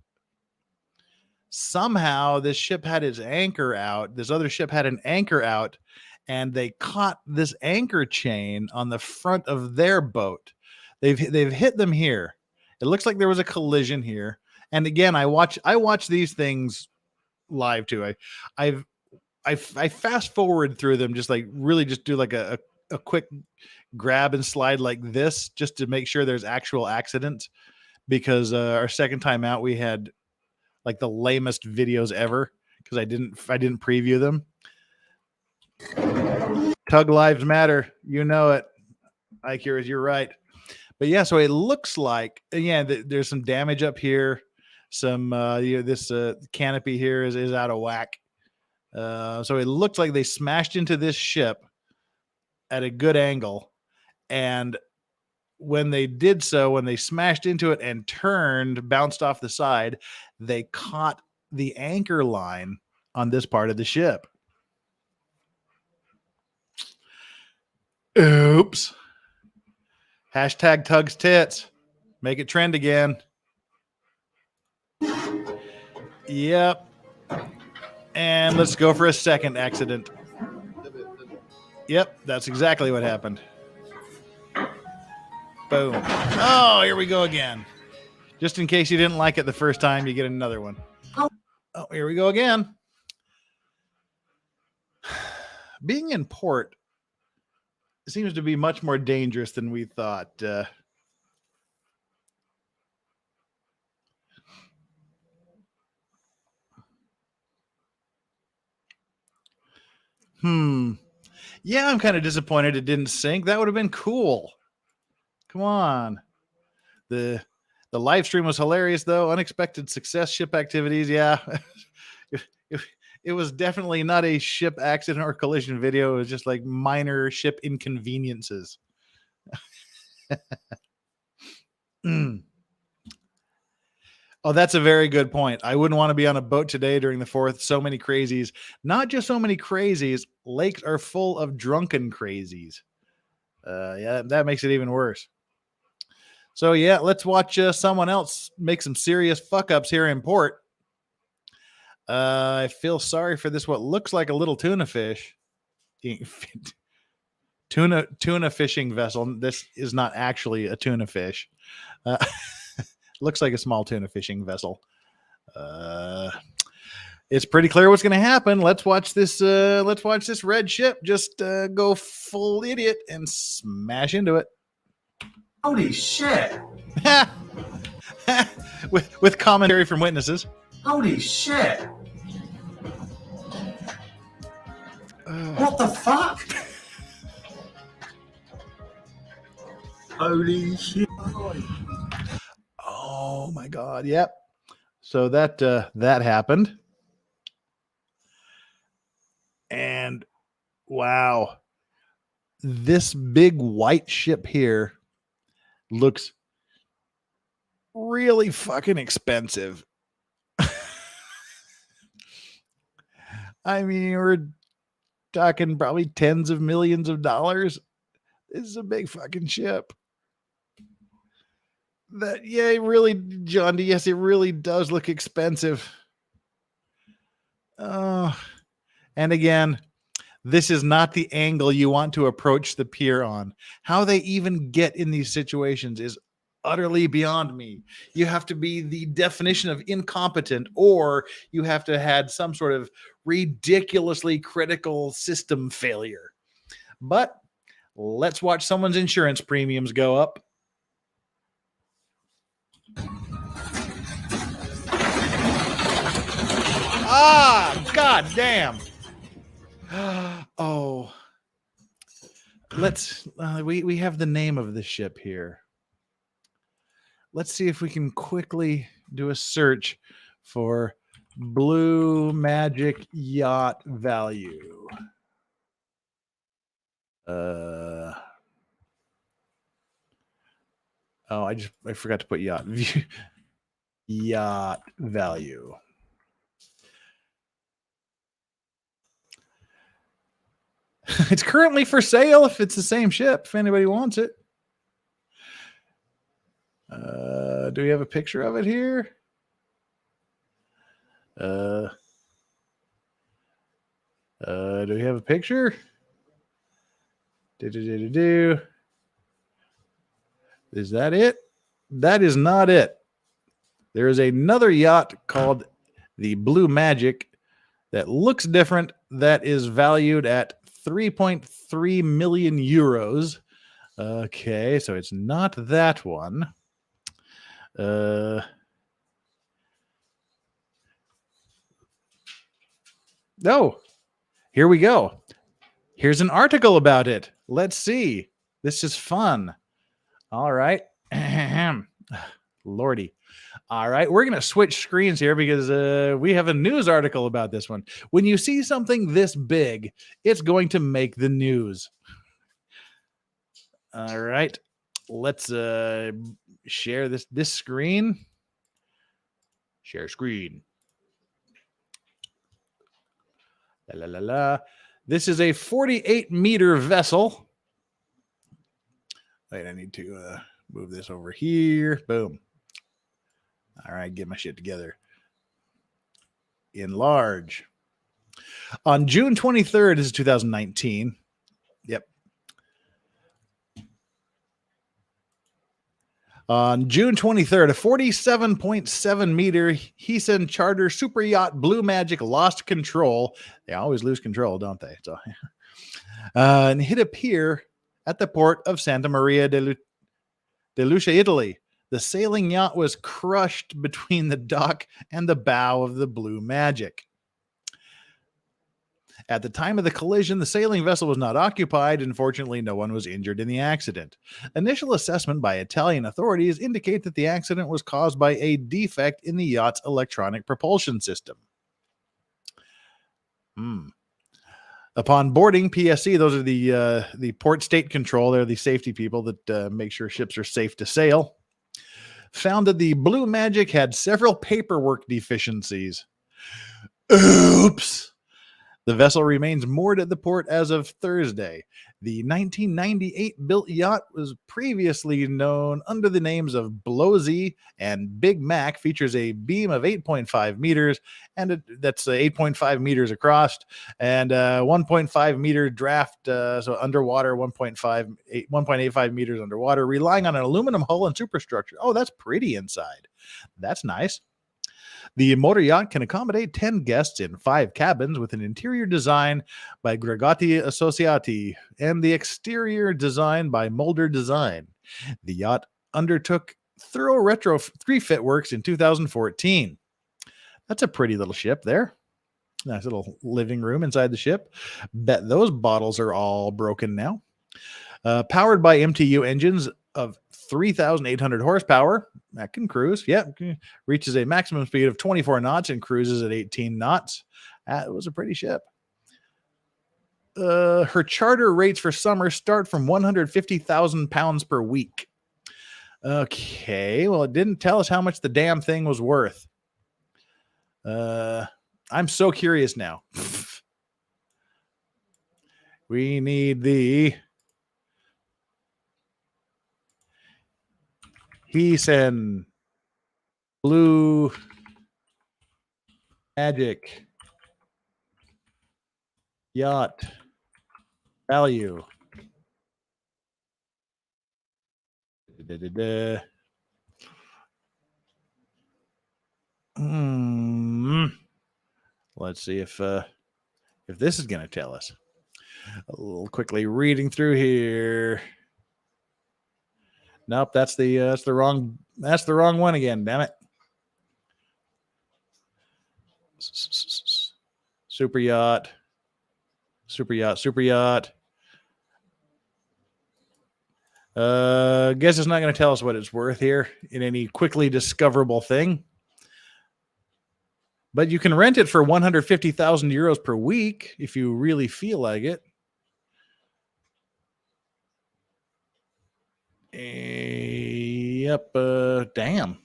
Somehow this ship had its anchor out. This other ship had an anchor out, and they caught this anchor chain on the front of their boat. They've hit them here. It looks like there was a collision here. And again, I watch these things live too. I fast forward through them, just like really just do like a quick grab and slide like this, just to make sure there's actual accidents, because our second time out we had like the lamest videos ever because I didn't preview them. Tug lives matter, you know it. Ikeras, you're right. But yeah, so it looks like, yeah, there's some damage up here. Some this canopy here is out of whack. So it looks like they smashed into this ship at a good angle, and when they did so, when they smashed into it and turned, bounced off the side, they caught the anchor line on this part of the ship. Oops. Hashtag Tugs Tits. Make it trend again. Yep. And let's go for a second accident. Yep, that's exactly what happened. Boom. Oh, here we go again. Just in case you didn't like it the first time, you get another one. Oh, here we go again. Being in port seems to be much more dangerous than we thought. Yeah, I'm kind of disappointed it didn't sink. That would have been cool. Come on. The live stream was hilarious, though. Unexpected success ship activities. Yeah. It was definitely not a ship accident or collision video. It was just like minor ship inconveniences. Oh, that's a very good point. I wouldn't want to be on a boat today during the 4th. So many crazies. Not just so many crazies. Lakes are full of drunken crazies. Yeah, that makes it even worse. So yeah, let's watch someone else make some serious fuck ups here in port. I feel sorry for this, what looks like a little tuna fish. Tuna fishing vessel. This is not actually a tuna fish. Looks like a small tuna fishing vessel. It's pretty clear what's going to happen. Let's watch this. Let's watch this red ship just go full idiot and smash into it. Holy shit! with commentary from witnesses. Holy shit! What the fuck? Holy shit! Oh my god! Yep. So that happened, and wow, this big white ship here looks really fucking expensive. I mean, we're talking probably tens of millions of dollars. This is a big fucking ship. That, yeah, it really, John, yes, it really does look expensive. And again, this is not the angle you want to approach the pier on. How they even get in these situations is utterly beyond me. You have to be the definition of incompetent, or you have to have had some sort of ridiculously critical system failure. But let's watch someone's insurance premiums go up. Ah, god damn. Oh, let's we have the name of the ship here. Let's see if we can quickly do a search for Blue Magic Yacht value. Oh, I forgot to put yacht view. Yacht value. It's currently for sale if it's the same ship, if anybody wants it. Do we have a picture of it here? Do we have a picture? Is that it? That is not it. There is another yacht called the Blue Magic that looks different, that is valued at 3.3 million euros. Okay, so it's not that one. No, here we go. Here's an article about it. Let's see. This is fun. All right. Lordy. All right. We're going to switch screens here because we have a news article about this one. When you see something this big, it's going to make the news. All right. Let's share this screen. Share screen. La, la, la, la. This is a 48-meter vessel. Wait, I need to move this over here. Boom. All right, get my shit together. Enlarge. On June 23rd, this is 2019. Yep. On June 23rd, a 47.7 meter Hessen charter super yacht Blue Magic lost control. They always lose control, don't they? So, and hit a pier at the port of Santa Maria de Lucia, Italy. The sailing yacht was crushed between the dock and the bow of the Blue Magic. At the time of the collision, the sailing vessel was not occupied, and fortunately, no one was injured in the accident. Initial assessment by Italian authorities indicate that the accident was caused by a defect in the yacht's electronic propulsion system. Upon boarding, PSC, those are the port state control. They're the safety people that make sure ships are safe to sail. Found that the Blue Magic had several paperwork deficiencies. Oops. The vessel remains moored at the port as of Thursday. The 1998 built yacht was previously known under the names of Blowsy and Big Mac, features a beam of 8.5 meters, and that's 8.5 meters across, and 1.5 meter draft, so underwater, 1.85 meters underwater, relying on an aluminum hull and superstructure. Oh, that's pretty inside. That's nice. The motor yacht can accommodate 10 guests in 5 cabins with an interior design by Gregati Associati and the exterior design by Mulder Design. The yacht undertook thorough refit works in 2014. That's a pretty little ship there. Nice little living room inside the ship. Bet those bottles are all broken now. Powered by MTU engines of 3,800 horsepower. That can cruise. Yep. Reaches a maximum speed of 24 knots and cruises at 18 knots. That was a pretty ship. Her charter rates for summer start from 150,000 pounds per week. Okay. Well, it didn't tell us how much the damn thing was worth. I'm so curious now. We need the Hessen Blue Magic yacht value. Let's see if this is going to tell us. A little quickly reading through here. Nope, that's the wrong one again. Damn it. Super yacht. Guess it's not going to tell us what it's worth here in any quickly discoverable thing. But you can rent it for 150,000 euros per week if you really feel like it. Yep. Damn.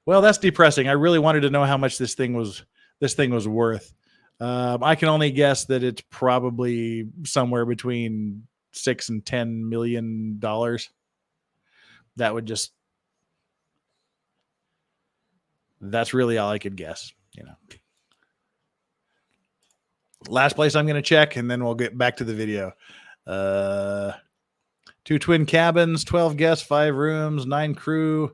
Well, that's depressing. I really wanted to know how much this thing was worth. I can only guess that it's probably somewhere between $6 and $10 million. That would just That's really all I could guess, you know. Last place I'm going to check, and then we'll get back to the video. 2 twin cabins, 12 guests, 5 rooms, 9 crew,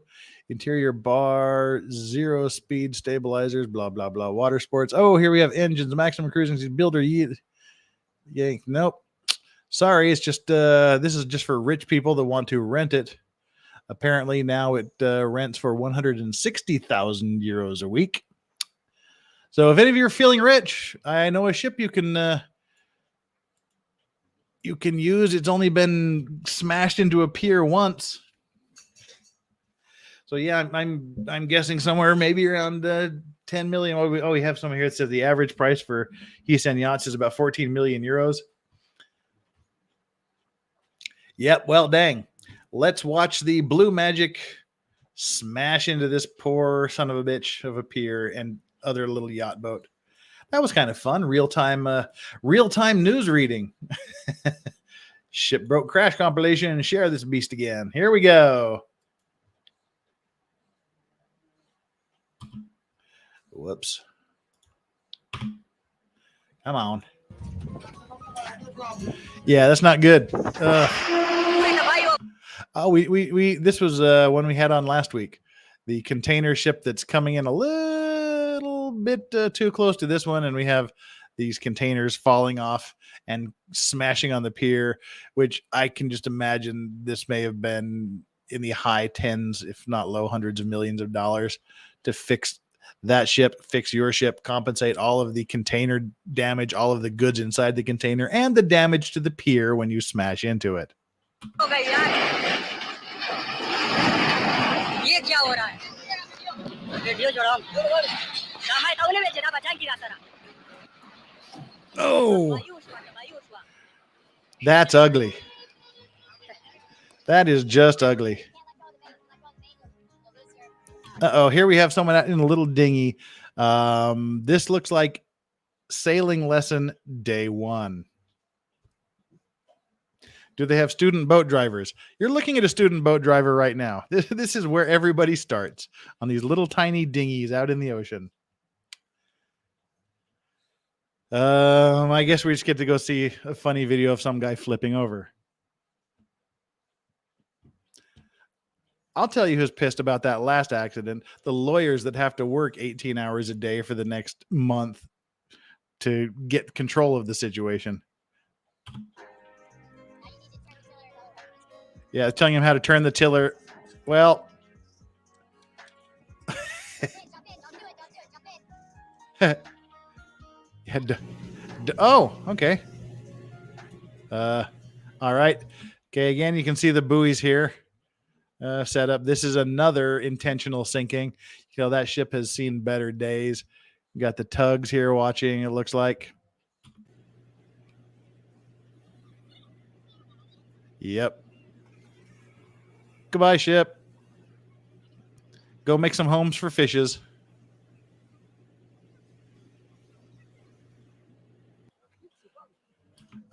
interior bar, 0 speed stabilizers, blah, blah, blah. Water sports. Oh, here we have engines, maximum cruising speed, builder, yank. Nope. Sorry, it's just, this is just for rich people that want to rent it. Apparently now it rents for 160,000 euros a week. So if any of you are feeling rich, I know a ship you can use. It's only been smashed into a pier once. So yeah, I'm guessing somewhere maybe around 10 million. Oh, we have some here that says the average price for Heisen yachts is about 14 million euros. Yep, well, dang. Let's watch the Blue Magic smash into this poor son of a bitch of a pier and other little yacht boat. That was kind of fun. Real-time news reading. Ship broke crash compilation and share this beast again. Here we go. Whoops. Come on. Yeah, that's not good. Oh, we this was one we had on last week. The container ship that's coming in a little bit too close to this one, and we have these containers falling off and smashing on the pier, which I can just imagine this may have been in the high tens, if not low hundreds of millions of dollars to fix that ship, fix your ship, compensate all of the container damage, all of the goods inside the container, and the damage to the pier when you smash into it. Oh, that's ugly. That is just ugly. Uh-oh, here we have someone out in a little dinghy. This looks like sailing lesson day 1. Do they have student boat drivers? You're looking at a student boat driver right now. This is where everybody starts, on these little tiny dinghies out in the ocean. I guess we just get to go see a funny video of some guy flipping over. I'll tell you who's pissed about that last accident. The lawyers that have to work 18 hours a day for the next month to get control of the situation. Yeah, telling him how to turn the tiller. Well, oh, okay. All right. Okay, again, you can see the buoys here set up. This is another intentional sinking. You know, that ship has seen better days. You got the tugs here watching, it looks like. Yep. Goodbye, ship. Go make some homes for fishes.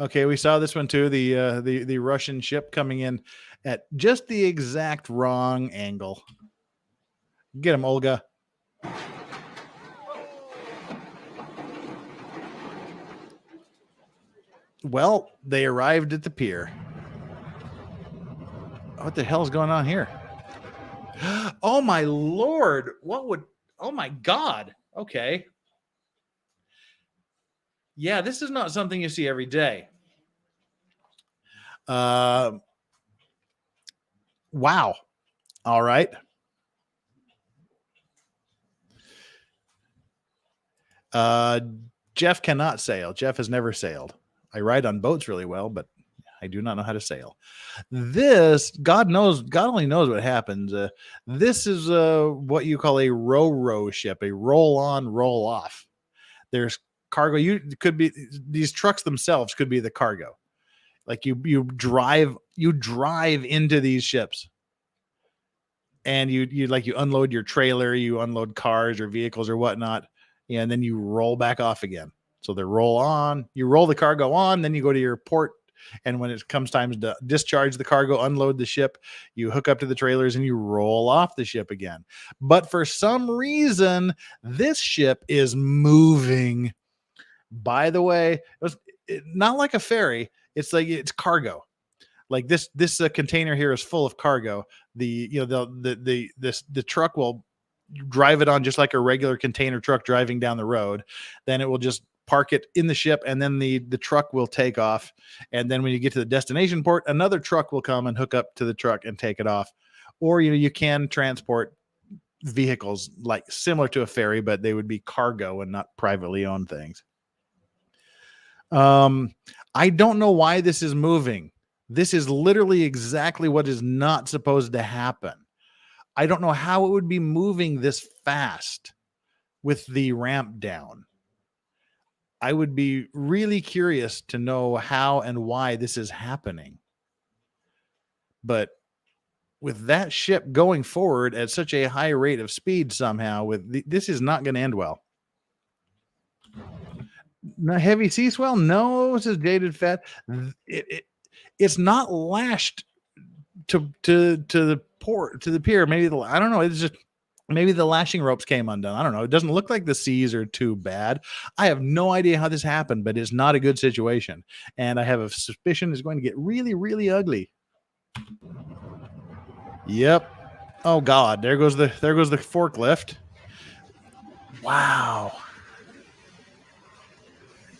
Okay, we saw this one too. The Russian ship coming in at just the exact wrong angle. Get him, Olga. Well, they arrived at the pier. What the hell is going on here? Oh my Lord. Oh my God. Okay. Yeah, this is not something you see every day. Wow. All right. Jeff cannot sail. Jeff has never sailed. I ride on boats really well, but I do not know how to sail. This, God only knows what happens. This is what you call a row ship, a roll on, roll off. There's cargo. These trucks themselves could be the cargo. Like you drive into these ships, and you unload your trailer, you unload cars or vehicles or whatnot, and then you roll back off again. So they roll on, you roll the cargo on, then you go to your port And when it comes time to discharge the cargo, unload the ship, you hook up to the trailers and you roll off the ship again. But for some reason, this ship is moving. By the way, not like a ferry. It's like it's cargo. Like this container here is full of cargo. The truck will drive it on just like a regular container truck driving down the road. Then it will just park it in the ship, and then the truck will take off. And then when you get to the destination port, another truck will come and hook up to the truck and take it off. Or you can transport vehicles like similar to a ferry, but they would be cargo and not privately owned things. I don't know why this is moving. This is literally exactly what is not supposed to happen. I don't know how it would be moving this fast with the ramp down. I would be really curious to know how and why this is happening. But with that ship going forward at such a high rate of speed somehow, this is not going to end well. No heavy sea swell? No, this is jaded fat. It's not lashed to the port, to the pier. Maybe I don't know. It's just maybe the lashing ropes came undone. I don't know. It doesn't look like the seas are too bad. I have no idea how this happened, but it's not a good situation. And I have a suspicion it's going to get really, really ugly. Yep. Oh God, there goes the forklift. Wow.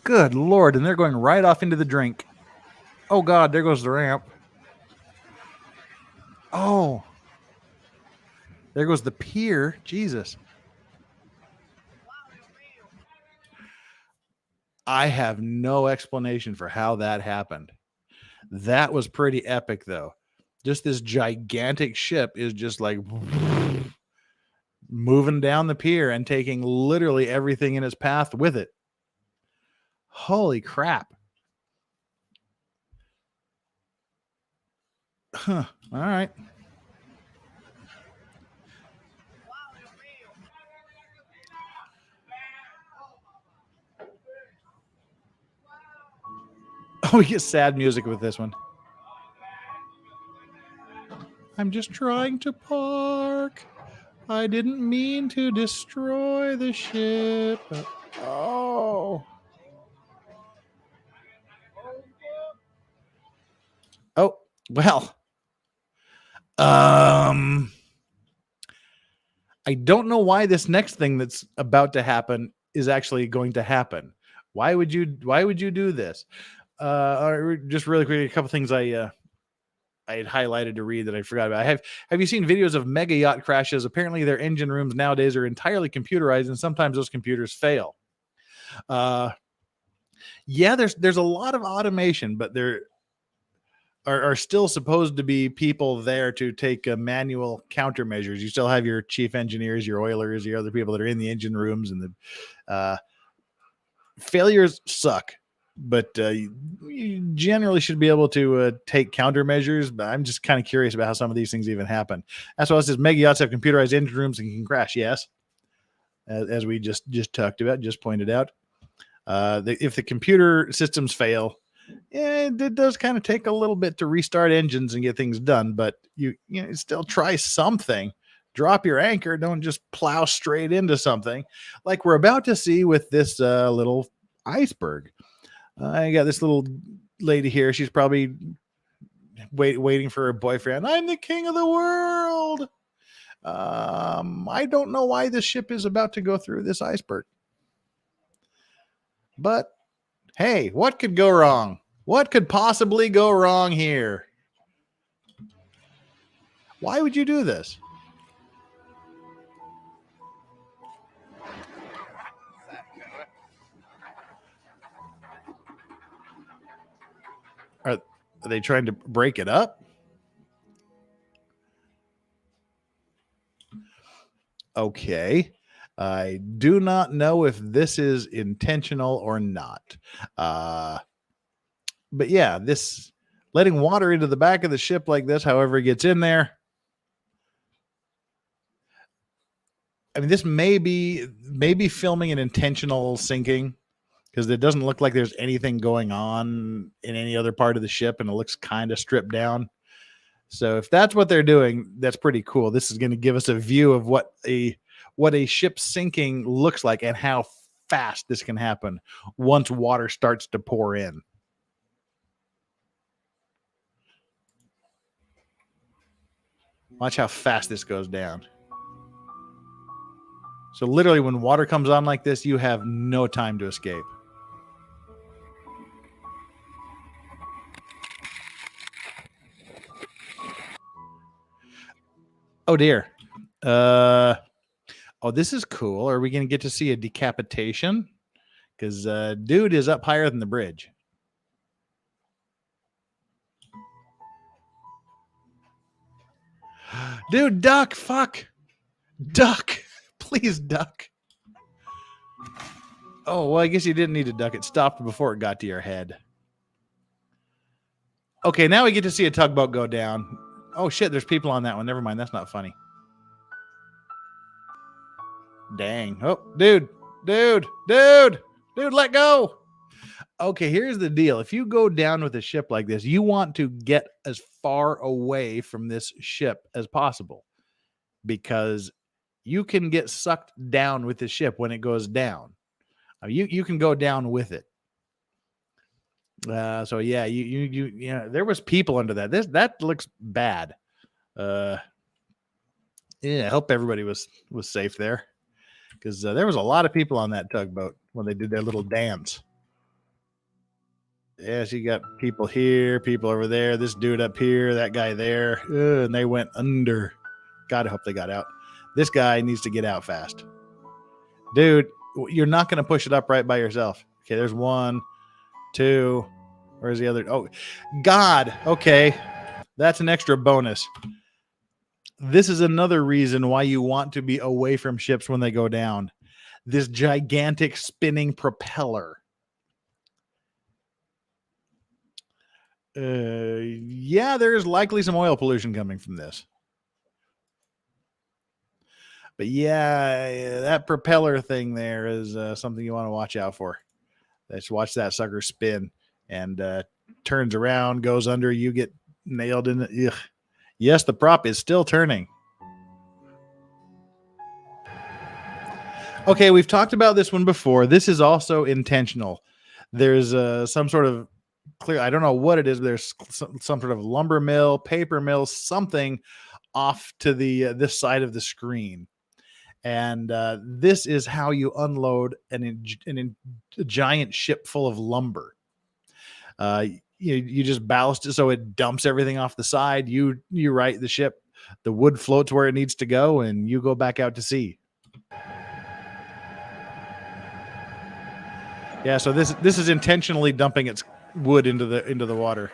Good Lord, and they're going right off into the drink. Oh God, there goes the ramp. Oh. There goes the pier. Jesus. I have no explanation for how that happened. That was pretty epic, though. Just this gigantic ship is just like moving down the pier and taking literally everything in its path with it. Holy crap. Huh. All right. Oh, we get sad music with this one. I'm just trying to park. I didn't mean to destroy the ship. Oh. Oh, well. I don't know why this next thing that's about to happen is actually going to happen. Why would you do this? Just really quickly, a couple things I had highlighted to read that I forgot about. Have you seen videos of mega yacht crashes? Apparently their engine rooms nowadays are entirely computerized, and sometimes those computers fail. Yeah, there's a lot of automation, but there are still supposed to be people there to take manual countermeasures. You still have your chief engineers, your oilers, your other people that are in the engine rooms, and the failures suck. But you generally should be able to take countermeasures. But I'm just kind of curious about how some of these things even happen. That's why it says mega yachts have computerized engine rooms and can crash. Yes, as we just talked about, just pointed out. If the computer systems fail, it does kind of take a little bit to restart engines and get things done. But you still try something. Drop your anchor. Don't just plow straight into something like we're about to see with this little iceberg. I got this little lady here. She's probably waiting for her boyfriend. I'm the king of the world. I don't know why this ship is about to go through this iceberg. But hey, what could go wrong? What could possibly go wrong here? Why would you do this? Are they trying to break it up? Okay. I do not know if this is intentional or not. But yeah, this letting water into the back of the ship like this, however it gets in there. I mean, this may be filming an intentional sinking, because it doesn't look like there's anything going on in any other part of the ship, and it looks kind of stripped down. So if that's what they're doing, that's pretty cool. This is going to give us a view of what a ship sinking looks like and how fast this can happen once water starts to pour in. Watch how fast this goes down. So literally when water comes on like this, you have no time to escape. Oh dear. Oh, this is cool. Are we going to get to see a decapitation? Because dude is up higher than the bridge. Dude, duck. Fuck. Duck. Please duck. Oh, well, I guess you didn't need to duck. It stopped before it got to your head. Okay, now we get to see a tugboat go down. Oh, shit, there's people on that one. Never mind. That's not funny. Dang. Oh, dude, let go. Okay, here's the deal. If you go down with a ship like this, you want to get as far away from this ship as possible because you can get sucked down with the ship when it goes down. You can go down with it. So yeah, you there was people under that. That looks bad. Yeah, I hope everybody was safe there because there was a lot of people on that tugboat when they did their little dance. Yes, you got people here, people over there, this dude up here, that guy there, and they went under. God, I hope they got out. This guy needs to get out fast. Dude, you're not going to push it up right by yourself. Okay, there's 1, 2. Where's the other? Oh, God. Okay, that's an extra bonus. This is another reason why you want to be away from ships when they go down. This gigantic spinning propeller. Yeah, there's likely some oil pollution coming from this. But yeah, that propeller thing there is something you want to watch out for. Let's watch that sucker spin and turns around, goes under, you get nailed in it. Ugh. Yes, the prop is still turning. Okay, we've talked about this one before. This is also intentional. There's some sort of clear, I don't know what it is. There's some sort of lumber mill, paper mill, something off to the this side of the screen. And this is how you unload a giant ship full of lumber. You just ballast it so it dumps everything off the side. You right the ship, the wood floats where it needs to go, and you go back out to sea. Yeah, so this is intentionally dumping its wood into the water.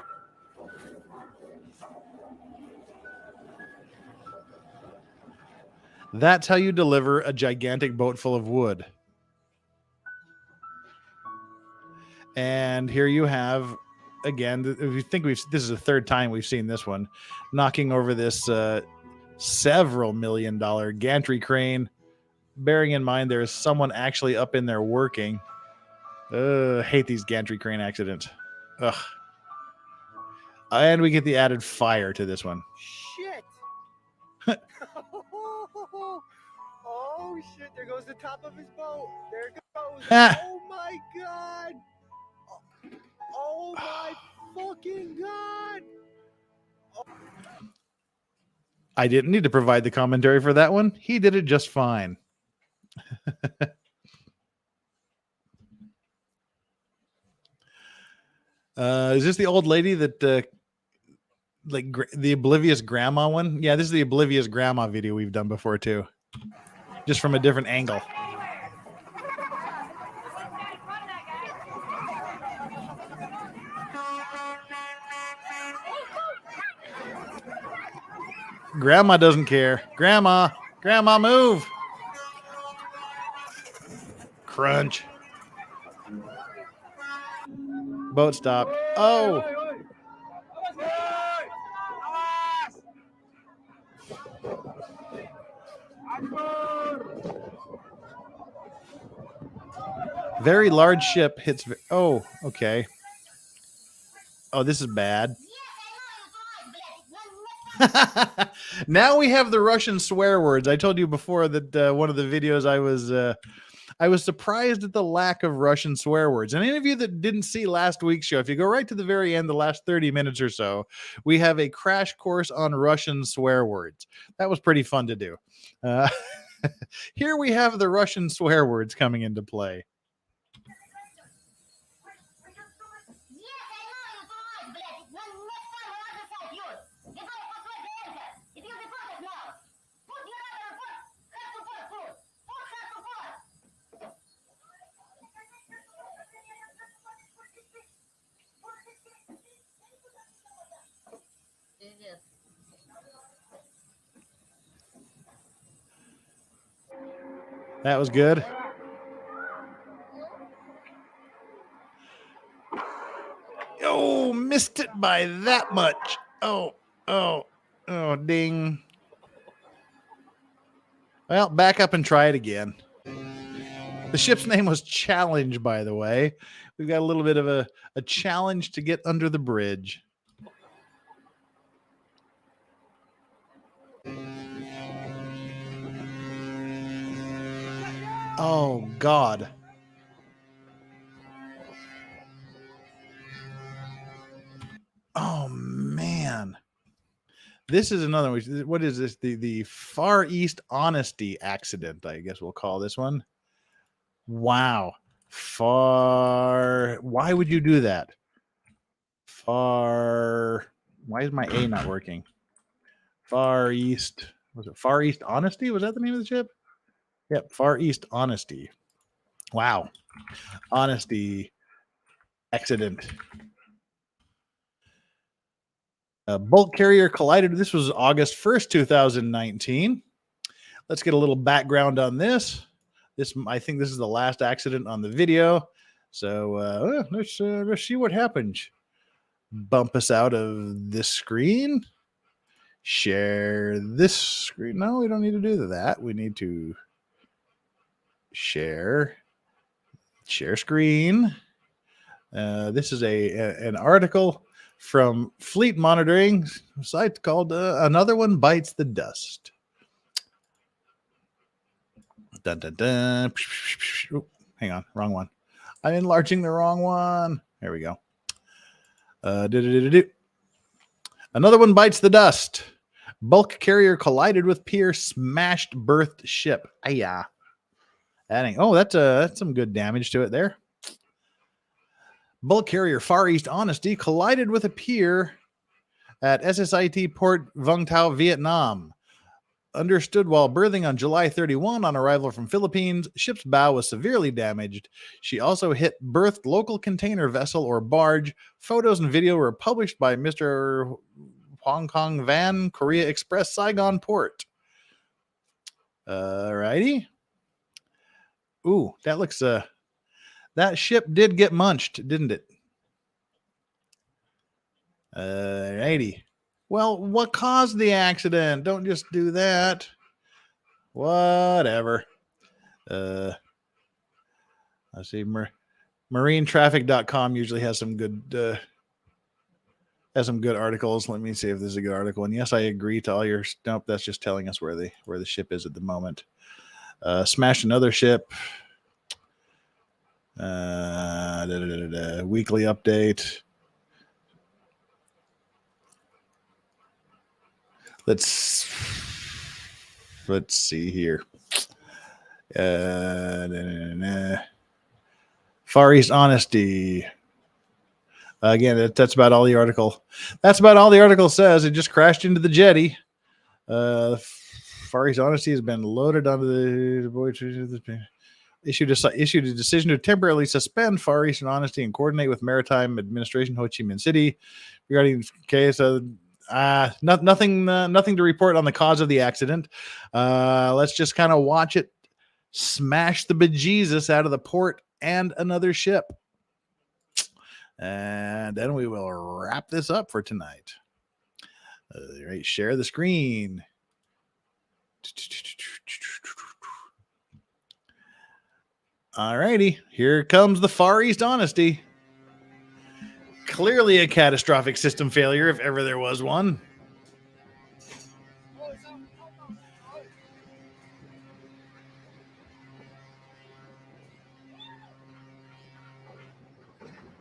That's how you deliver a gigantic boat full of wood. And here you have, again, if you think this is the third time we've seen this one, knocking over this several $1 million gantry crane. Bearing in mind there is someone actually up in there working. Hate these gantry crane accidents. Ugh. And we get the added fire to this one. Shit. Oh, shit. There goes the top of his boat. There it goes. Oh, my God. Oh, my fucking God. Oh. I didn't need to provide the commentary for that one. He did it just fine. Is this the old lady that like the oblivious grandma one? Yeah, this is the oblivious grandma video we've done before too, just from a different angle. Grandma doesn't care. Grandma move. Crunch. Boat stopped. Oh. Very large ship hits. Oh, okay. Oh, this is bad. Now we have the Russian swear words. I told you before that one of the videos I was surprised at the lack of Russian swear words. And any of you that didn't see last week's show, if you go right to the very end, the last 30 minutes or so, we have a crash course on Russian swear words. That was pretty fun to do. Here we have the Russian swear words coming into play. That was good. Oh, missed it by that much. Oh, ding. Well, back up and try it again. The ship's name was Challenge, by the way. We've got a little bit of a challenge to get under the bridge. Oh, God. Oh, man. This is another one. What is this? The Far East Honesty accident, I guess we'll call this one. Wow. Why would you do that? Why is my A not working? Far East. Was it Far East Honesty? Was that the name of the ship? Yep. Far East Honesty. Wow. Honesty accident. A bulk carrier collided. This was August 1st, 2019. Let's get a little background on this. I think this is the last accident on the video. So let's see what happens. Bump us out of this screen. Share this screen. No, we don't need to do that. We need to share screen. This is an article from Fleet Monitoring site called Another One Bites the Dust. Dun, dun, dun. Ooh, hang on, wrong one. I'm enlarging the wrong one. There we go. Another one bites the dust. Bulk carrier collided with pier, smashed berthed ship. Ayah. That's some good damage to it there. Bulk carrier Far East Honesty collided with a pier at SSIT Port Vung Tau, Vietnam. Understood while berthing on July 31 on arrival from Philippines, ship's bow was severely damaged. She also hit berthed local container vessel or barge. Photos and video were published by Mr. Hong Kong Van, Korea Express, Saigon Port. Alrighty. Ooh, that looks that ship did get munched, didn't it? Alrighty. Well, what caused the accident? Don't just do that. Whatever. Let's see. Marinetraffic.com usually has some good articles. Let me see if this is a good article. And yes, I agree to all your. Nope, that's just telling us where the ship is at the moment. Smashed another ship. Weekly update. Let's see here. Far East Honesty. Again, that's about all the article. That's about all the article says. It just crashed into the jetty. Far East Honesty has been loaded onto the voyage. Issued a decision to temporarily suspend Far Eastern Honesty and coordinate with Maritime Administration, Ho Chi Minh City, regarding case. Nothing to report on the cause of the accident. Let's just kind of watch it smash the bejesus out of the port and another ship. And then we will wrap this up for tonight. All right, share the screen. All righty, here comes the Far East Honesty. Clearly a catastrophic system failure if ever there was one.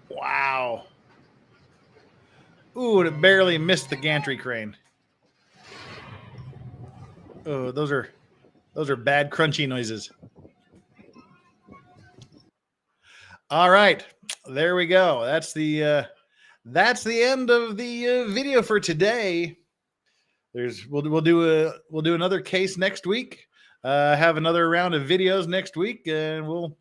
Wow. Ooh, it barely missed the gantry crane. Oh, those are bad crunchy noises. All right, there we go. That's the end of the video for today. We'll do another case next week. Have another round of videos next week, and we'll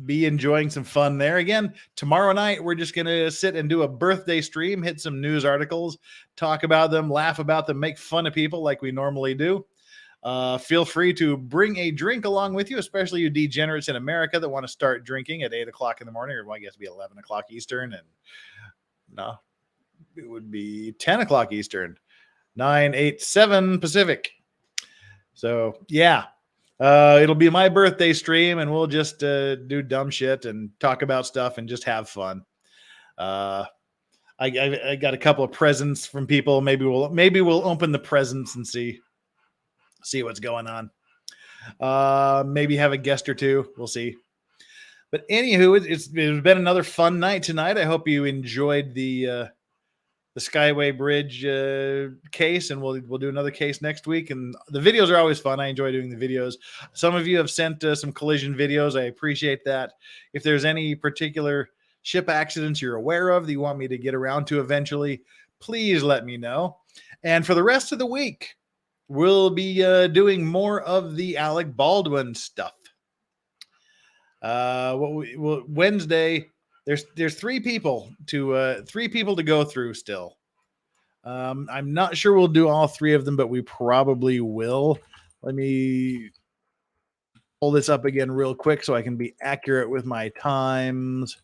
be enjoying some fun there. Again, tomorrow night, we're just going to sit and do a birthday stream, hit some news articles, talk about them, laugh about them, make fun of people like we normally do. Feel free to bring a drink along with you, especially you degenerates in America that want to start drinking at 8 o'clock in the morning, or well, I guess it'd be 11 o'clock Eastern, and no, it would be 10 o'clock Eastern, 9, 8, 7 Pacific. So yeah, it'll be my birthday stream, and we'll just do dumb shit and talk about stuff and just have fun. I got a couple of presents from people. Maybe we'll open the presents and see what's going on. Maybe have a guest or two. We'll see. But anywho, it's been another fun night tonight. I hope you enjoyed the Skyway Bridge case, and we'll do another case next week. And the videos are always fun. I enjoy doing the videos. Some of you have sent some collision videos. I appreciate that. If there's any particular ship accidents you're aware of that you want me to get around to eventually, please let me know. And for the rest of the week, we'll be doing more of the Alec Baldwin stuff. Wednesday, there's three people to go through still. I'm not sure we'll do all three of them, but we probably will. Let me pull this up again real quick so I can be accurate with my times.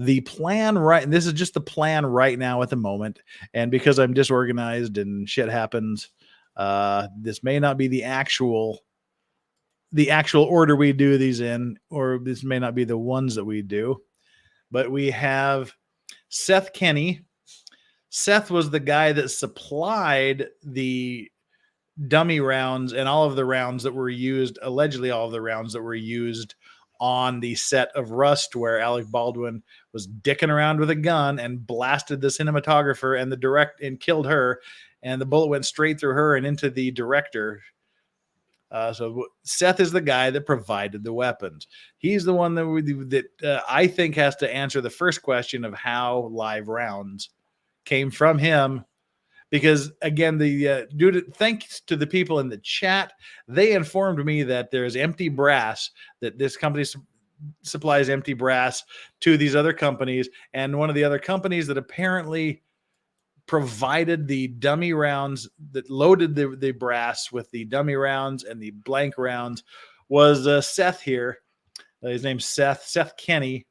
The plan this is just the plan right now at the moment, and because I'm disorganized and shit happens, this may not be the actual order we do these in, or this may not be the ones that we do. But we have Seth Kenny. Seth was the guy that supplied the dummy rounds and all of the rounds that were used, allegedly all of the rounds that were used on the set of Rust, where Alec Baldwin was dicking around with a gun and blasted the cinematographer and killed her, and the bullet went straight through her and into the director. So Seth is the guy that provided the weapons. He's the one that I think has to answer the first question of how live rounds came from him. Because again, thanks to the people in the chat, they informed me that there's empty brass, that this company supplies empty brass to these other companies. And one of the other companies that apparently provided the dummy rounds, that loaded the brass with the dummy rounds and the blank rounds, was Seth here. His name's Seth Kenny.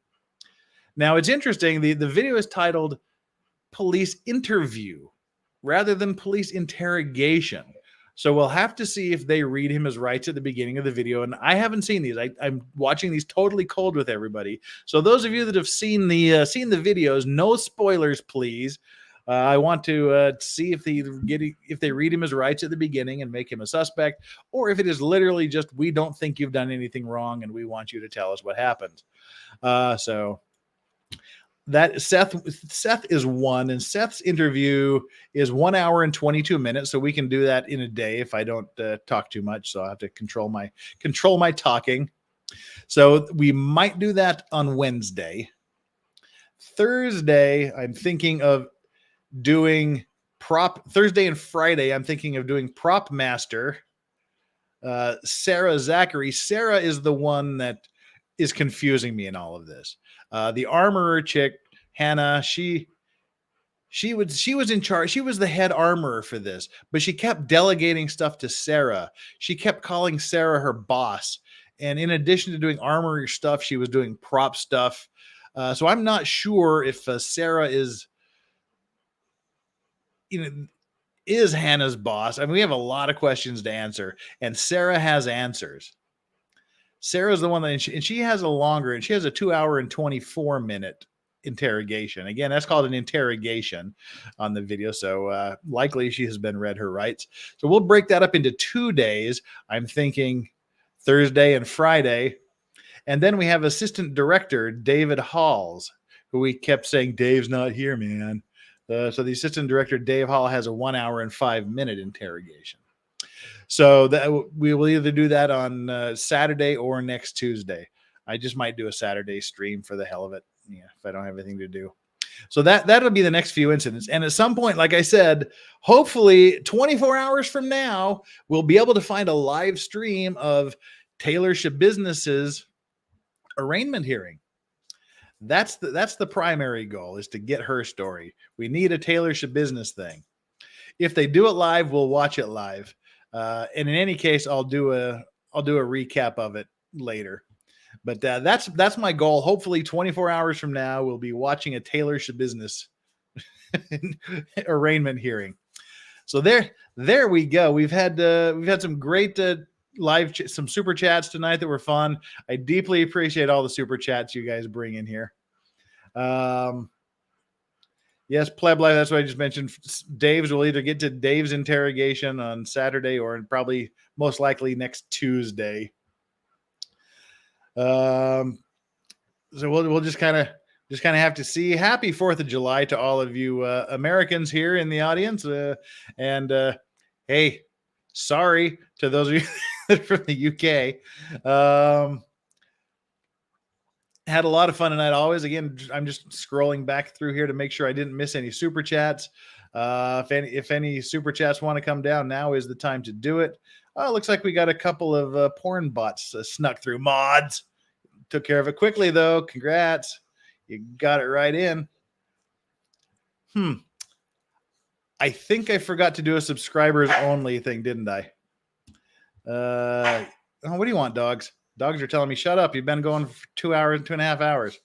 Now it's interesting. The video is titled Police Interview rather than Police Interrogation. So we'll have to see if they read him his rights at the beginning of the video. And I haven't seen these. I'm watching these totally cold with everybody. So those of you that have seen the videos, no spoilers, please. I want to see if they read him his rights at the beginning and make him a suspect, or if it is literally just, we don't think you've done anything wrong and we want you to tell us what happened. So that Seth is one, and Seth's interview is 1 hour and 22 minutes. So we can do that in a day if I don't talk too much. So I have to control my talking. So we might do that on Wednesday. Thursday, I'm thinking of doing Thursday and Friday. I'm thinking of doing Prop Master. Sarah Zachary. Sarah is the one that is confusing me in all of this. The armorer chick, Hannah, she was in charge. She was the head armorer for this, but she kept delegating stuff to Sarah. She kept calling Sarah her boss. And in addition to doing armorer stuff, she was doing prop stuff. So I'm not sure if Sarah is, is Hannah's boss? I mean, we have a lot of questions to answer, and Sarah has answers. Sarah's the one that, and she has a longer, and she has a 2-hour and 24-minute interrogation. Again, that's called an interrogation on the video. So likely she has been read her rights. So we'll break that up into 2 days. I'm thinking Thursday and Friday. And then we have assistant director David Halls, who we kept saying, Dave's not here, man. So the assistant director, Dave Hall, has a 1-hour and 5-minute interrogation. So that we will either do that on Saturday or next Tuesday. I just might do a Saturday stream for the hell of it, if I don't have anything to do. So that'll be the next few incidents. And at some point, like I said, hopefully 24 hours from now, we'll be able to find a live stream of Taylor Shabusiness's arraignment hearing. That's the primary goal, is to get her story. We need a Taylor Shabusiness thing. If they do it live, we'll watch it live. And in any case, I'll do a recap of it later. But that's my goal. Hopefully 24 hours from now, we'll be watching a Taylor Shabusiness arraignment hearing. So there we go. We've had some great some super chats tonight that were fun. I deeply appreciate all the super chats you guys bring in here. Yes, Pleb Life, that's what I just mentioned. Dave's will either get to Dave's interrogation on Saturday or probably most likely next Tuesday. So we'll just kind of have to see. Happy 4th of July to all of you Americans here in the audience. And hey, sorry to those of you that are from the UK. Had a lot of fun tonight. Always, again, I'm just scrolling back through here to make sure I didn't miss any super chats. If any super chats want to come down, now is the time to do it. Oh, looks like we got a couple of porn bots snuck through. Mods took care of it quickly, though. Congrats, you got it right in. I think I forgot to do a subscribers only thing, didn't I? What do you want, dogs? Dogs are telling me, shut up. You've been going for 2 hours, 2.5 hours.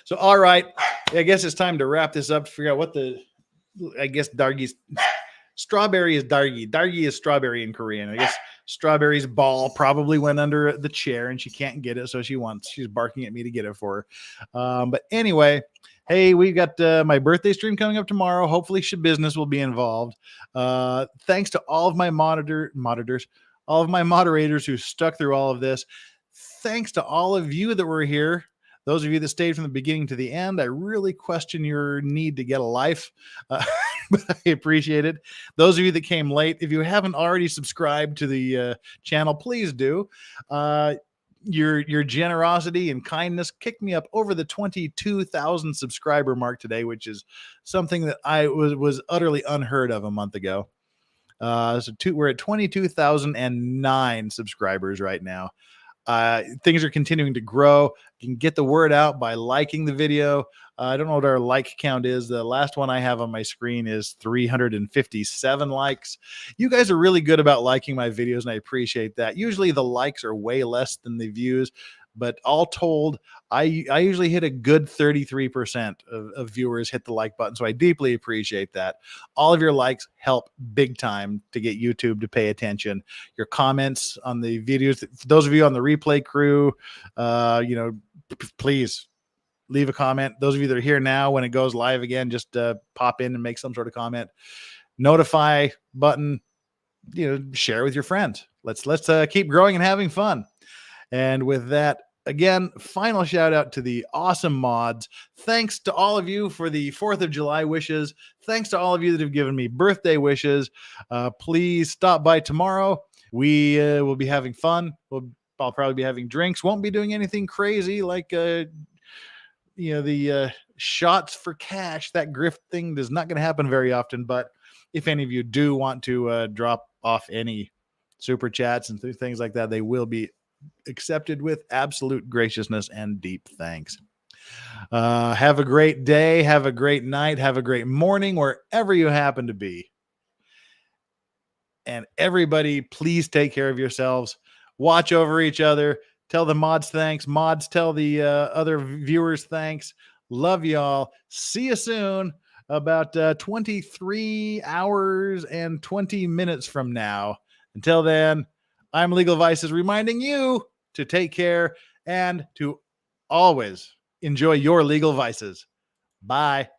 So, all right. I guess it's time to wrap this up to figure out what I guess Dargie's strawberry is Dargie. Dargie is strawberry in Korean. I guess strawberry's ball probably went under the chair and she can't get it. So she's barking at me to get it for her. But anyway, hey, we got my birthday stream coming up tomorrow. Hopefully Shabusiness will be involved. Thanks to all of my monitors. All of my moderators who stuck through all of this. Thanks to all of you that were here. Those of you that stayed from the beginning to the end, I really question your need to get a life, but I appreciate it. Those of you that came late, if you haven't already subscribed to the channel, please do. Your generosity and kindness kicked me up over the 22,000 subscriber mark today, which is something that I was utterly unheard of a month ago. We're at 22,009 subscribers right now. Things are continuing to grow. You can get the word out by liking the video. I don't know what our like count is. The last one I have on my screen is 357 likes. You guys are really good about liking my videos, and I appreciate that. Usually the likes are way less than the views, but all told, I usually hit a good 33% of viewers hit the like button. So I deeply appreciate that. All of your likes help big time to get YouTube to pay attention. Your comments on the videos, for those of you on the replay crew, please leave a comment. Those of you that are here now, when it goes live again, just pop in and make some sort of comment. Notify button, share with your friends. Let's keep growing and having fun. And with that, again, final shout out to the awesome mods. Thanks to all of you for the 4th of July wishes. Thanks to all of you that have given me birthday wishes. Please stop by tomorrow. We will be having fun. I'll probably be having drinks. Won't be doing anything crazy like the shots for cash. That grift thing is not going to happen very often. But if any of you do want to drop off any super chats and things like that, they will be accepted with absolute graciousness and deep thanks. Have a great day. Have a great night. Have a great morning wherever you happen to be. And everybody, please take care of yourselves. Watch over each other. Tell the mods thanks. Mods, tell the other viewers thanks. Love y'all. See you soon. about 23 hours and 20 minutes from now. Until then, I'm Legal Vices reminding you to take care and to always enjoy your legal vices. Bye.